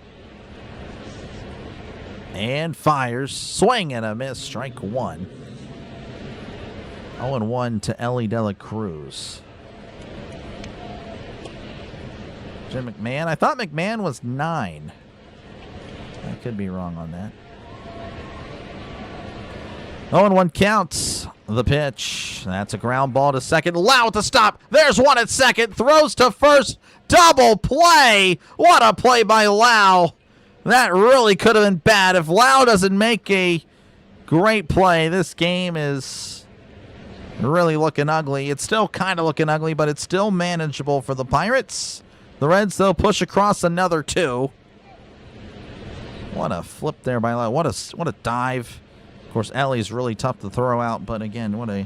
And fires. Swing and a miss. Strike 1. 0-1 to Ellie De La Cruz. Jim McMahon. I thought McMahon was 9. I could be wrong on that. 0-1 counts. The pitch. That's a ground ball to second. Lau to stop. There's one at second. Throws to first. Double play. What a play by Lau. That really could have been bad. If Lau doesn't make a great play, this game is really looking ugly. It's still kind of looking ugly, but it's still manageable for the Pirates. The Reds, though, push across another 2. What a flip there by Lau. What a dive. Of course, Ellie's really tough to throw out, but again, what a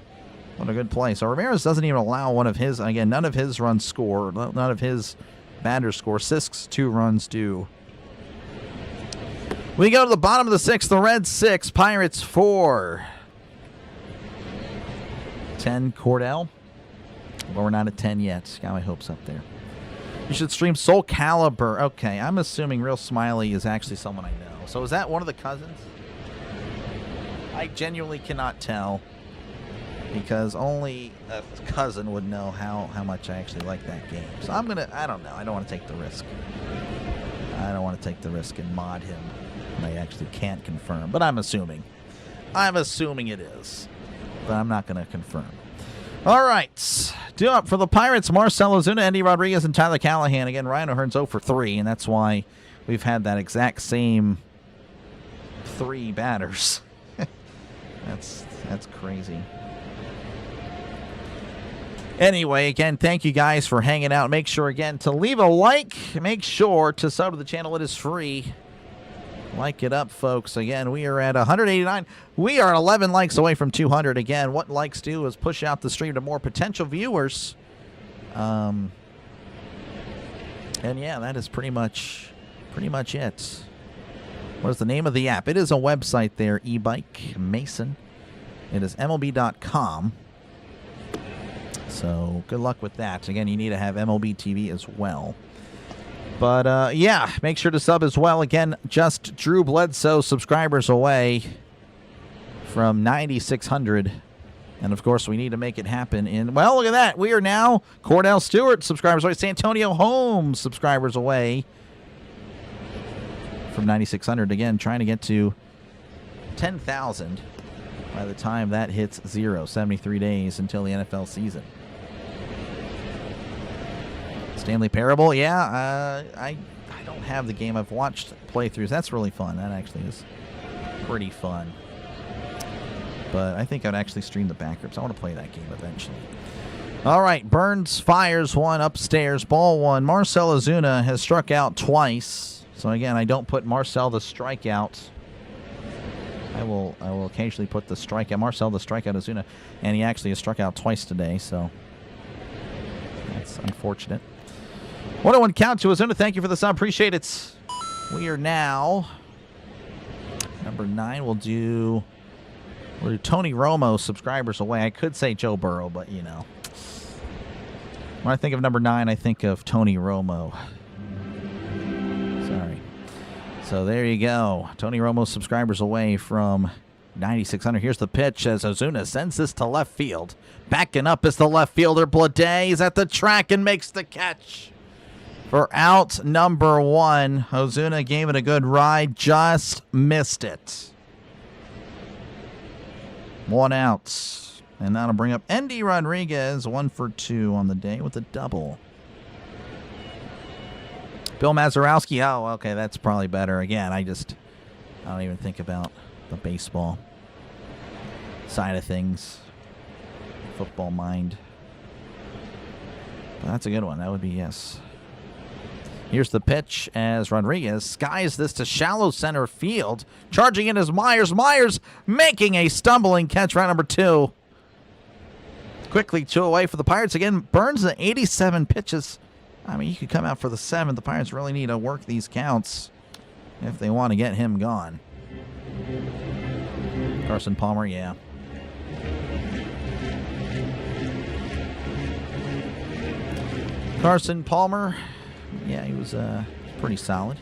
good play. So Ramirez doesn't even allow one of his, again, none of his runs score, none of his batters score. Sisk's 2 runs do. We go to the bottom of the 6th, the Reds 6, Pirates 4. 10 Cordell. But we're not at 10 yet. Got my hopes up there. You should stream Soul Calibur. Okay, I'm assuming Real Smiley is actually someone I know. So is that one of the cousins? I genuinely cannot tell, because only a cousin would know how much I actually like that game. So I don't know. I don't want to take the risk. I don't want to take the risk and mod him. I actually can't confirm, but I'm assuming. I'm assuming it is, but I'm not going to confirm. All right. Due up for the Pirates, Marcell Ozuna, Andy Rodriguez, and Tyler Callahan. Again, Ryan O'Hearn's 0 for 3, and that's why we've had that exact same 3 batters. That's crazy. Anyway, again, thank you guys for hanging out. Make sure, again, to leave a like. Make sure to sub to the channel. It is free. Like it up, folks. Again, we are at 189. We are 11 likes away from 200. Again, what likes do is push out the stream to more potential viewers. And yeah, that is pretty much it. What is the name of the app? It is a website there, eBike Mason. It is MLB.com. So good luck with that. Again, you need to have MLB TV as well. But yeah, make sure to sub as well. Again, just Drew Bledsoe subscribers away from 9,600. And of course, we need to make it happen well, look at that. We are now Cordell Stewart subscribers away. Santonio Holmes subscribers away from 9,600. Again, trying to get to 10,000 by the time that hits 73 days until the NFL season. Stanley Parable, yeah, I I don't have the game. I've watched playthroughs. That's really fun. That actually is pretty fun. But I think I'd actually stream the backups. I want to play that game eventually. All right, Burns fires one upstairs. Ball one. Marcell Ozuna has struck out twice. So again, I don't put Marcell the strikeout. I will occasionally put the strikeout. Marcell the strikeout Ozuna, and he actually has struck out twice today. So that's unfortunate. 101 count to Ozuna. Thank you for the sub. Appreciate it. We are now number 9. We'll do Tony Romo subscribers away. I could say Joe Burrow, but you know, when I think of number 9, I think of Tony Romo. Sorry. So there you go. Tony Romo subscribers away from 9,600. Here's the pitch as Ozuna sends this to left field. Backing up is the left fielder. Bleday is at the track and makes the catch for out number 1. Ozuna gave it a good ride, just missed it. 1 out. And that'll bring up Endy Rodriguez, 1 for 2 on the day with a double. Bill Mazeroski. Oh, okay, that's probably better. Again, I don't even think about the baseball side of things. Football mind. But that's a good one. That would be yes. Here's the pitch as Rodriguez skies this to shallow center field. Charging in is Myers. Myers making a stumbling catch, round number 2. Quickly 2 away for the Pirates. Again, Burns at 87 pitches. I mean, you could come out for the 7th. The Pirates really need to work these counts if they want to get him gone. Carson Palmer, yeah. Carson Palmer, yeah, he was pretty solid.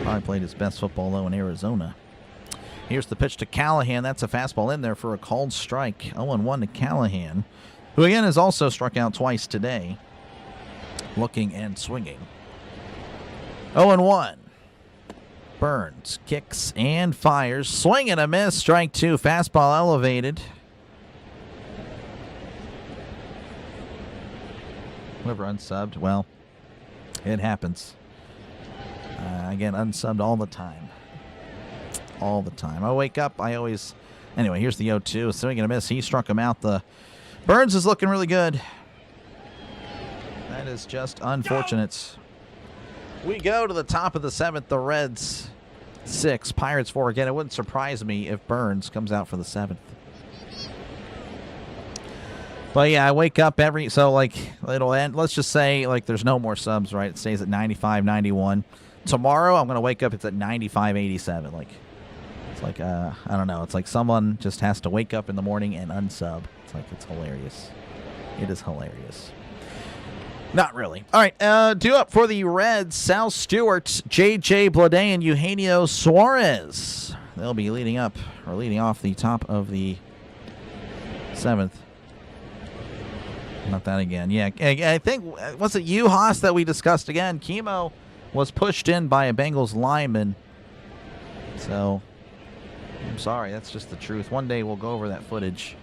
Probably played his best football, though, in Arizona. Here's the pitch to Callahan. That's a fastball in there for a called strike. 0-1 to Callahan, who again has also struck out twice today. Looking and swinging. 0-1. Burns kicks and fires. Swing and a miss. Strike 2. Fastball elevated. Whoever unsubbed, well, it happens. Again, unsubbed all the time. All the time. I wake up, I always... Anyway, here's the 0-2. Swing and a miss. He struck him out. The Burns is looking really good. That is just unfortunate. We go to the top of the 7th. The Reds 6, Pirates 4. Again, it wouldn't surprise me if Burns comes out for the 7th. But yeah, I wake up so like it'll end. Let's just say like there's no more subs, right? It stays at 95, 91. Tomorrow I'm gonna wake up. It's at 95, 87. Like it's like I don't know. It's like someone just has to wake up in the morning and unsub. It's like it's hilarious. It is hilarious. Not really. All right, due up for the Reds, Sal Stewart, J.J. Bleday, and Eugenio Suarez. They'll be leading off the top of the 7th. Not that again. Yeah, I think, was it you, Haas, that we discussed again? Chemo was pushed in by a Bengals lineman. So, I'm sorry. That's just the truth. One day we'll go over that footage,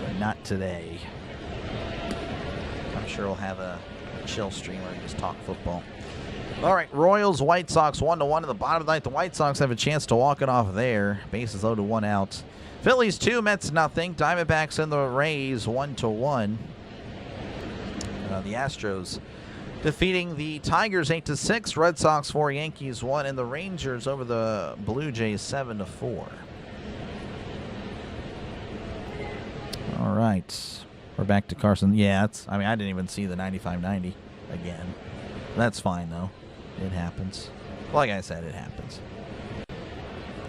but not today. I'm sure we'll have a chill stream where we just talk football. All right, Royals, White Sox 1-1 in the bottom of the ninth. The White Sox have a chance to walk it off there. Bases loaded, 1 out. Phillies 2, Mets nothing. Diamondbacks and the Rays 1-1. The Astros defeating the Tigers 8-6. Red Sox 4, Yankees 1, and the Rangers over the Blue Jays 7-4. All right, we're back to Carson. Yeah, I mean, I didn't even see the 95-90 again. That's fine though. It happens. Like I said, it happens.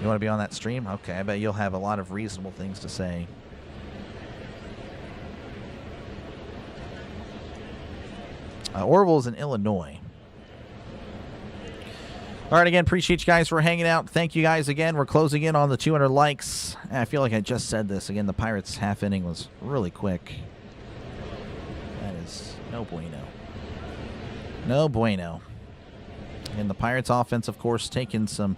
You want to be on that stream? Okay, I bet you'll have a lot of reasonable things to say. Orville's in Illinois. All right, again, appreciate you guys for hanging out. Thank you guys again. We're closing in on the 200 likes. I feel like I just said this. Again, the Pirates' half inning was really quick. That is no bueno. No bueno. And the Pirates' offense, of course, taking some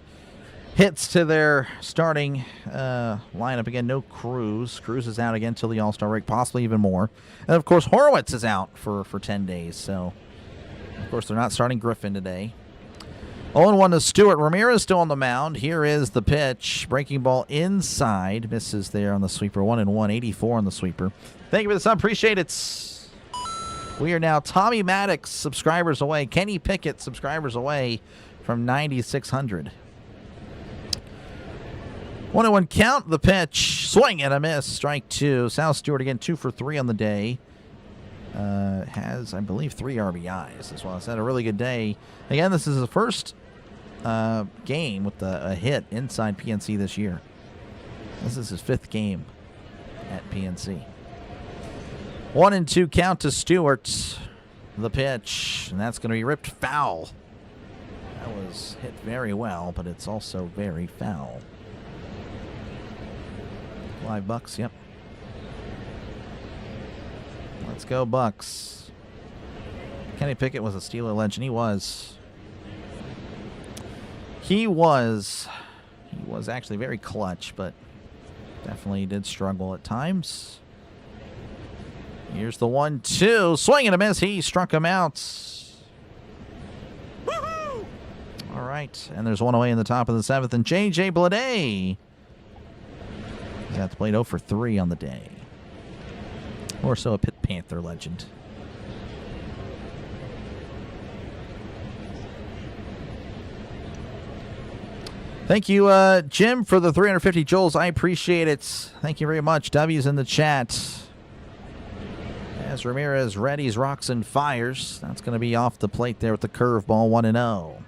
hits to their starting lineup. Again, no Cruz. Cruz is out again till the All-Star break, possibly even more. And, of course, Horowitz is out for 10 days. So Of course, they're not starting Griffin today. 0-1 to Stewart. Ramirez still on the mound. Here is the pitch. Breaking ball inside. Misses there on the sweeper. 1-1. 84 on the sweeper. Thank you for the sub. Appreciate it. We are now Tommy Maddox subscribers away. Kenny Pickett subscribers away from 9,600. 1-1 count. The pitch. Swing and a miss. Strike two. Sal Stewart again 2 for 3 on the day. Has, I believe, 3 RBIs as well. He's had a really good day. Again, this is the first game with a hit inside PNC this year. This is his 5th game at PNC. 1-2 count to Stewart. The pitch, and that's going to be ripped foul. That was hit very well, but it's also very foul. Live Bucs, yep. Let's go, Bucs. Kenny Pickett was a Steeler legend. He was actually very clutch, but definitely did struggle at times. Here's the 1-2. Swing and a miss. He struck him out. Woo-hoo! All right. And there's one away in the top of the 7th. And J.J. Bleday. He's at the plate 0 for 3 on the day. More so a Pitt Panther legend. Thank you, Jim, for the 350 Jules. I appreciate it. Thank you very much. W's in the chat. As Ramirez readies, rocks, and fires. That's going to be off the plate there with the curveball, 1-0.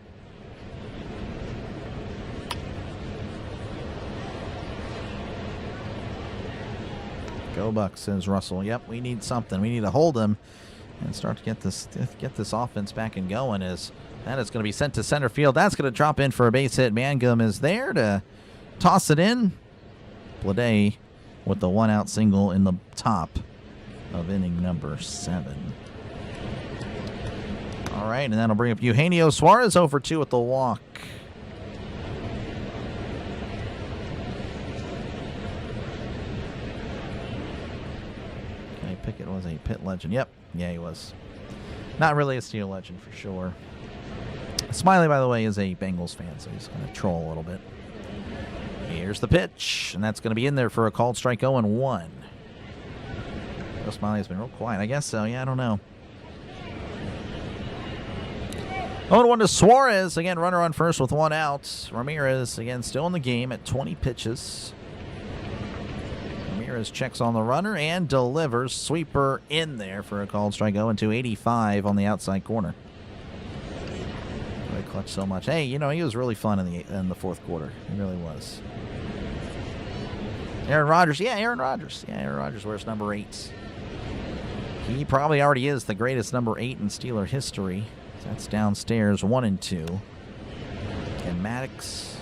Go Bucs, says Russell. Yep, we need something. We need to hold him and start to get this offense back and going. As that is going to be sent to center field. That's going to drop in for a base hit. Mangum is there to toss it in. Bleday with the 1-out single in the top of inning number 7. All right, and that'll bring up Eugenio Suarez over 2 with the walk. Pickett was a Pitt legend. Yep. Yeah, he was. Not really a Steel legend for sure. Smiley, by the way, is a Bengals fan, so he's going to troll a little bit. Here's the pitch, and that's going to be in there for a called strike 0-1. Smiley has been real quiet. I guess so. Yeah, I don't know. 0-1 to Suarez. Again, runner on first with 1 out. Ramirez, again, still in the game at 20 pitches. Ramirez checks on the runner and delivers. Sweeper in there for a called strike 0-2. 85 on the outside corner. They clutch so much. Hey, you know, he was really fun in the 4th quarter. He really was. Aaron Rodgers. Yeah, Aaron Rodgers. Yeah, Aaron Rodgers wears number 8. He probably already is the greatest number 8 in Steeler history. That's downstairs, 1-2. And Maddox,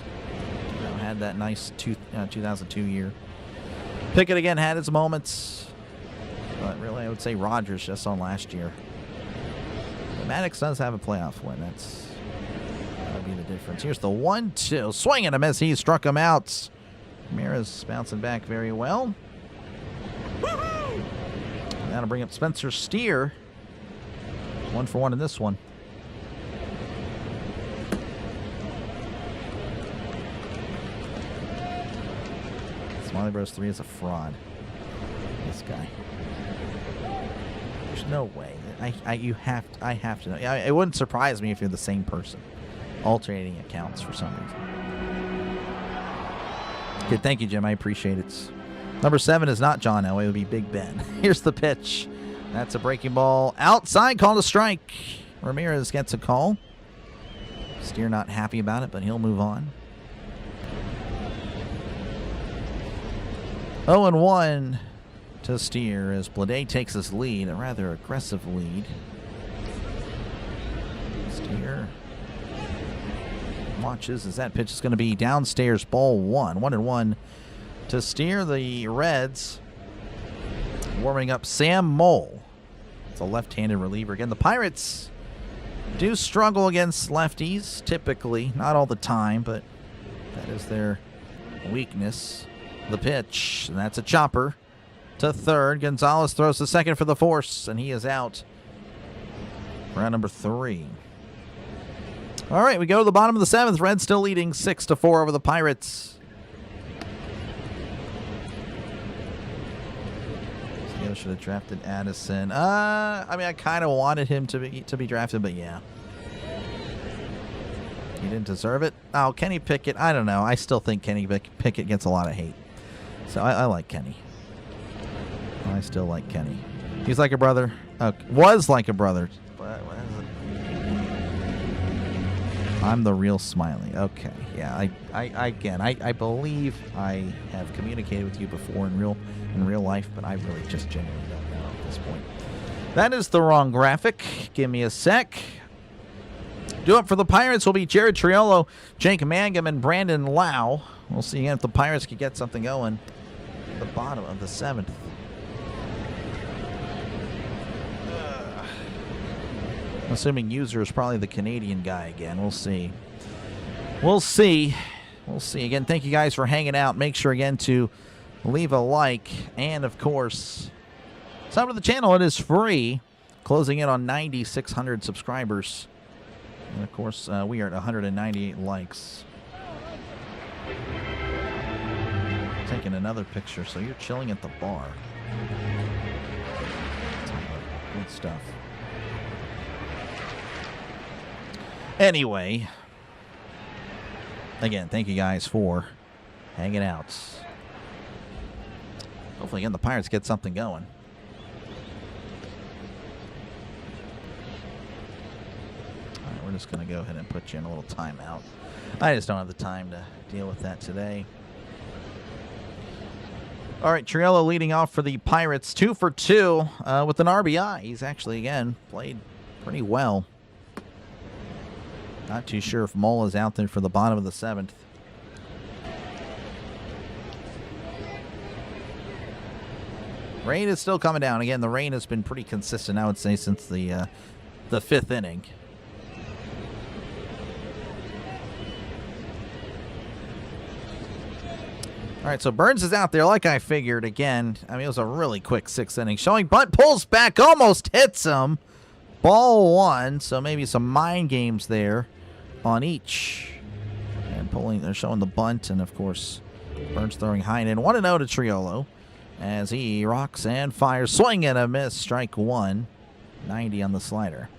had that nice 2002 year. Pickett again had his moments, but really I would say Rodgers just on last year. But Maddox does have a playoff win. That would be the difference. Here's the 1-2. Swing and a miss. He struck him out. Ramirez bouncing back very well. And that'll bring up Spencer Steer. 1 for 1 in this one. Smiley Bros 3 is a fraud. This guy. There's no way. I have to know. It wouldn't surprise me if you're the same person. Alternating accounts for some reason. Okay, thank you, Jim. I appreciate it. Number 7 is not John Elway. It would be Big Ben. Here's the pitch. That's a breaking ball. Outside, called a strike. Ramirez gets a call. Steer not happy about it, but he'll move on. 0-1 to Steer as Bleday takes his lead, a rather aggressive lead. Steer watches as that pitch is going to be downstairs, ball 1. 1-1 to Steer. The Reds warming up Sam Mole. It's a left-handed reliever. Again, the Pirates do struggle against lefties, typically. Not all the time, but that is their weakness. The pitch, and that's a chopper to third. Gonzalez throws to second for the force, and he is out. Round number 3. All right, we go to the bottom of the 7th. Reds still leading 6-4 over the Pirates. I should have drafted Addison. I mean, I kind of wanted him to be drafted, but yeah. He didn't deserve it. Oh, Kenny Pickett. I don't know. I still think Kenny Pickett gets a lot of hate. So I like Kenny. I still like Kenny. He's like a brother. Was like a brother. What is it? I'm the real Smiley. Okay. Yeah. I believe I have communicated with you before in real life, but I really just genuinely don't know at this point. That is the wrong graphic. Give me a sec. Do it for the Pirates will be Jared Triolo, Jake Mangum, and Brandon Lau. We'll see again if the Pirates can get something going at the bottom of the 7th. I'm assuming user is probably the Canadian guy again. We'll see. We'll see. We'll see. Again, thank you guys for hanging out. Make sure, again, to leave a like. And, of course, sub to the channel. It is free. Closing in on 9,600 subscribers. And, of course, we are at 198 likes. Taking another picture. So you're chilling at the bar. Good stuff. Anyway, again, thank you guys for hanging out. Hopefully, again, the Pirates get something going. All right, we're just going to go ahead and put you in a little timeout. I just don't have the time to deal with that today. All right, Triolo leading off for the Pirates, 2 for 2 with an RBI. He's actually, again, played pretty well. Not too sure if Mola's out there for the bottom of the 7th. Rain is still coming down. Again, the rain has been pretty consistent, I would say, since the 5th inning. All right, so Burns is out there like I figured. Again, I mean, it was a really quick 6th inning showing. Bunt pulls back, almost hits him. Ball 1, so maybe some mind games there on each. And pulling, they're showing the bunt, and of course, Burns throwing high and in. 1-0 to Triolo as he rocks and fires. Swing and a miss, strike 1. 90 on the slider.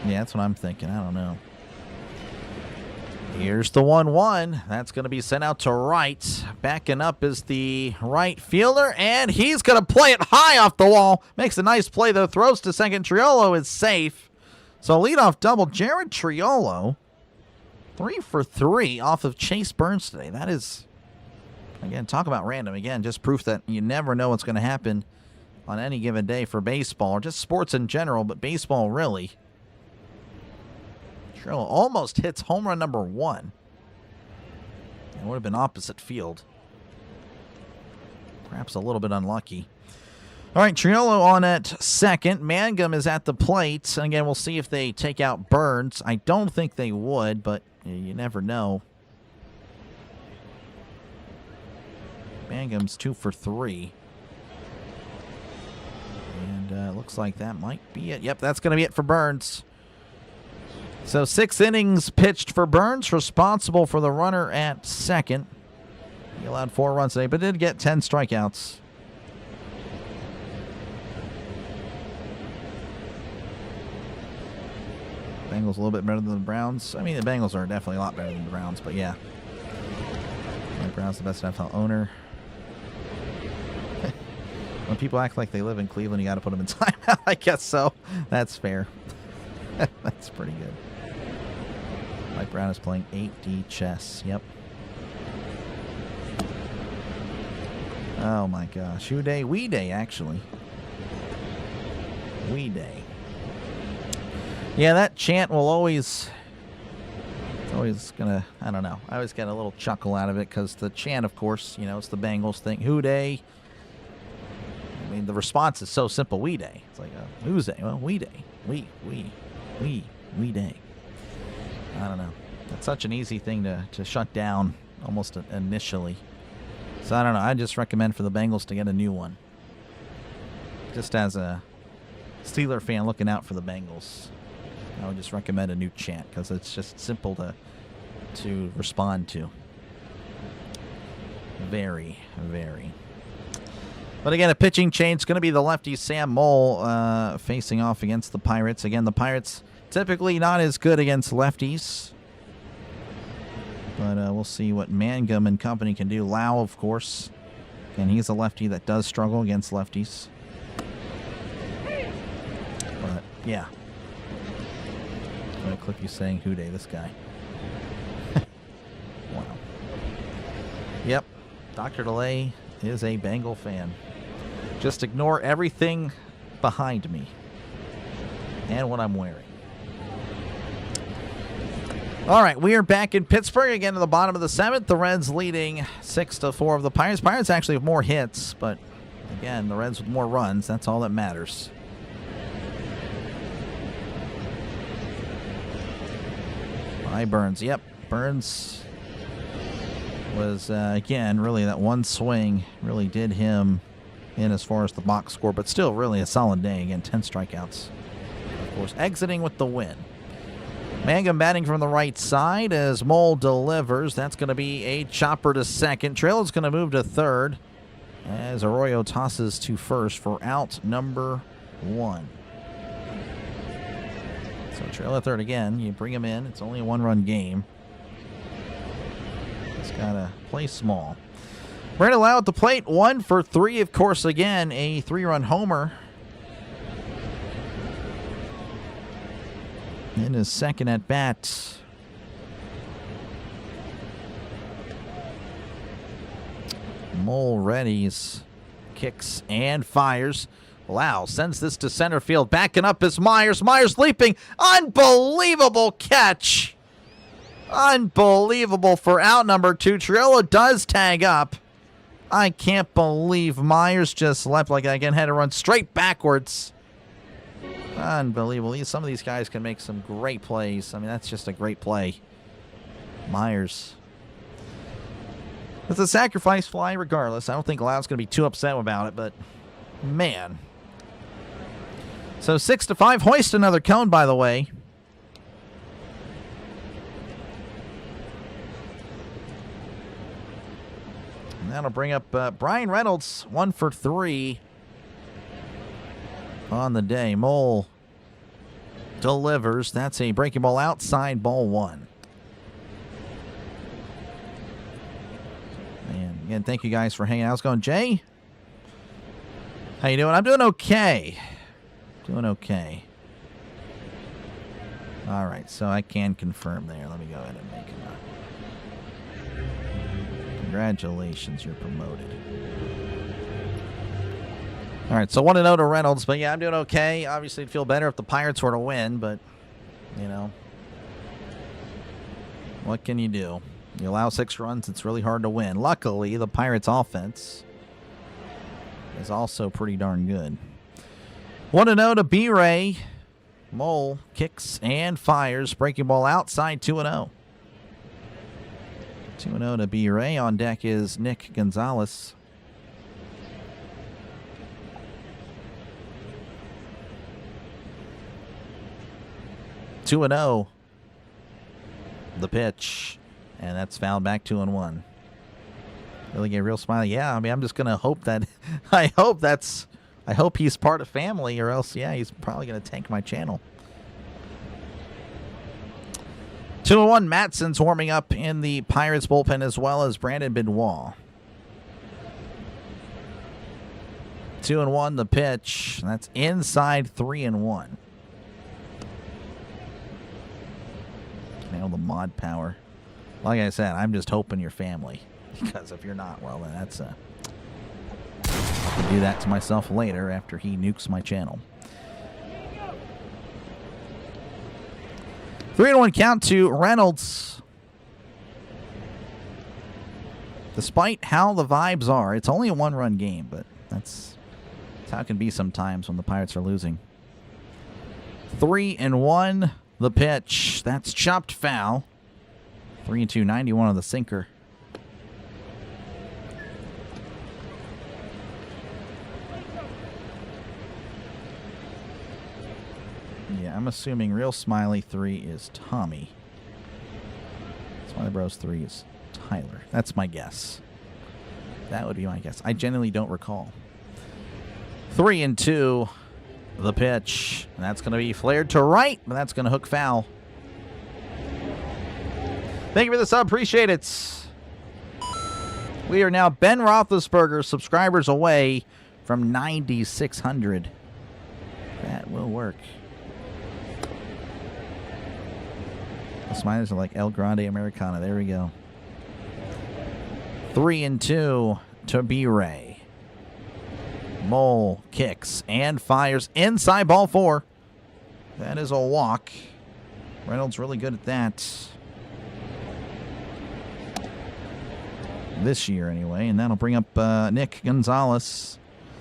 Yeah, that's what I'm thinking. I don't know. Here's the 1-1. That's going to be sent out to right. Backing up is the right fielder, and he's going to play it high off the wall. Makes a nice play, though. Throws to second. Triolo is safe. So leadoff double. Jared Triolo, 3 for 3 off of Chase Burns today. That is, again, talk about random. Again, just proof that you never know what's going to happen on any given day for baseball, or just sports in general, but baseball really. Almost hits home run number 1. It would have been opposite field. Perhaps a little bit unlucky. All right, Triolo on at second. Mangum is at the plate. And again, we'll see if they take out Burns. I don't think they would, but you never know. Mangum's 2 for 3. And looks like that might be it. Yep, that's going to be it for Burns. So 6 innings pitched for Burns, responsible for the runner at second. He allowed 4 runs today, but did get 10 strikeouts. Bengals a little bit better than the Browns. I mean, the Bengals are definitely a lot better than the Browns, but yeah. Mike Brown's the best NFL owner. When people act like they live in Cleveland, you got to put them in timeout. I guess so. That's fair. That's pretty good. Mike Brown is playing 8D chess. Yep. Oh my gosh. Who day? We day, actually. We day. Yeah, that chant will always gonna, I don't know. I always get a little chuckle out of it because the chant, of course, you know, it's the Bengals thing. Who day? I mean, the response is so simple. We day. It's like, who's day? Well, we day. We day. I don't know. That's such an easy thing to shut down almost initially. So I don't know. I just recommend for the Bengals to get a new one. Just as a Steeler fan looking out for the Bengals, I would just recommend a new chant because it's just simple to respond to. Very, very. But again, a pitching change is going to be the lefty Sam Mole facing off against the Pirates. Again, the Pirates typically not as good against lefties. But we'll see what Mangum and company can do. Lau, of course. And he's a lefty that does struggle against lefties. But, yeah. I'm going to clip you saying who day, this guy. Wow. Yep. Dr. DeLay is a Bengal fan. Just ignore everything behind me and what I'm wearing. All right, we are back in Pittsburgh again to the bottom of the 7th. The Reds leading 6-4 of the Pirates. Pirates actually have more hits, but again, the Reds with more runs. That's all that matters. By Burns. Yep, Burns was, again, really that one swing really did him in as far as the box score, but still really a solid day. Again, 10 strikeouts. Of course, exiting with the win. Mangum batting from the right side as Mole delivers. That's going to be a chopper to second. Trailer's going to move to third as Arroyo tosses to first for out number 1. So Trailer third again. You bring him in. It's only a 1-run game. Just got to play small. Brandon Lau at the plate, 1 for 3. Of course, again, a 3-run homer in his second at bat. Mole readies, kicks and fires. Lau sends this to center field. Backing up is Myers. Myers leaping. Unbelievable catch. Unbelievable for out number 2. Triolo does tag up. I can't believe Myers just left like that. Again, had to run straight backwards. Unbelievable. Some of these guys can make some great plays. I mean, that's just a great play. Myers. It's a sacrifice fly regardless. I don't think Lau's going to be too upset about it, but man. So 6-5. Hoist another cone, by the way. And that'll bring up Brian Reynolds, 1 for 3 on the day. Mole delivers. That's a breaking ball outside, ball 1. Man, again, thank you guys for hanging out. How's it going, Jay? How you doing? I'm doing okay. Doing okay. All right, so I can confirm there. Let me go ahead and make him up. Congratulations, you're promoted. All right, so 1-0 to Reynolds, but yeah, I'm doing okay. Obviously, it'd feel better if the Pirates were to win, but, you know, what can you do? You allow 6 runs, it's really hard to win. Luckily, the Pirates' offense is also pretty darn good. 1-0 to B-Ray. Mole kicks and fires. Breaking ball outside, 2-0. 2-0 to B-Ray. On deck is Nick Gonzalez. Two and 0. The pitch. And that's fouled back 2-1. Really get real smiley. Yeah, I mean, I'm just going to hope that I hope he's part of family, or else, yeah, he's probably going to tank my channel. 2-1. Matson's warming up in the Pirates bullpen, as well as Brandon Benoit. 2-1. The pitch. That's inside, 3-1. Nail the mod power. Like I said, I'm just hoping you're family, because if you're not, well, then that's I can do that to myself later after he nukes my channel. 3-1 count to Reynolds. Despite how the vibes are, it's only a 1-run game, but that's how it can be sometimes when the Pirates are losing. 3-1. The pitch. That's chopped foul. 3-2, 91 on the sinker. Yeah, I'm assuming Real Smiley 3 is Tommy. Smiley Bros 3 is Tyler. That's my guess. That would be my guess. I genuinely don't recall. 3-2. The pitch. And that's going to be flared to right, but that's going to hook foul. Thank you for the sub. Appreciate it. We are now Ben Roethlisberger subscribers away from 9,600. That will work. The Smileys are like El Grande Americana. There we go. 3-2 to B-Ray. Mole kicks and fires inside ball 4. That is a walk. Reynolds really good at that. This year anyway, and that'll bring up Nick Gonzalez.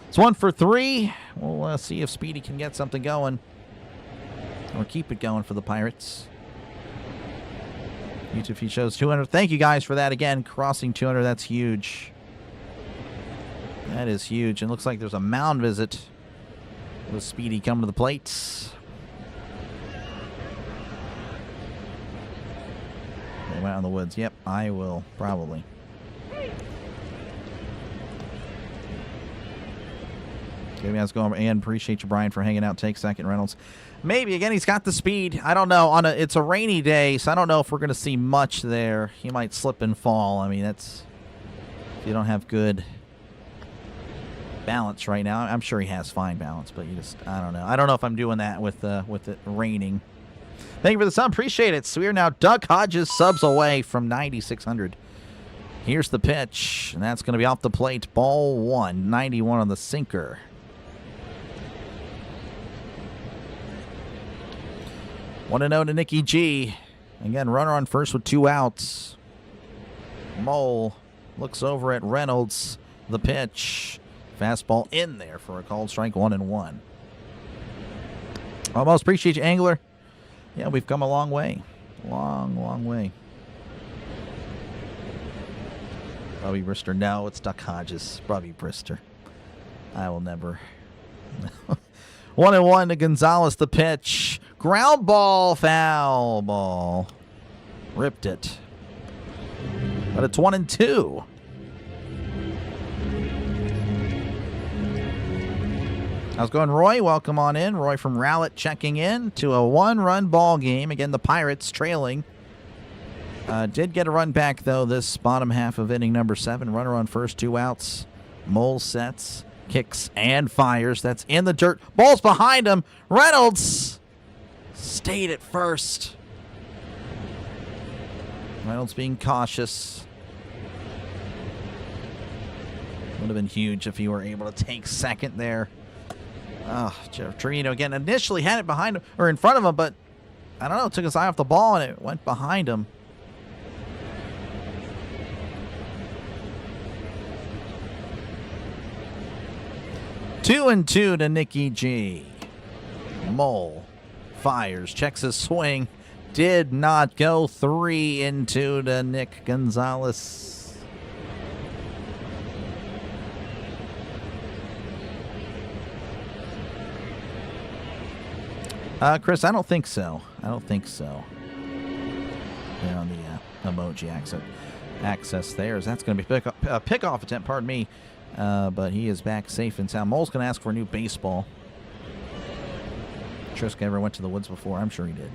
It's 1 for 3. We'll see if Speedy can get something going or keep it going for the Pirates. YouTube feed shows 200. Thank you guys for that again. Crossing 200, that's huge. That is huge. And looks like there's a mound visit with Speedy coming to the plate. They went out in the woods. Yep, I will probably. Maybe I was going and appreciate you, Brian, for hanging out. Take second, Reynolds. Maybe again, he's got the speed. I don't know. It's a rainy day, so I don't know if we're going to see much there. He might slip and fall. I mean, that's if you don't have good balance right now. I'm sure he has fine balance, but you just I don't know. I don't know if I'm doing that with it raining. Thank you for the sub. Appreciate it. So we are now Doug Hodges subs away from 9,600. Here's the pitch, and that's going to be off the plate. Ball 1, 91 on the sinker. Want to know to Nicky G. Again, runner on first with 2 outs. Mole looks over at Reynolds. The pitch. Fastball in there for a called strike, 1-1. Almost appreciate you, Angler. Yeah, we've come a long way. Long way. Bobby Brister. No, it's Duck Hodges. Bobby Brister. I will never. 1-1 to Gonzalez. The pitch. Ground ball. Foul ball. Ripped it. But it's 1-2. How's it going, Roy? Welcome on in. Roy from Rowlett checking in to a 1-run ball game. Again, the Pirates trailing. Did get a run back, though, this bottom half of inning number 7. Runner on first, 2 outs. Mole sets, kicks, and fires. That's in the dirt. Ball's behind him. Reynolds stayed at first. Reynolds being cautious. Would have been huge if he were able to take second there. Oh, Jeff Trevino again. Initially had it behind him, or in front of him, but I don't know, took his eye off the ball and it went behind him. Two and 2 to Nicky G. Mole fires, checks his swing. Did not go. 3-2 to Nick Gonzalez. Chris, I don't think so. On the emoji access there. That's going to be a pickoff attempt, pardon me. But he is back safe and sound. Mole's going to ask for a new baseball. Trisk ever went to the woods before? I'm sure he did.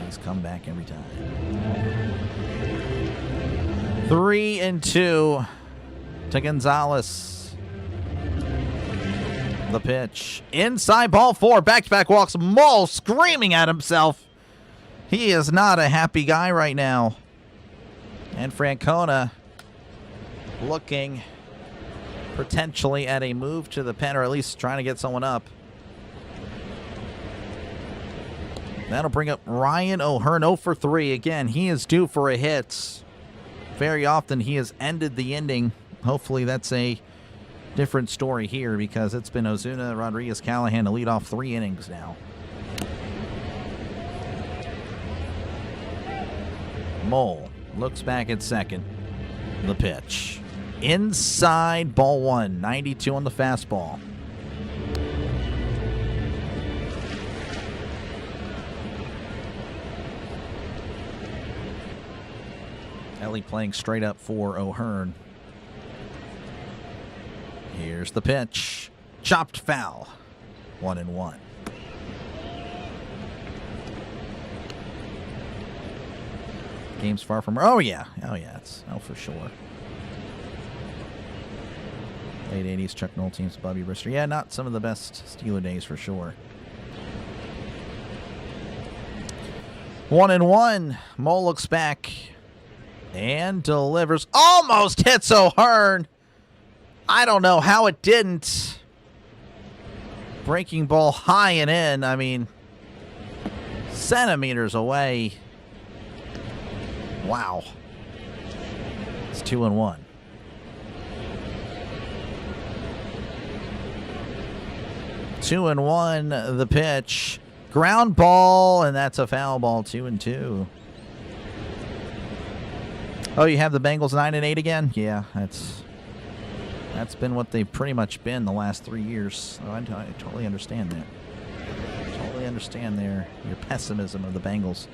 He's come back every time. 3-2 to Gonzalez. The pitch. Inside ball 4. Back-to-back walks. Mole screaming at himself. He is not a happy guy right now. And Francona looking potentially at a move to the pen, or at least trying to get someone up. That'll bring up Ryan O'Hearn, 0 for 3. Again, he is due for a hit. Very often he has ended the inning. Hopefully that's a different story here, because it's been Ozuna, Rodriguez, Callahan to lead off 3 innings now. Mole looks back at second. The pitch. Inside ball 1. 92 on the fastball. Ellie playing straight up for O'Hearn. Here's the pitch. Chopped foul. 1-1. Game's far from... Oh, yeah. It's for sure. Late 80s, Chuck Noll teams, Bobby Brister. Yeah, not some of the best Steeler days for sure. 1-1. Mole looks back and delivers. Almost hits O'Hearn. I don't know how it didn't. Breaking ball high and in. I mean, centimeters away. Wow. It's 2-1. Two and one, the pitch. Ground ball, and that's a foul ball. 2-2. Oh, you have the Bengals 9-8 again? Yeah, that's been what they've pretty much been the last 3 years. Oh, I totally understand that. Totally understand your pessimism of the Bengals.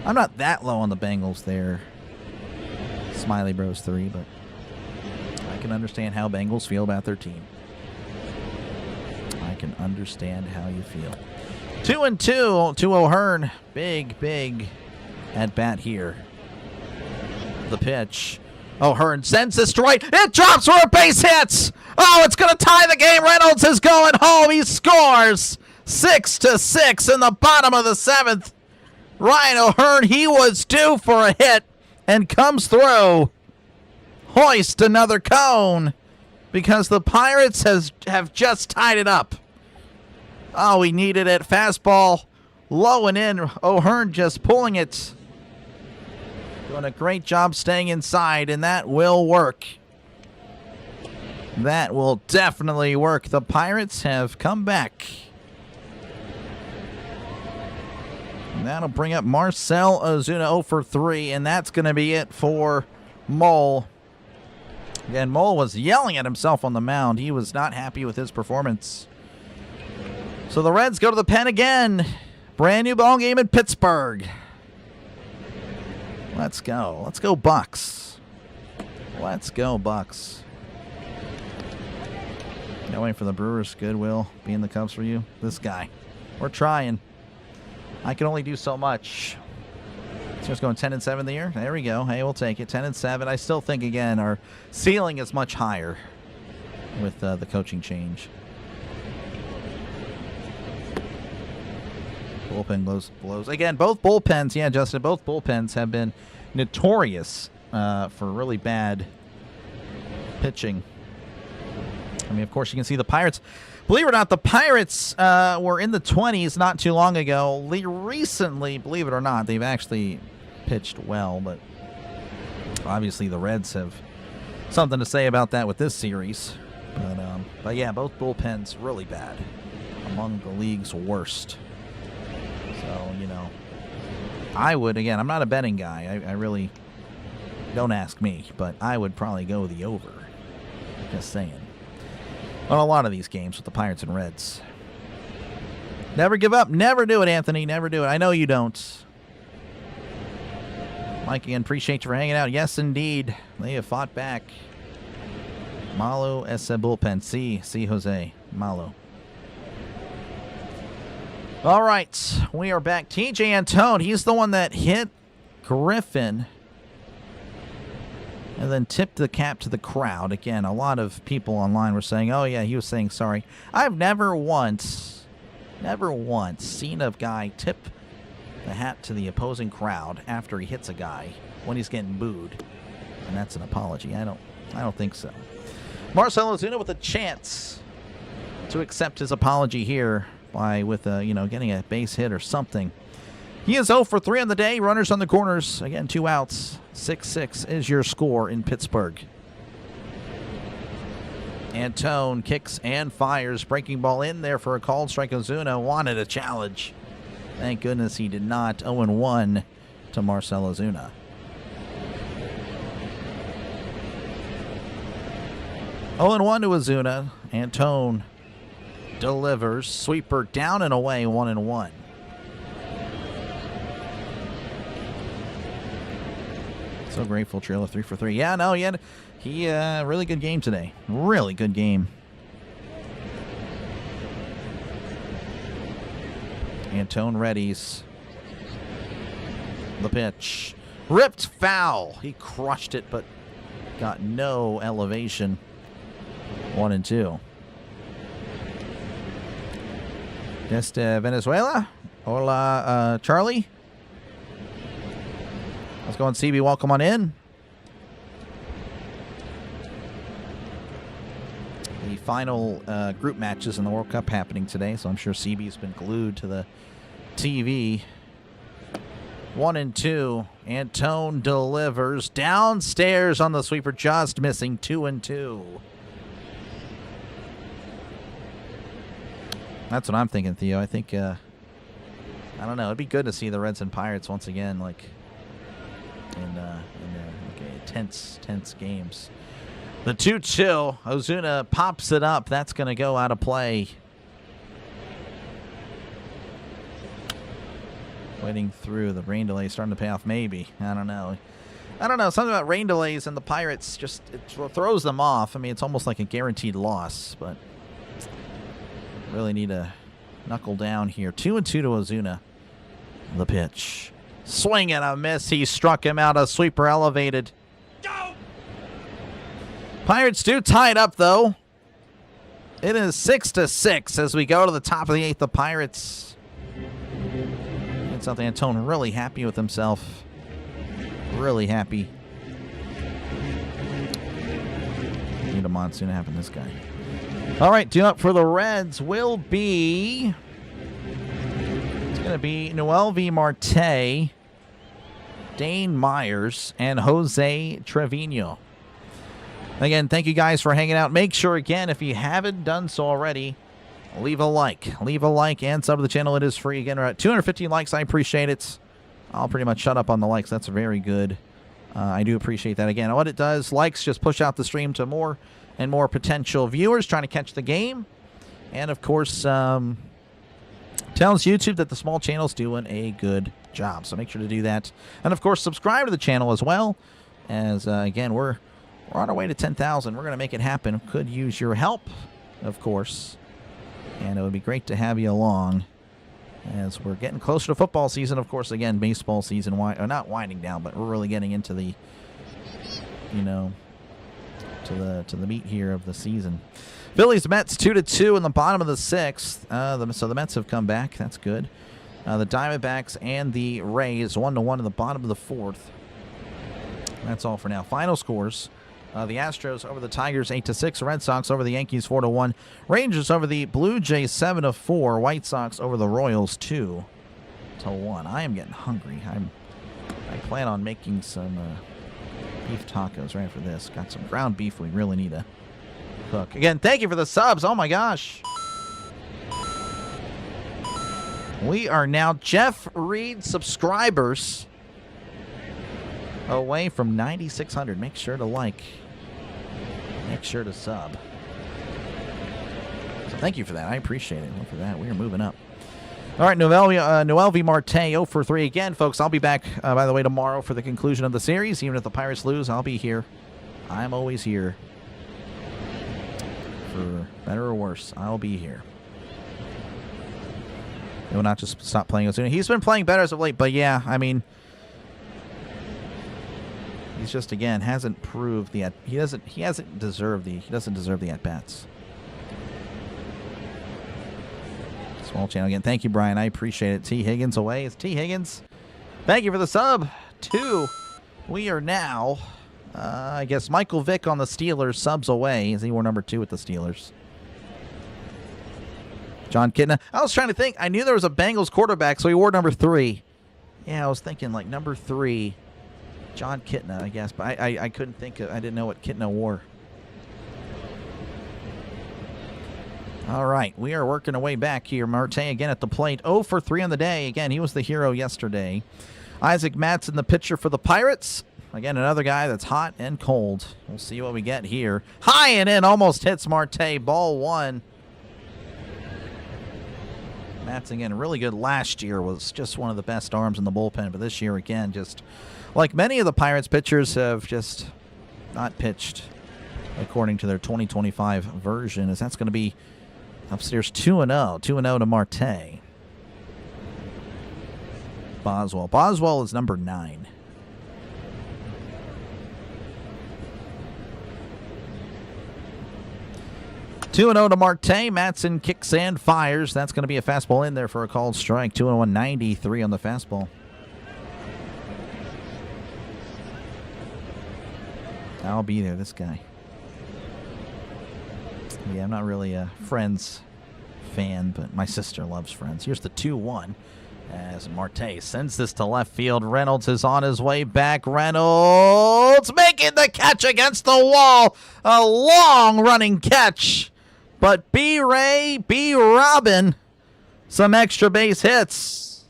I'm not that low on the Bengals there. Smiley Bros 3, but I can understand how Bengals feel about their team. I can understand how you feel. 2-2 to O'Hearn. Big at bat here. The pitch. O'Hearn sends this straight. It drops for a base hit. Oh, it's going to tie the game. Reynolds is going home. He scores 6-6 in the bottom of the 7th. Ryan O'Hearn, he was due for a hit and comes through. Hoist another cone because the Pirates have just tied it up. Oh, he needed it. Fastball low and in. O'Hearn just pulling it. Doing a great job staying inside, and that will work. That will definitely work. The Pirates have come back. And that'll bring up Marcell Ozuna 0 for 3, and that's going to be it for Mole. Again, Mole was yelling at himself on the mound. He was not happy with his performance. So the Reds go to the pen again. Brand new ball game in Pittsburgh. Let's go. Let's go Bucs. Let's go Bucs. Not waiting for the Brewers. Goodwill being the Cubs for you. This guy. We're trying. I can only do so much. So it's going 10-7 the year. There we go. Hey, we'll take it. 10-7. I still think, again, our ceiling is much higher with the coaching change. Bullpen blows. Again, both bullpens, yeah, Justin, both bullpens have been notorious for really bad pitching. I mean, of course, you can see the Pirates. Believe it or not, the Pirates were in the 20s not too long ago. Recently, believe it or not, they've actually pitched well, but obviously the Reds have something to say about that with this series. But yeah, both bullpens really bad. Among the league's worst. So, you know, I would, again, I'm not a betting guy. I really, don't ask me, but I would probably go the over. Just saying. On a lot of these games with the Pirates and Reds. Never give up. Never do it, Anthony. Never do it. I know you don't. Mike, again, appreciate you for hanging out. Yes, indeed. They have fought back. Malo ese bullpen. See, Jose. Malo. All right, we are back. TJ Antone, he's the one that hit Griffin and then tipped the cap to the crowd. Again, a lot of people online were saying, oh, yeah, he was saying sorry. I've never once seen a guy tip the hat to the opposing crowd after he hits a guy when he's getting booed. And that's an apology. I don't think so. Marcell Ozuna with a chance to accept his apology here. Getting a base hit or something. He is 0 for 3 on the day. Runners on the corners. Again, 2 outs. 6-6 is your score in Pittsburgh. Antone kicks and fires. Breaking ball in there for a called strike. Ozuna wanted a challenge. Thank goodness he did not. 0-1 to Marcell Ozuna. Oh-1 to Ozuna. Antone delivers. Sweeper down and away. 1-1. So grateful, Trailer 3 for 3. Yeah, no, he really good game today. Really good game. Antone readies. The pitch. Ripped foul. He crushed it, but got no elevation. 1-2. Desde Venezuela. Hola, Charlie. Let's go on, CB. Welcome on in. The final group matches in the World Cup happening today, so I'm sure CB's been glued to the TV. 1-2. Antone delivers downstairs on the sweeper, just missing. 2-2. That's what I'm thinking, Theo. I think, I don't know. It'd be good to see the Reds and Pirates once again, like in tense games. The 2-2. Ozuna pops it up. That's going to go out of play. Waiting through the rain delay, starting to pay off. Maybe. I don't know. Something about rain delays and the Pirates just it throws them off. I mean, it's almost like a guaranteed loss, but really need to knuckle down here. 2-2 to Ozuna. The pitch. Swing and a miss. He struck him out. A sweeper elevated. Go! Pirates do tie it up, though. It is 6-6 as we go to the top of the 8th. The Pirates. It's something Antone really happy with himself. Really happy. Need a monsoon to happen, this guy. All right, due up for the Reds will be... It's going to be Noelvi Marte, Dane Myers, and Jose Trevino. Again, thank you guys for hanging out. Make sure, again, if you haven't done so already, leave a like. Leave a like and sub to the channel. It is free. Again, we're at 215 likes. I appreciate it. I'll pretty much shut up on the likes. That's very good. I do appreciate that. Again, what it does, likes just push out the stream to more and more potential viewers trying to catch the game. And, of course, tells YouTube that the small channel's doing a good job. So make sure to do that. And, of course, subscribe to the channel as well. As, again, we're on our way to 10,000. We're going to make it happen. Could use your help, of course. And it would be great to have you along as we're getting closer to football season. Of course, again, baseball season, not winding down, but we're really getting into the, to the meat here of the season. Phillies Mets 2-2 in the bottom of the 6th. So the Mets have come back. That's good. The Diamondbacks and the Rays 1-1 in the bottom of the 4th. That's all for now. Final scores. The Astros over the Tigers 8-6. Red Sox over the Yankees 4-1. Rangers over the Blue Jays 7-4. White Sox over the Royals 2-1. I am getting hungry. I plan on making some beef tacos right after this. Got some ground beef we really need to cook. Again, thank you for the subs. Oh my gosh. We are now Jeff Reed subscribers away from 9,600. Make sure to like. Make sure to sub. So thank you for that. I appreciate it. Look for that. We are moving up. All right, Noelvi Marte 0 for 3 again, folks. I'll be back, by the way, tomorrow for the conclusion of the series. Even if the Pirates lose, I'll be here. I'm always here. For better or worse, I'll be here. He will not just stop playing Ozuna. He's been playing better as of late, but yeah, I mean, he's just, again, hasn't proved the he doesn't deserve the at bats. Small channel again. Thank you, Brian. I appreciate it. T. Higgins away. It's T. Higgins. Thank you for the sub. 2. We are now, I guess, Michael Vick on the Steelers subs away as he wore number 2 with the Steelers. John Kitna. I was trying to think. I knew there was a Bengals quarterback, so he wore number 3. Yeah, I was thinking like number 3. John Kitna, I guess, but I couldn't think of, I didn't know what Kitna wore. All right, we are working our way back here. Marte again at the plate. 0 for 3 on the day. Again, he was the hero yesterday. Isaac Matson, the pitcher for the Pirates. Again, another guy that's hot and cold. We'll see what we get here. High and in, almost hits Marte. Ball 1. Matson, again, really good last year. Was just one of the best arms in the bullpen. But this year, again, just like many of the Pirates pitchers have just not pitched according to their 2025 version, as that's going to be upstairs 2-0. 2-0 to Marte. Boswell. Boswell is number 9. Two and 0 to Marte. Matson kicks and fires. That's going to be a fastball in there for a called strike. 2-1, 93 on the fastball. I'll be there, this guy. Yeah, I'm not really a Friends fan, but my sister loves Friends. Here's the 2-1 as Marte sends this to left field. Reynolds is on his way back. Reynolds making the catch against the wall. A long running catch. But B-Ray, B-Robin, some extra base hits.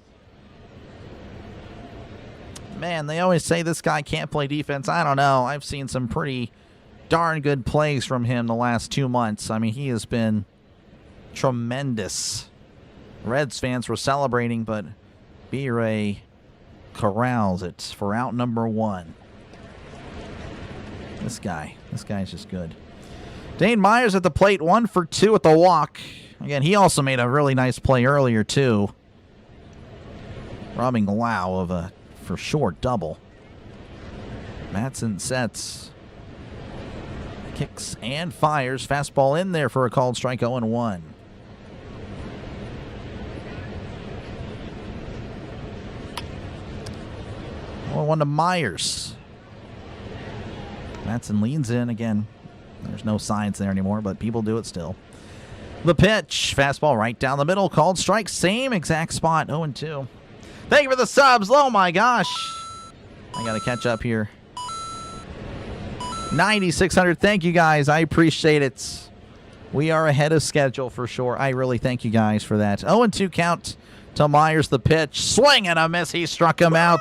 Man, they always say this guy can't play defense. I don't know. I've seen some pretty darn good plays from him the last 2 months. I mean, he has been tremendous. Reds fans were celebrating, but B-Ray corrals it for out number 1. This guy's just good. Dane Myers at the plate, 1 for 2 with the walk. Again, he also made a really nice play earlier, too. Robbing Lau of a, for sure, double. Matson sets. Kicks and fires. Fastball in there for a called strike, 0-1. One to Myers. Matson leans in again. There's no signs there anymore, but people do it still. The pitch. Fastball right down the middle. Called strike. Same exact spot. 0-2. Thank you for the subs. Oh, my gosh. I got to catch up here. 9,600. Thank you, guys. I appreciate it. We are ahead of schedule for sure. I really thank you guys for that. 0-2 count to Myers. The pitch. Swing and a miss. He struck him out.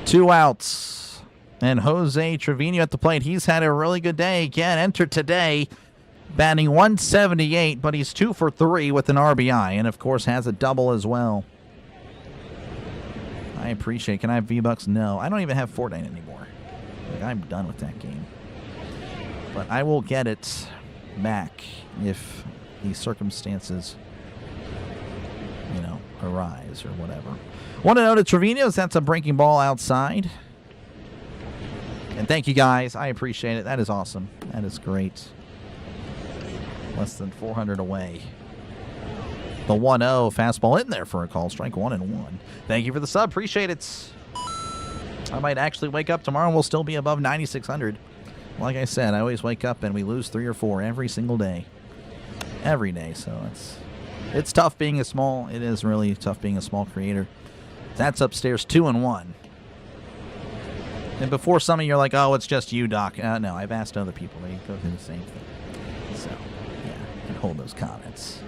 2 outs. And Jose Trevino at the plate. He's had a really good day. Again, entered today, batting 178, but he's 2 for 3 with an RBI, and of course has a double as well. I appreciate it. Can I have V-Bucks? No. I don't even have Fortnite anymore. Like, I'm done with that game. But I will get it back if the circumstances, you know, arise or whatever. 1-0 to Trevino. That's a breaking ball outside. And thank you, guys. I appreciate it. That is awesome. That is great. Less than 400 away. The 1-0 fastball in there for a call strike. 1-1. Thank you for the sub. Appreciate it. I might actually wake up tomorrow and we'll still be above 9,600. Like I said, I always wake up and we lose 3 or 4 every single day. Every day. So it's tough being a small. It is really tough being a small creator. That's upstairs 2-1. And before some of you are like, oh, it's just you, Doc. No, I've asked other people. They go through the same thing. So, yeah, I can hold those comments.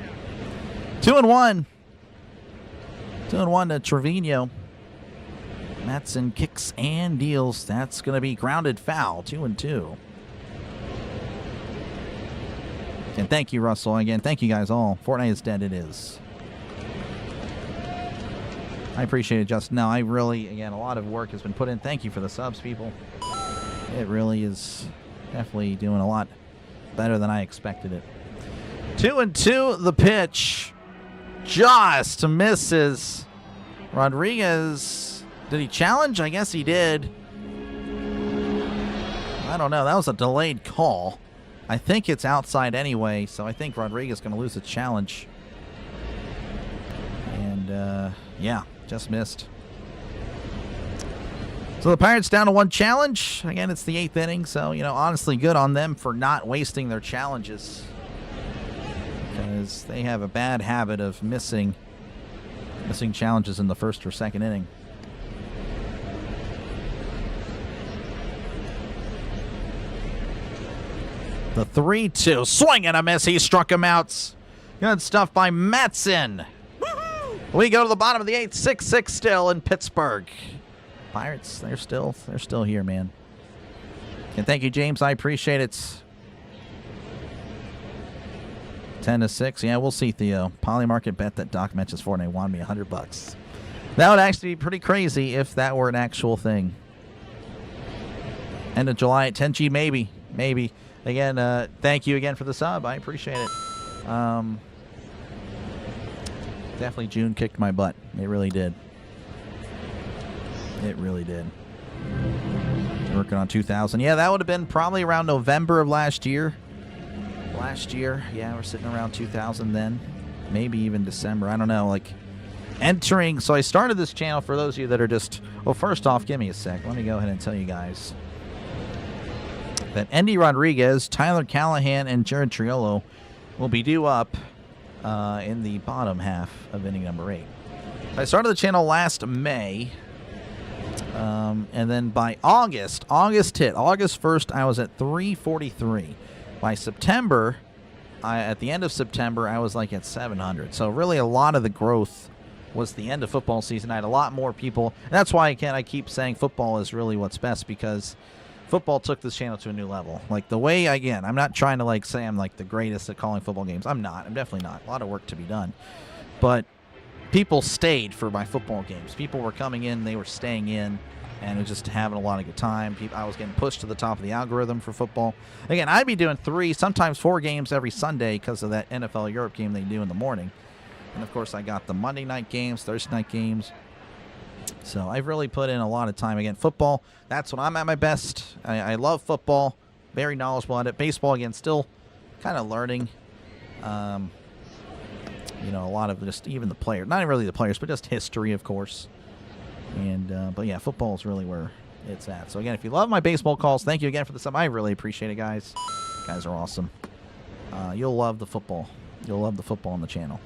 2-1. 2-1 to Trevino. Matson kicks and deals. That's going to be grounded foul. 2-2. And thank you, Russell. Again, thank you guys all. Fortnite is dead. It is. I appreciate it, Justin. No, I really, again, a lot of work has been put in. Thank you for the subs, people. It really is definitely doing a lot better than I expected it. 2-2, the pitch. Just misses. Rodriguez, did he challenge? I guess he did. I don't know. That was a delayed call. I think it's outside anyway, so I think Rodriguez is going to lose the challenge. And, yeah. Just missed. So the Pirates down to 1 challenge. Again, it's the 8th inning, so, you know, honestly good on them for not wasting their challenges. Because they have a bad habit of missing challenges in the 1st or 2nd inning. The 3-2. Swing and a miss. He struck him out. Good stuff by Matson. We go to the bottom of the 8th, 6-6 still in Pittsburgh. Pirates, they're still here, man. And thank you, James. I appreciate it. 10-6. Yeah, we'll see, Theo. Polymarket bet that Doc mentions for, and they won me $100. That would actually be pretty crazy if that were an actual thing. End of July at 10G, maybe. Maybe. Again, thank you again for the sub. I appreciate it. Definitely June kicked my butt. It really did. It really did. Working on 2000. Yeah, that would have been probably around November of last year. Yeah, we're sitting around 2000 then. Maybe even December. I don't know. Like, entering. So I started this channel for those of you that are just. Well, first off, give me a sec. Let me go ahead and tell you guys that Endy Rodriguez, Tyler Callahan, and Jared Triolo will be due up in the bottom half of inning number 8. I started the channel last May. And then by August 1st, I was at 343. By September, at the end of September, I was like at 700. So really a lot of the growth was the end of football season. I had a lot more people. And that's why I keep saying football is really what's best, because football took this channel to a new level. Like the way, again, I'm not trying to like say I'm like the greatest at calling football games. I'm not. I'm definitely not. A lot of work to be done. But people stayed for my football games. People were coming in, they were staying in, and it was just having a lot of good time. I was getting pushed to the top of the algorithm for football. Again, I'd be doing 3, sometimes 4 games every Sunday because of that NFL Europe game they do in the morning. And, of course, I got the Monday night games, Thursday night games. So I've really put in a lot of time. Again, football, that's when I'm at my best. I love football, very knowledgeable at it. Baseball, again, still kind of learning. You know, a lot of just even the players, not really the players, but just history, of course. And but yeah, football is really where it's at. So again, if you love my baseball calls, thank you again for the sub. I really appreciate it, guys. You guys are awesome. You'll love the football. You'll love the football on the channel.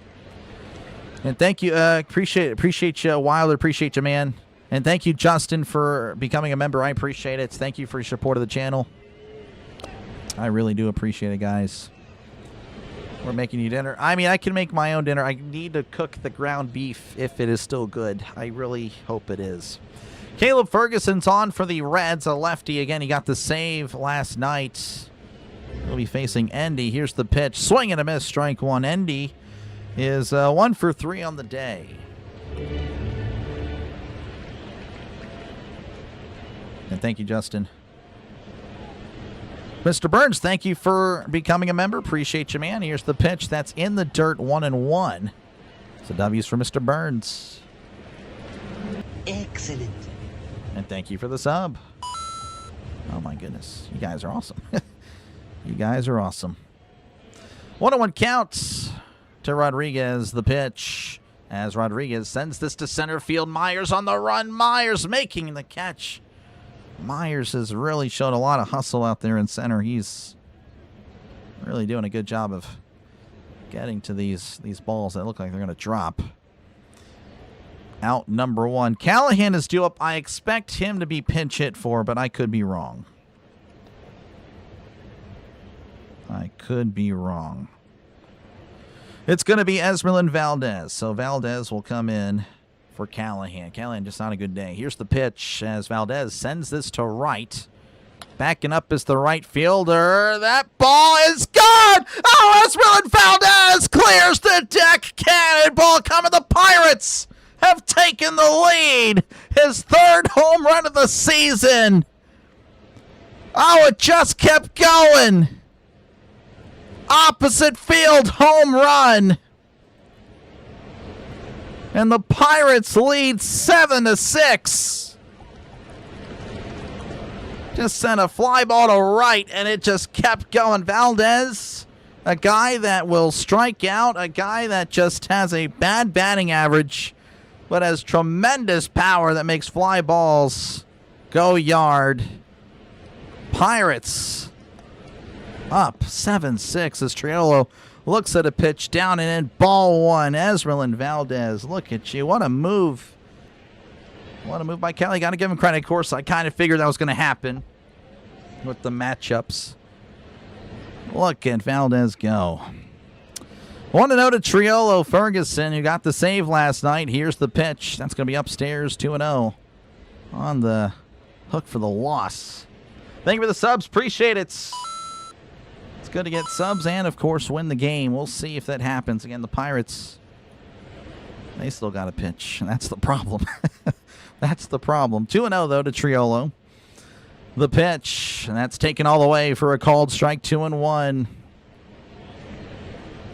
And thank you. Appreciate you, Wilder. Appreciate you, man. And thank you, Justin, for becoming a member. I appreciate it. Thank you for your support of the channel. I really do appreciate it, guys. We're making you dinner. I mean, I can make my own dinner. I need to cook the ground beef if it is still good. I really hope it is. Caleb Ferguson's on for the Reds, a lefty. Again, he got the save last night. He'll be facing Endy. Here's the pitch. Swing and a miss, strike one. Endy is 1 for 3 on the day. And thank you, Justin. Mr. Burns, thank you for becoming a member. Appreciate you, man. Here's the pitch. That's in the dirt, 1-1. So W's for Mr. Burns. Excellent. And thank you for the sub. Oh, my goodness. You guys are awesome. You guys are awesome. 1-1 counts to Rodriguez. The pitch as Rodriguez sends this to center field. Myers on the run. Myers making the catch. Myers has really shown a lot of hustle out there in center. He's really doing a good job of getting to these balls that look like they're going to drop. Out number 1. Callahan is due up. I expect him to be pinch hit for, but I could be wrong. I could be wrong. It's going to be Esmeralyn Valdez. So Valdez will come in for Callahan. Callahan just not a good day. Here's the pitch as Valdez sends this to right. Backing up is the right fielder. That ball is gone! Oh, Esmeralyn Valdez clears the deck. Cannonball coming. The Pirates have taken the lead. His 3rd home run of the season. Oh, it just kept going. Opposite field home run. And the Pirates lead 7-6. Just sent a fly ball to right, and it just kept going. Valdez, a guy that will strike out, a guy that just has a bad batting average, but has tremendous power that makes fly balls go yard. Pirates up 7-6 as Triolo looks at a pitch down and in. Ball 1. Esmeralyn Valdez. Look at you. What a move. What a move by Kelly. Got to give him credit. Of course, I kind of figured that was going to happen with the matchups. Look at Valdez go. 1-0 to Triolo Ferguson, who got the save last night. Here's the pitch. That's going to be upstairs. 2-0 on the hook for the loss. Thank you for the subs. Appreciate it. It's good to get subs and, of course, win the game. We'll see if that happens. Again, the Pirates, they still got to pitch. That's the problem. That's the problem. 2-0, though, to Triolo. The pitch, and that's taken all the way for a called strike. 2-1.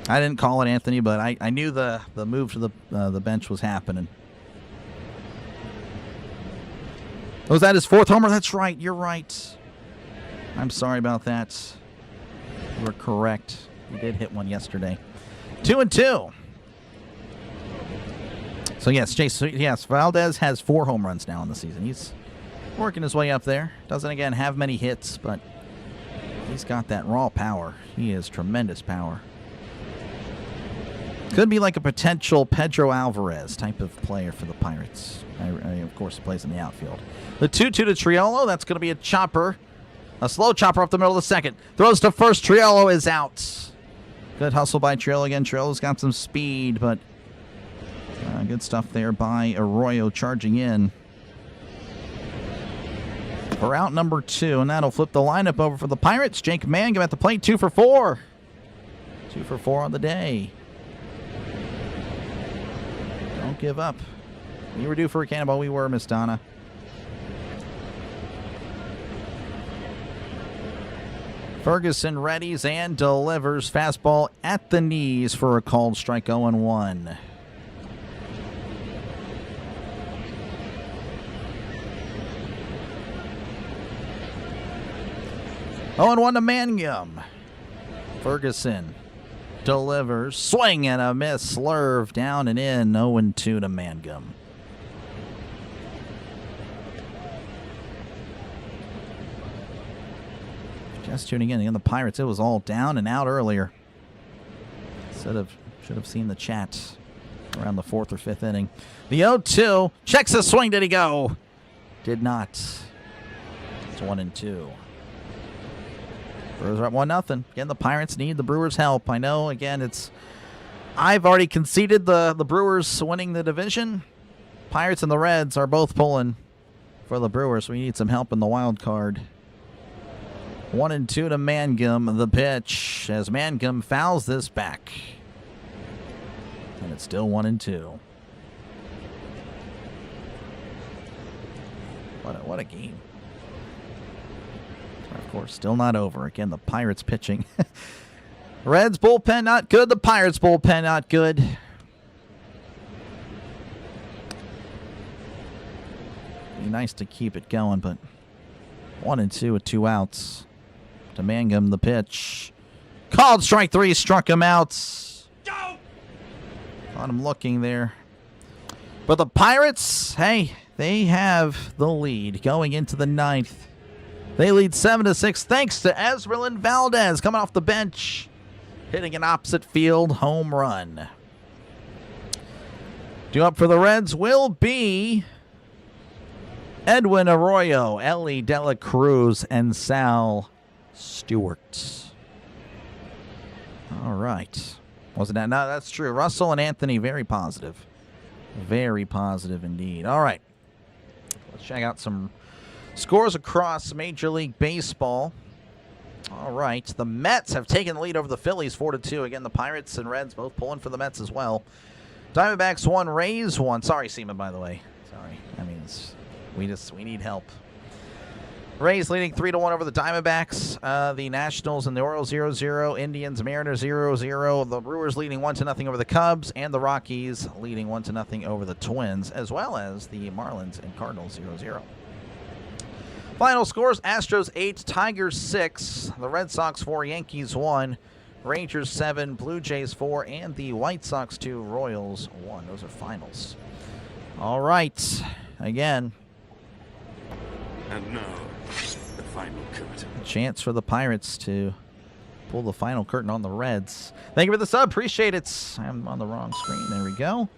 I didn't call it, Anthony, but I knew the move to the bench was happening. Was that his 4th homer? That's right. You're right. I'm sorry about that. You were correct. He did hit one yesterday. 2-2. So, yes, yes, Valdez has 4 home runs now in the season. He's working his way up there. Doesn't, again, have many hits, but he's got that raw power. He has tremendous power. Could be like a potential Pedro Alvarez type of player for the Pirates. Of course, he plays in the outfield. The 2-2 to Triolo. That's going to be a chopper. A slow chopper up the middle of the second. Throws to first. Triolo is out. Good hustle by Triolo again. Triolo's got some speed, but good stuff there by Arroyo charging in. For out number 2, and that'll flip the lineup over for the Pirates. Jake Mangum at the plate, 2 for 4. 2 for 4 on the day. Don't give up. You were due for a cannonball. We were, Miss Donna. Ferguson readies and delivers. Fastball at the knees for a called strike. 0-1. Oh, and 1 to Mangum. Ferguson delivers. Swing and a miss. Slurve down and in. 0-2 to Mangum. Just tuning in the Pirates, it was all down and out earlier. Should have seen the chat around the 4th or 5th inning. The 0-2. Checks the swing. Did he go? Did not. It's 1-2. Brewers are up 1-0. Again, the Pirates need the Brewers' help. I know, again, I've already conceded the Brewers winning the division. Pirates and the Reds are both pulling for the Brewers. We need some help in the wild card. 1-2 to Mangum. The pitch as Mangum fouls this back. And it's still 1-2. What a game. Of course, still not over. Again, the Pirates pitching. Reds bullpen not good. The Pirates bullpen not good. Be nice to keep it going, but 1-2 with 2 outs. To Mangum, the pitch. Called strike 3, struck him out. Got him looking there. But the Pirates, hey, they have the lead going into the 9th. They lead 7-6 thanks to Esmeralyn Valdez coming off the bench, hitting an opposite field home run. Due up for the Reds will be Edwin Arroyo, Ellie Dela Cruz, and Sal Stewart. All right. Wasn't that? No, that's true. Russell and Anthony, very positive. Very positive indeed. All right. Let's check out some scores across Major League Baseball. All right. The Mets have taken the lead over the Phillies 4-2. Again, the Pirates and Reds both pulling for the Mets as well. Diamondbacks 1, Rays 1. Sorry, Seaman, by the way. Sorry. I mean, we need help. Rays leading 3-1 over the Diamondbacks. The Nationals and the Orioles 0-0. Indians, Mariners 0-0. The Brewers leading 1-0 over the Cubs. And the Rockies leading 1-0 over the Twins, as well as the Marlins and Cardinals 0-0. Final scores, Astros 8, Tigers 6, the Red Sox 4, Yankees 1, Rangers 7, Blue Jays 4, and the White Sox 2, Royals 1. Those are finals. All right. Again. And now, the final curtain. A chance for the Pirates to pull the final curtain on the Reds. Thank you for the sub. Appreciate it. I'm on the wrong screen. There we go.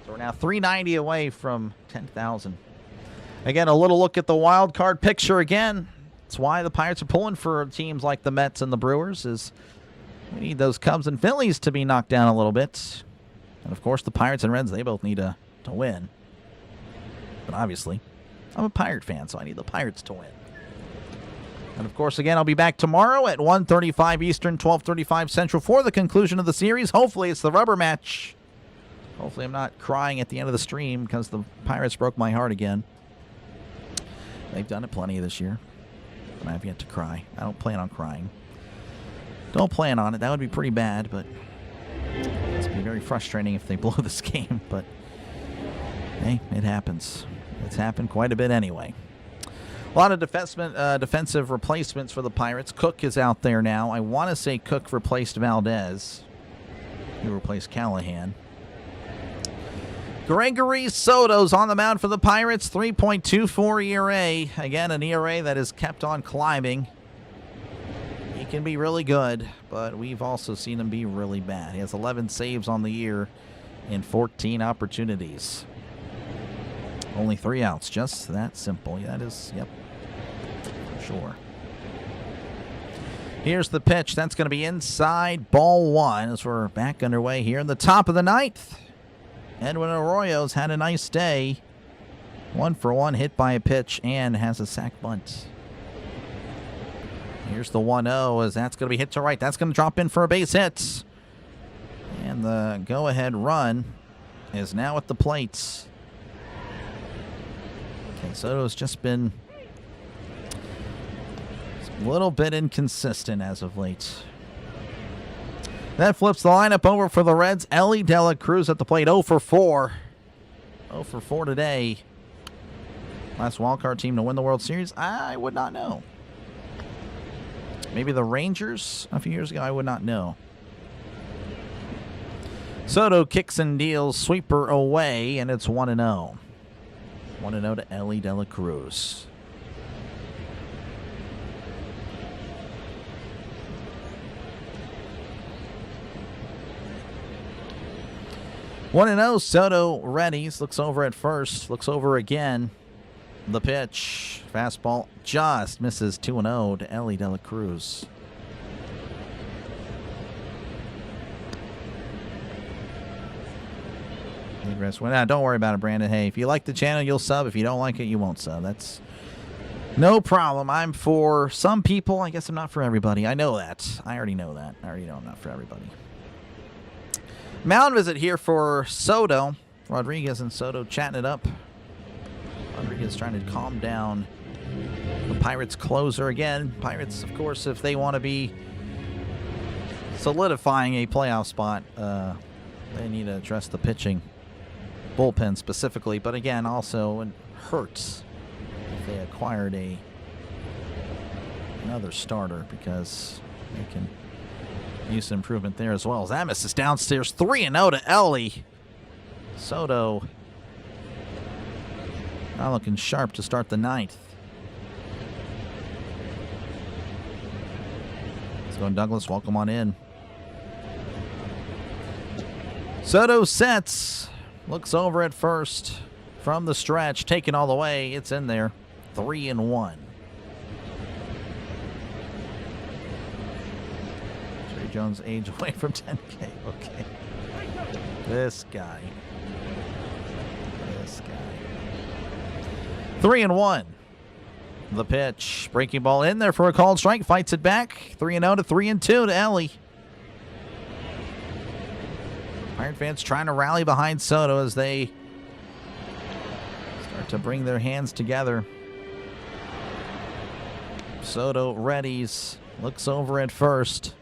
So we're now 390 away from 10,000. Again, a little look at the wild card picture again. That's why the Pirates are pulling for teams like the Mets and the Brewers, is we need those Cubs and Phillies to be knocked down a little bit. And, of course, the Pirates and Reds, they both need to win. But, obviously, I'm a Pirate fan, so I need the Pirates to win. And, of course, again, I'll be back tomorrow at 1:35 Eastern, 12:35 Central for the conclusion of the series. Hopefully it's the rubber match. Hopefully I'm not crying at the end of the stream because the Pirates broke my heart again. They've done it plenty this year, but I have yet to cry. I don't plan on crying. Don't plan on it. That would be pretty bad, but it's be very frustrating if they blow this game. But, hey, it happens. It's happened quite a bit anyway. A lot of defensive replacements for the Pirates. Cook is out there now. I want to say Cook replaced Valdez. He replaced Callahan. Gregory Soto's on the mound for the Pirates. 3.24 ERA. Again, an ERA that has kept on climbing. He can be really good, but we've also seen him be really bad. He has 11 saves on the year in 14 opportunities. Only 3 outs. Just that simple. Yeah, that is, yep, for sure. Here's the pitch. That's going to be inside, ball 1 as we're back underway here in the top of the 9th. Edwin Arroyo's had a nice day. 1-for-1 hit by a pitch and has a sac bunt. Here's the 1-0 as that's going to be hit to right. That's going to drop in for a base hit. And the go-ahead run is now at the plate. Okay, Soto's just been a little bit inconsistent as of late. That flips the lineup over for the Reds. Ellie De La Cruz at the plate, 0 for 4. 0 for 4 today. Last wildcard team to win the World Series? I would not know. Maybe the Rangers a few years ago? I would not know. Soto kicks and deals, sweeper away, and it's 1-0. 1-0 to Ellie De La Cruz. One and 0. Soto readies. Looks over at first. Looks over again. The pitch. Fastball just misses. 2-0 to Ellie De La Cruz. Don't worry about it, Brandon. Hey, if you like the channel, you'll sub. If you don't like it, you won't sub. That's no problem. I'm for some people. I guess I'm not for everybody. I know that. I already know that. I already know I'm not for everybody. Mound visit here for Soto. Rodriguez and Soto chatting it up. Rodriguez trying to calm down the Pirates closer again. Pirates, of course, if they want to be solidifying a playoff spot, they need to address the pitching. Bullpen specifically, but again, also it hurts if they acquired another starter because they can use some improvement there as well. As Amos is downstairs, 3-0 to Ellie. Soto not looking sharp to start the 9th. Let's go, Douglas. Welcome on in. Soto sets. Looks over at first from the stretch. Taken all the way. It's in there. 3-1. Jones age away from 10K. Okay. This guy. 3-1. The pitch. Breaking ball in there for a called strike. Fights it back. 3-0 to 3-2 to Ellie. Pirate fans trying to rally behind Soto as they start to bring their hands together. Soto readies. Looks over at first.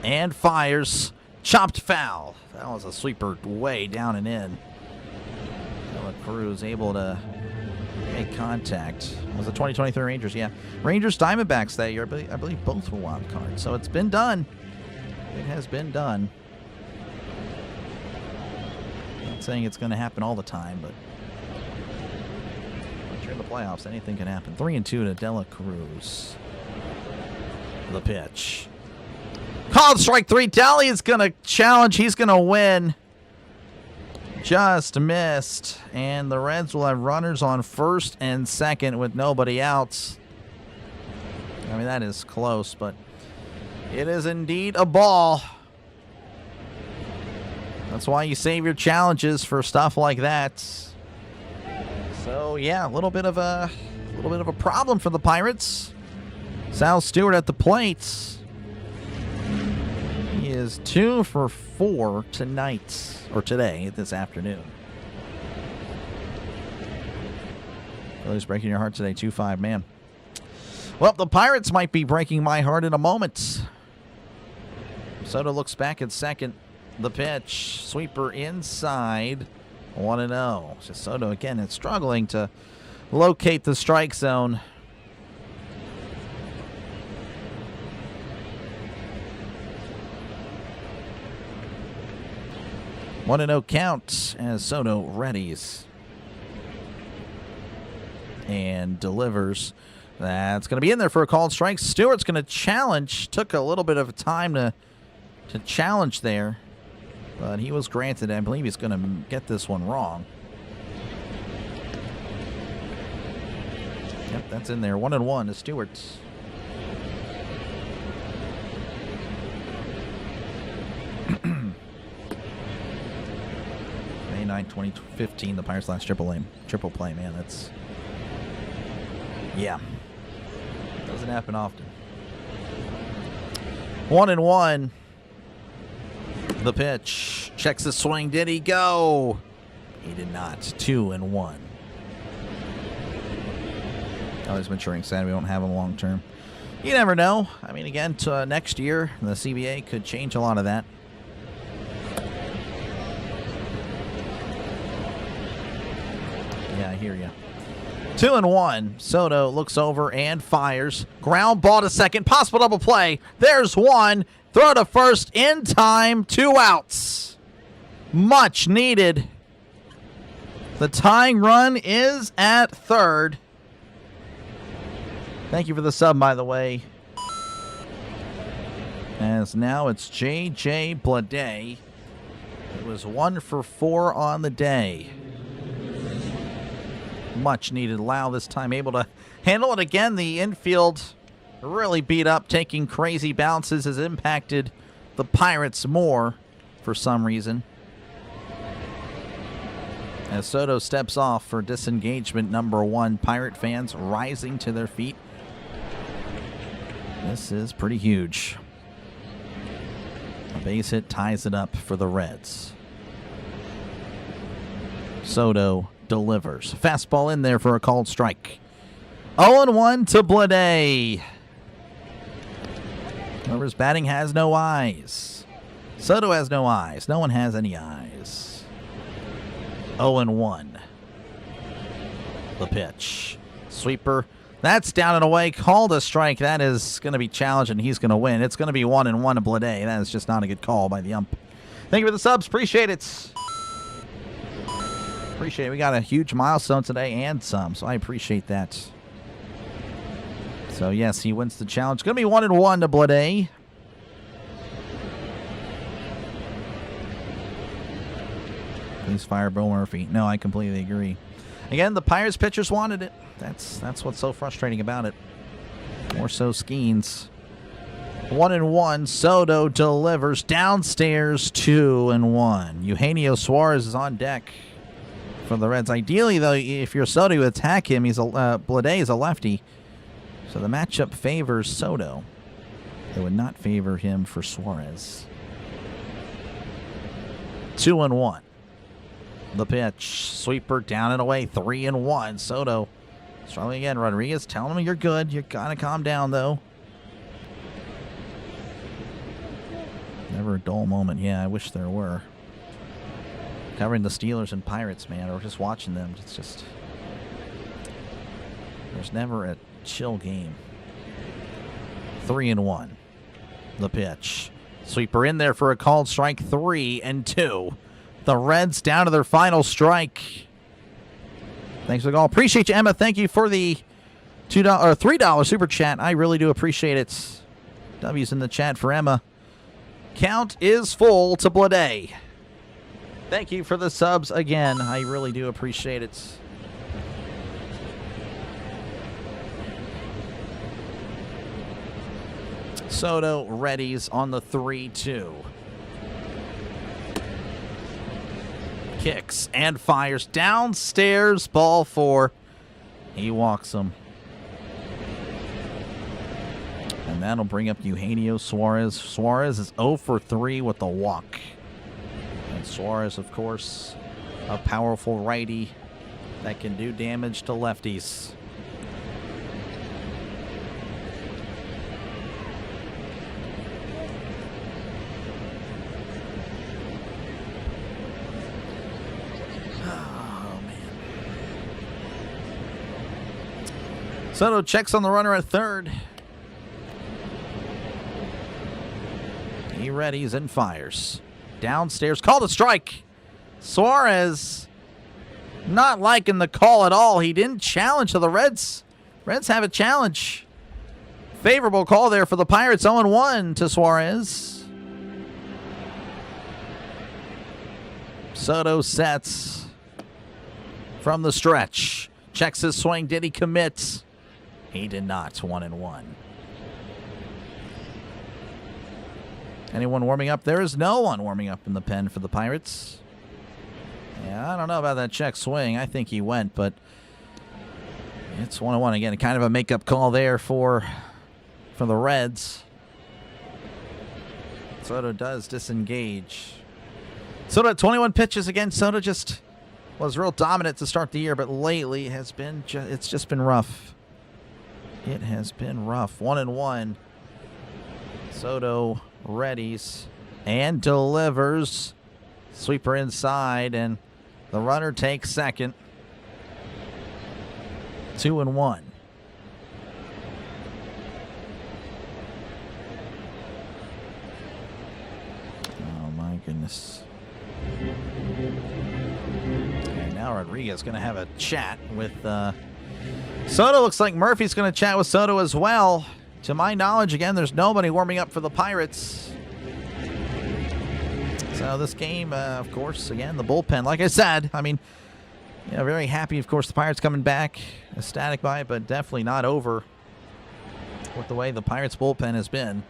And fires. Chopped foul. That was a sweeper way down and in. De La Cruz able to make contact. It was the 2023 Rangers, yeah. Rangers Diamondbacks that year. I believe both were wild cards. So it's been done. It has been done. Not saying it's going to happen all the time, but once you're in the playoffs, anything can happen. 3-2 to De La Cruz. The pitch. Called strike 3. Daly is going to challenge. He's going to win. Just missed. And the Reds will have runners on first and second with nobody else. I mean, that is close, but it is indeed a ball. That's why you save your challenges for stuff like that. So, yeah, a little bit of a problem for the Pirates. Sal Stewart at the plates. He is 2 for 4 tonight, or today, this afternoon. Phillies breaking your heart today, 2-5, man. Well, the Pirates might be breaking my heart in a moment. Soto looks back at second. The pitch. Sweeper inside. 1-0. Just Soto again is struggling to locate the strike zone. One and 0 count as Soto readies and delivers. That's going to be in there for a called strike. Stewart's going to challenge. Took a little bit of time to challenge there, but he was granted. I believe he's going to get this one wrong. Yep, that's in there. 1-1 to Stewart's. May 9, 2015, the Pirates last triple play, man. That's, yeah, doesn't happen often. 1-1. The pitch. Checks the swing. Did he go? He did not. 2-1. Oh, he's maturing. Sad we won't have him long term. You never know. I mean, again, to, next year, the CBA could change a lot of that. Yeah, I hear you. 2-1. Soto looks over and fires. Ground ball to second. Possible double play. There's one. Throw to first in time. 2 outs. Much needed. The tying run is at third. Thank you for the sub, by the way. As now it's J.J. Bleday. It was 1 for 4 on the day. Much needed. Lau this time able to handle it again. The infield really beat up. Taking crazy bounces has impacted the Pirates more for some reason. As Soto steps off for disengagement number 1, Pirate fans rising to their feet. This is pretty huge. A base hit ties it up for the Reds. Soto delivers. Fastball in there for a called strike. 0-1 to Bleday. Whoever's batting has no eyes. Soto has no eyes. No one has any eyes. 0-1. The pitch. Sweeper. That's down and away. Called a strike. That is going to be challenged, and he's going to win. It's going to be 1-1 to Bleday. That is just not a good call by the ump. Thank you for the subs. Appreciate it. Appreciate it. We got a huge milestone today and some, so I appreciate that. So, yes, he wins the challenge. It's going to be 1-1 to Bleday. Please fire Bill Murphy. No, I completely agree. Again, the Pirates pitchers wanted it. That's what's so frustrating about it. More so Skeens. 1-1. Soto delivers downstairs. 2-1. Eugenio Suarez is on deck for the Reds. Ideally, though, if you're Soto, you attack him. He's Bleday is a lefty, so the matchup favors Soto. It would not favor him for Suarez. 2-1. The pitch. Sweeper down and away. 3-1. Soto struggling again. Rodriguez telling him you're good. You gotta calm down, though. Never a dull moment. Yeah, I wish there were. Covering the Steelers and Pirates, man, or just watching them. It's just, there's never a chill game. 3-1. The pitch. Sweeper in there for a called strike. 3-2. The Reds down to their final strike. Thanks for the call. Appreciate you, Emma. Thank you for the $2 or $3 super chat. I really do appreciate it. W's in the chat for Emma. Count is full to Bleday. Thank you for the subs again. I really do appreciate it. Soto readies on the 3-2. Kicks and fires downstairs. Ball 4. He walks him. And that'll bring up Eugenio Suarez. Suarez is 0 for 3 with a walk. And Suarez, of course, a powerful righty that can do damage to lefties. Soto checks on the runner at third. He readies and fires. Downstairs, called a strike. Suarez not liking the call at all. He didn't challenge to the Reds. Reds have a challenge. Favorable call there for the Pirates. 0-1 to Suarez. Soto sets from the stretch. Checks his swing. Did he commit? He did not. 1-1. Anyone warming up? There is no one warming up in the pen for the Pirates. Yeah, I don't know about that check swing. I think he went, but it's 1-1 again. Kind of a makeup call there for the Reds. Soto does disengage. Soto at 21 pitches again. Soto just was real dominant to start the year, but lately has been it's just been rough. It has been rough. 1-1. Soto readies and delivers. Sweeper inside, and the runner takes second. 2-1. Oh my goodness. And now Rodriguez going to have a chat with Soto. Looks like Murphy's going to chat with Soto as well. To my knowledge, again, there's nobody warming up for the Pirates. So this game, of course, again, the bullpen. Like I said, I mean, yeah, very happy, of course, the Pirates coming back. Ecstatic by it, but definitely not over with the way the Pirates bullpen has been.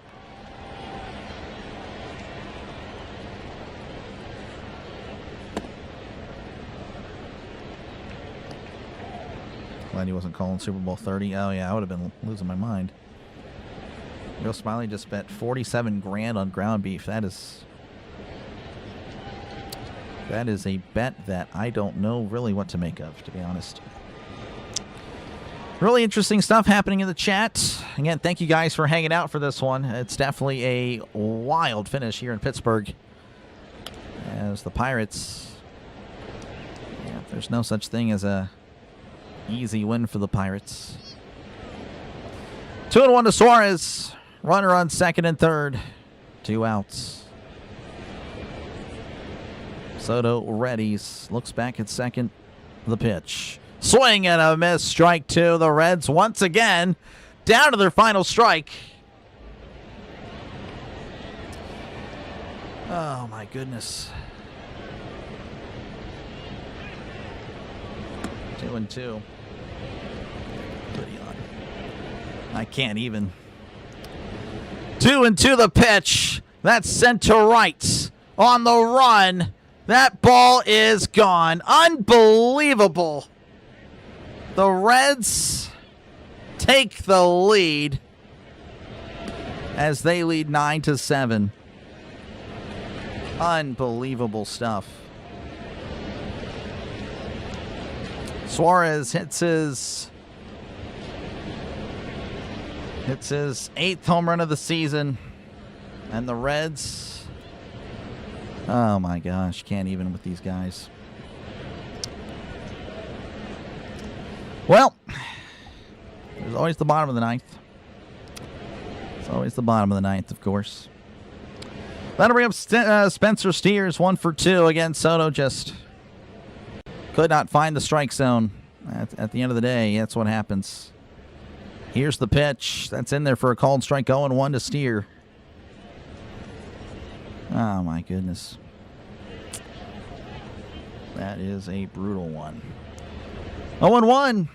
Glad he wasn't calling Super Bowl 30. Oh, yeah, I would have been losing my mind. Real Smiley just bet 47 grand on ground beef. That is a bet that I don't know really what to make of, to be honest. Really interesting stuff happening in the chat. Again, thank you guys for hanging out for this one. It's definitely a wild finish here in Pittsburgh, as the Pirates, yeah, there's no such thing as a easy win for the Pirates. 2-1 to Suarez. Runner on second and third. 2 outs. Soto readies. Looks back at second. The pitch. Swing and a miss. Strike 2. The Reds once again down to their final strike. Oh my goodness. 2-2. I can't even. 2-2 the pitch. That's sent to right. On the run. That ball is gone. Unbelievable. The Reds take the lead as they lead 9-7. Unbelievable stuff. Suarez hits his 8th home run of the season. And the Reds, oh my gosh, can't even with these guys. Well, there's always the bottom of the ninth. It's always the bottom of the ninth, of course. That'll bring up Spencer Steers, 1 for 2. Again, Soto just could not find the strike zone. At the end of the day, that's what happens. Here's the pitch. That's in there for a called strike. 0-1 to Steer. Oh, my goodness. That is a brutal one. 0-1.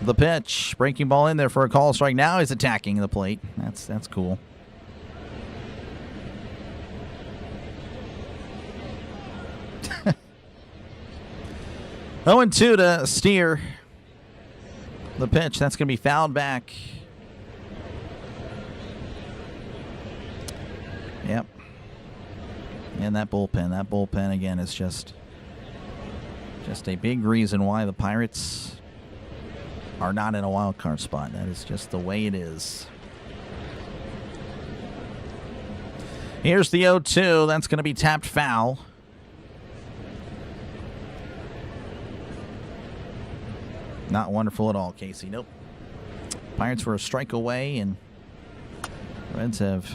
The pitch. Breaking ball in there for a called strike. Now he's attacking the plate. That's cool. Oh, 2 to Steer. The pitch. That's going to be fouled back. And that bullpen again is just a big reason why the Pirates are not in a wild card spot. That is just the way it is. Here's the 0-2. That's going to be tapped foul. Not wonderful at all, Casey. Nope. Pirates were a strike away, and Reds have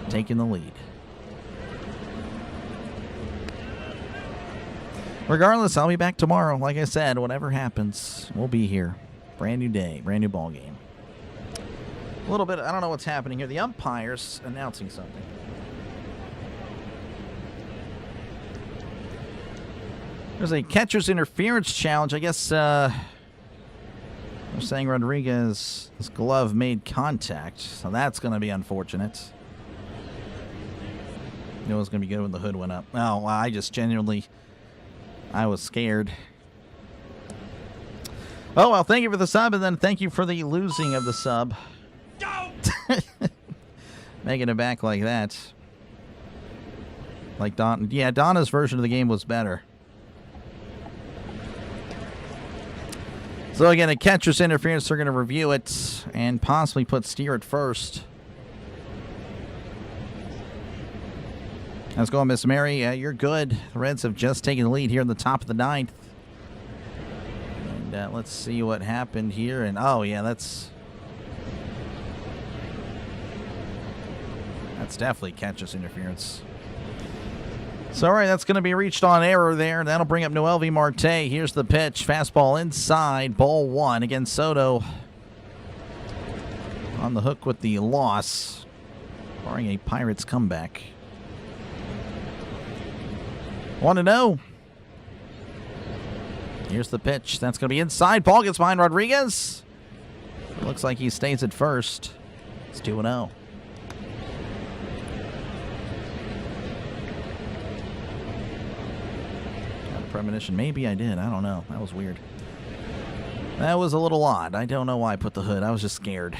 taken the lead. Regardless, I'll be back tomorrow. Like I said, whatever happens, we'll be here. Brand new day, brand new ball game. A little bit, I don't know what's happening here. The umpire's announcing something. There's a catcher's interference challenge. I guess they're saying Rodriguez's glove made contact, so that's going to be unfortunate. It was going to be good when the hood went up. Oh, I just genuinely... I was scared. Oh, well, thank you for the sub, and then thank you for the losing of the sub. Making it back like that. Like Don. Yeah, Donna's version of the game was better. So again, a catcher's interference. They're going to review it and possibly put Steer at first. How's it going, Miss Mary? You're good. The Reds have just taken the lead here in the top of the ninth. And let's see what happened here. And oh yeah, that's definitely catcher's interference. So all right, that's going to be reached on error there. That'll bring up Noelvi Marte. Here's the pitch. Fastball inside. Ball one. Again, Soto on the hook with the loss, barring a Pirates comeback. 1-0. Here's the pitch. That's going to be inside. Ball gets behind Rodriguez. It looks like he stays at first. It's 2-0. Got a premonition. Maybe I did. I don't know. That was weird. That was a little odd. I don't know why I put the hood. I was just scared.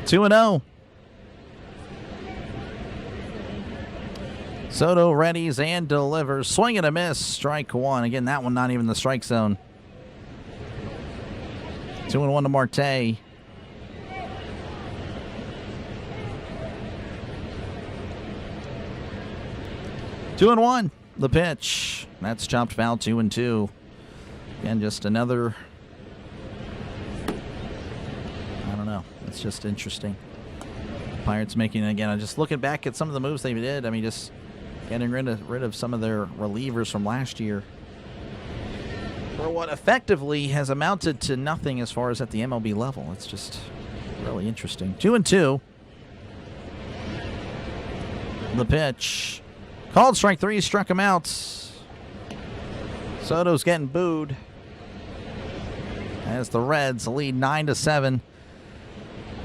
2-0. Soto readies and delivers. Swing and a miss. Strike one. Again, that one not even the strike zone. 2-1 to Marte. Two and one. The pitch. That's chopped foul. 2-2. Again, just another. I don't know. It's just interesting. Pirates making, again, just looking back at some of the moves they did. I mean, just getting rid of some of their relievers from last year for what effectively has amounted to nothing as far as at the MLB level. It's just really interesting. 2-2. The pitch. Called strike three. Struck him out. Soto's getting booed as the Reds lead 9-7.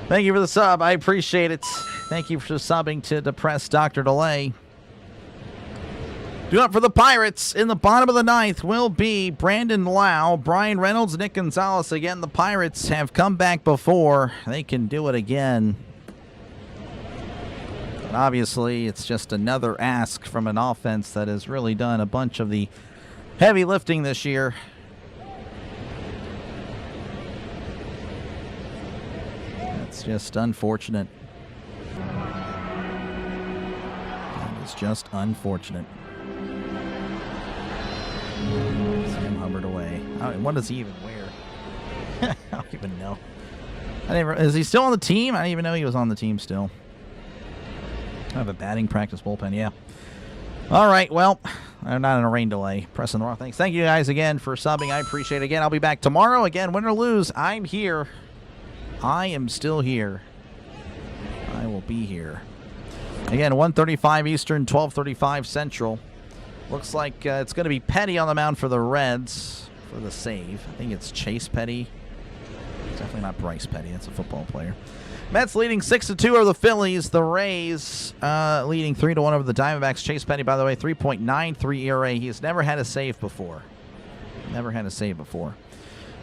Thank you for the sub. I appreciate it. Thank you for subbing to Depressed Dr. Delay. Due up for the Pirates in the bottom of the ninth will be Brandon Lau, Brian Reynolds, Nick Gonzalez. Again, the Pirates have come back before. They can do it again. But obviously, it's just another ask from an offense that has really done a bunch of the heavy lifting this year. That's just unfortunate. That is just unfortunate. Sam Hubbard away. What does he even wear? I don't even know. Is he still on the team? I didn't even know he was on the team still. I have a batting practice bullpen, yeah. All right, well, I'm not in a rain delay. Pressing the wrong things. Thank you guys again for subbing. I appreciate it. Again, I'll be back tomorrow. Again, win or lose, I'm here. I am still here. I will be here. Again, 1:35 Eastern, 12:35 Central. Looks like it's going to be Petty on the mound for the Reds for the save. I think it's Chase Petty. It's definitely not Bryce Petty. That's a football player. Mets leading 6-2 over the Phillies. The Rays leading 3-1 over the Diamondbacks. Chase Petty, by the way, 3.93 ERA. He has never had a save before. Never had a save before.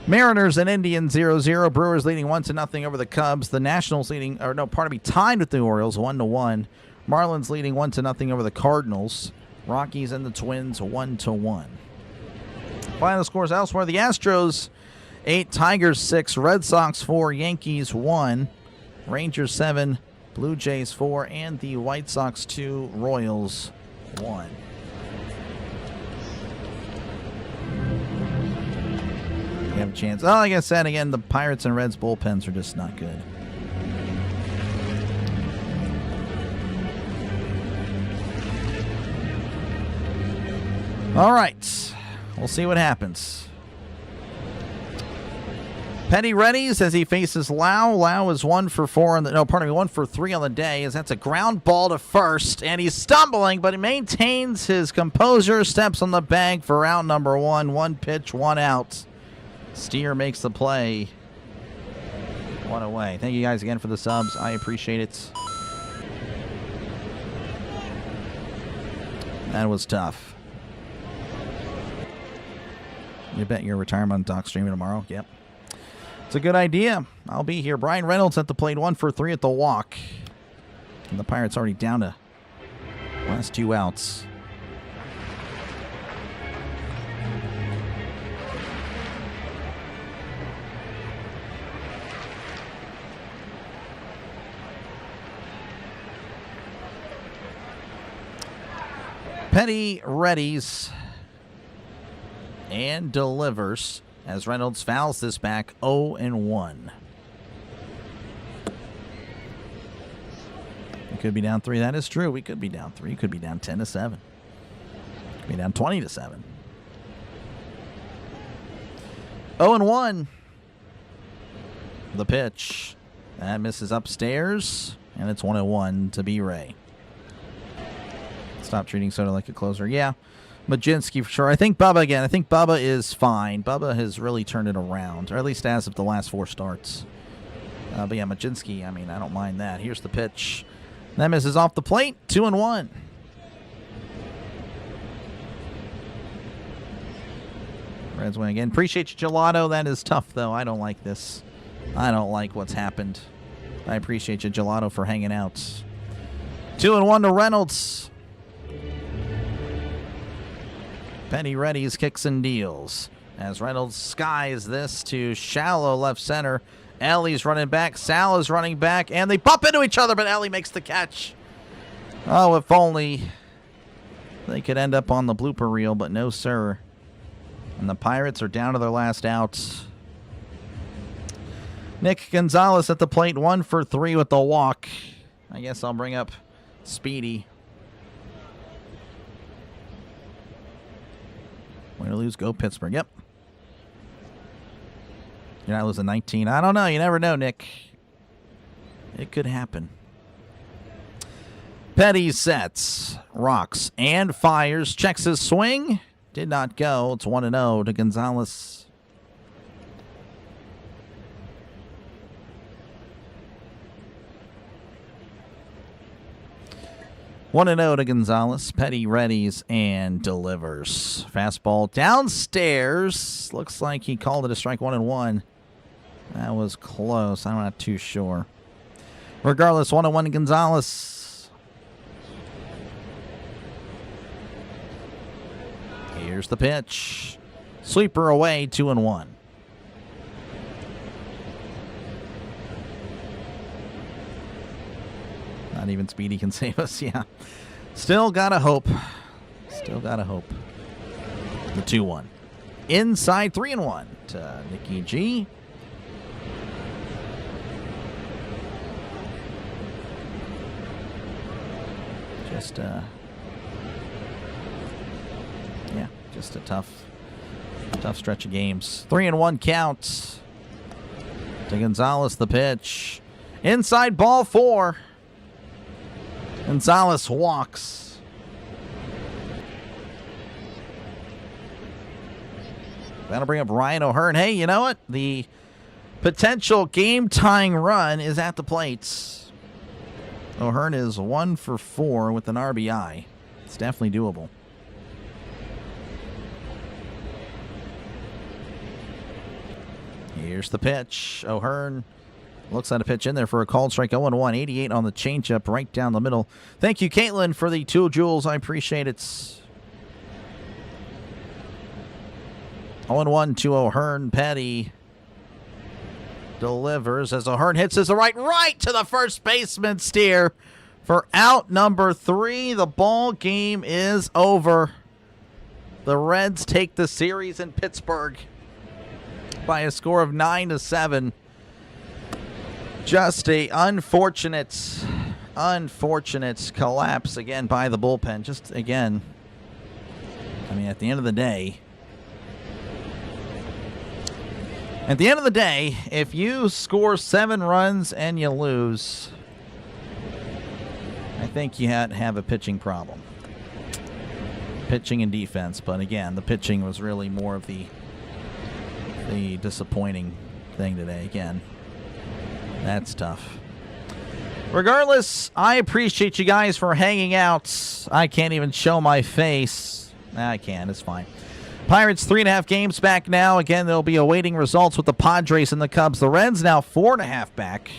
Mariners and Indians 0-0. Brewers leading 1-0 over the Cubs. The Nationals leading, or no, pardon me, tied with the Orioles 1-1. Marlins leading 1-0 over the Cardinals. Rockies and the Twins 1-1. Final scores elsewhere. The Astros 8, Tigers 6, Red Sox 4, Yankees 1, Rangers 7, Blue Jays 4, and the White Sox 2, Royals 1. You have a chance. Oh, like I said, again, the Pirates and Reds bullpens are just not good. All right. We'll see what happens. Petty readies as he faces Lau. Lau is 1 for 4 on the 1 for 3 on the day, as that's a ground ball to first, and he's stumbling, but he maintains his composure, steps on the bag for out number 1. 1 pitch, 1 out. Steer makes the play. 1 away. Thank you guys again for the subs. I appreciate it. That was tough. You bet your retirement on Doc streaming tomorrow? Yep. It's a good idea. I'll be here. Brian Reynolds at the plate, 1 for 3 at the walk. And the Pirates already down to last 2 outs. Petty readies and delivers as Reynolds fouls this back 0-1. We could be down 3. That is true. We could be down 3. Could be down 10-7. Could be down 20-7. 0-1. The pitch. That misses upstairs, and it's 1-1 to B-Ray. Stop treating Soto like a closer. Yeah. Majinski for sure. I think Bubba again. I think Bubba is fine. Bubba has really turned it around, or at least as of the last 4 starts. But yeah, Majinski, I mean, I don't mind that. Here's the pitch. That misses off the plate. 2-1. Reds win again. Appreciate you, Gelato. That is tough, though. I don't like this. I don't like what's happened. I appreciate you, Gelato, for hanging out. 2-1 to Reynolds. Penny readies, kicks and deals. As Reynolds skies this to shallow left center. Ellie's running back. Sal is running back. And they bump into each other, but Ellie makes the catch. Oh, if only they could end up on the blooper reel, but no, sir. And the Pirates are down to their last outs. Nick Gonzalez at the plate, 1 for 3 with the walk. I guess I'll bring up Speedy. Win or lose, go Pittsburgh. Yep. You're not losing 19. I don't know. You never know, Nick. It could happen. Petty sets, rocks, and fires. Checks his swing. Did not go. It's 1-0 to Gonzalez. One and 0 to Gonzalez. Petty readies and delivers. Fastball downstairs. Looks like he called it a strike. 1-1. That was close. I'm not too sure. Regardless, 1-1 to Gonzalez. Here's the pitch. Sweeper away. 2-1. Not even Speedy can save us, yeah. Still gotta hope. Still gotta hope. The 2-1. Inside 3-1 to Nikki G. Just, yeah, just a tough stretch of games. 3-1 count to Gonzalez, the pitch. Inside ball 4. Gonzalez walks. That'll bring up Ryan O'Hearn. Hey, you know what? The potential game-tying run is at the plates. O'Hearn is 1 for 4 with an RBI. It's definitely doable. Here's the pitch. O'Hearn looks at a pitch in there for a called strike. 0-1, 88 on the changeup right down the middle. Thank you, Caitlin, for the 2 joules. I appreciate it. 0-1 to O'Hearn. Petty delivers as O'Hearn hits his right to the first baseman steer for out number 3. The ball game is over. The Reds take the series in Pittsburgh by a score of 9-7. Just a unfortunate collapse again by the bullpen. Just again, I mean, at the end of the day, if you score 7 runs and you lose, I think you have a pitching problem. Pitching and defense, but again, the pitching was really more of the disappointing thing today. Again, that's tough. Regardless, I appreciate you guys for hanging out. I can't even show my face. I can, it's fine. Pirates 3.5 games back now. Again, they'll be awaiting results with the Padres and the Cubs. The Reds now 4.5 back.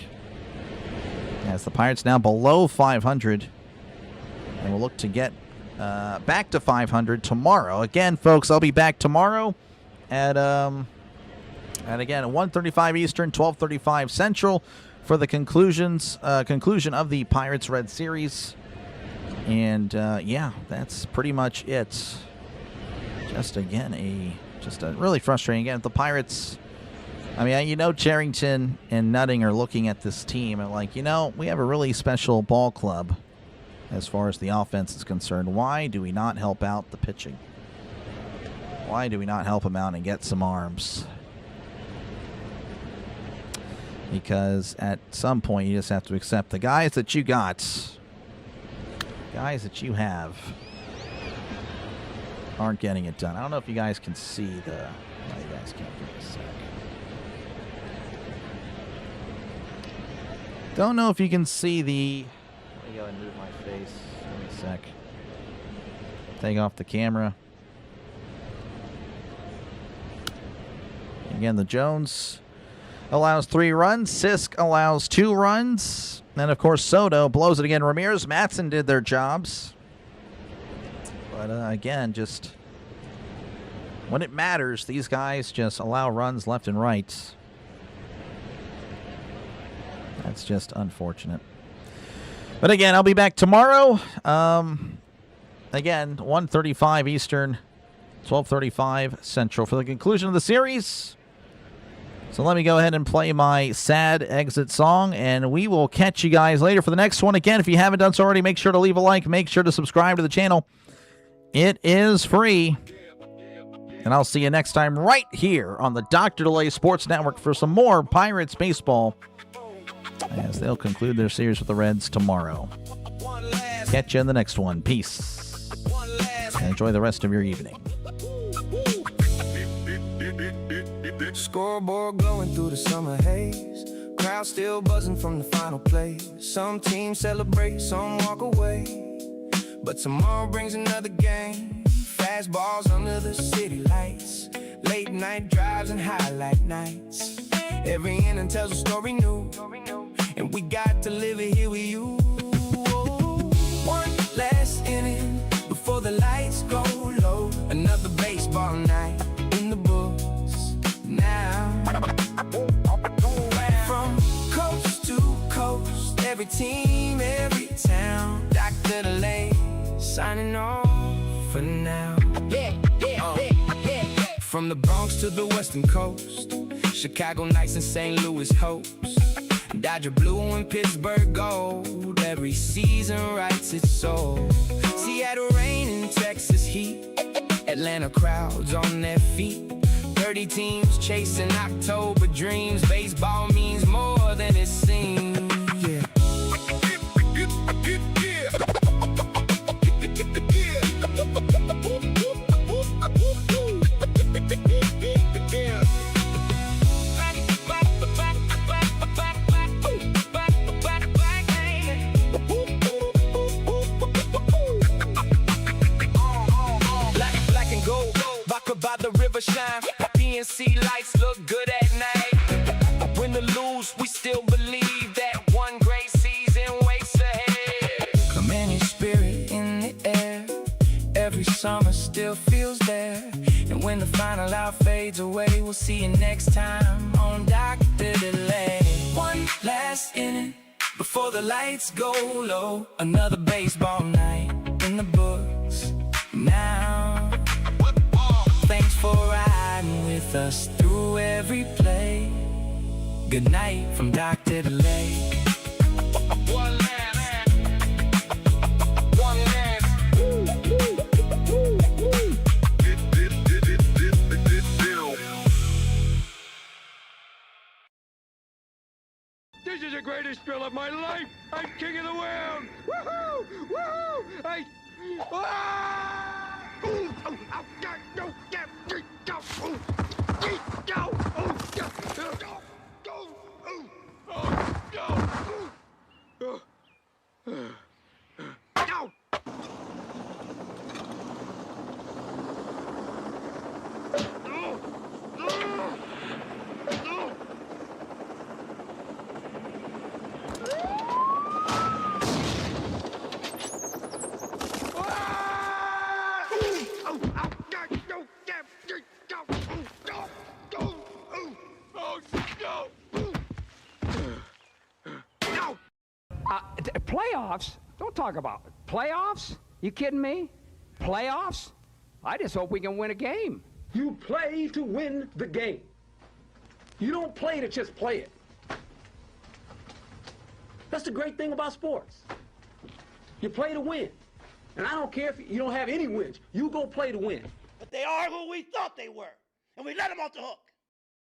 As the Pirates now below 500. And we'll look to get back to 500 tomorrow. Again, folks, I'll be back tomorrow at again at 1:35 Eastern, 12:35 Central for the conclusion of the Pirates-Red series. And yeah, that's pretty much it. Just a really frustrating. Again, the Pirates, I mean, you know, Charrington and Nutting are looking at this team and like, you know, we have a really special ball club as far as the offense is concerned. Why do we not help out the pitching? Why do we not help them out and get some arms? Because at some point you just have to accept the guys that you got, guys that you have, aren't getting it done. I don't know if you guys can see the... No, you guys can't. Give me a sec. Don't know if you can see the... Let me go and move my face. Give me a sec. Take off the camera. Again, the Jones allows 3 runs. Sisk allows 2 runs. And, of course, Soto blows it again. Ramirez, Matson did their jobs. But, again, just when it matters, these guys just allow runs left and right. That's just unfortunate. But, again, I'll be back tomorrow. Again, 1:35 Eastern, 12:35 Central for the conclusion of the series. So let me go ahead and play my sad exit song, and we will catch you guys later for the next one. Again, if you haven't done so already, make sure to leave a like. Make sure to subscribe to the channel. It is free. And I'll see you next time right here on the Dr. Delay Sports Network for some more Pirates baseball as they'll conclude their series with the Reds tomorrow. Catch you in the next one. Peace. And enjoy the rest of your evening. Scoreboard glowing through the summer haze. Crowd still buzzing from the final play. Some teams celebrate, some walk away. But tomorrow brings another game. Fastballs under the city lights. Late night drives and highlight nights. Every inning tells a story new. And we got to live it here with you. One last inning before the lights go low. Another baseball night in the books now. From coast to coast, every team, every town. Dr. Delay signing off for now. From the Bronx to the Western Coast, Chicago Knights and St. Louis Hopes, Dodger blue and Pittsburgh gold. Every season writes its soul. Seattle rain and Texas heat, Atlanta crowds on their feet. 30 teams chasing October dreams. Baseball means more than it seems. Yeah. Black and gold, vodka by the river shine. PNC lights look good at night. every summer still feels there. And when the final out fades away, we'll see you next time on Dr. Delay. One last inning before the lights go low. Another baseball night in the books now. Thanks for riding with us through every play. Good night from Dr. Delay. One last. One last. This is the greatest thrill of my life! I'm king of the world! Woohoo! Woohoo! Playoffs? Don't talk about it. Playoffs? You kidding me? Playoffs? I just hope we can win a game. You play to win the game. You don't play to just play it. That's the great thing about sports. You play to win. And I don't care if you don't have any wins. You go play to win. But they are who we thought they were, and we let them off the hook.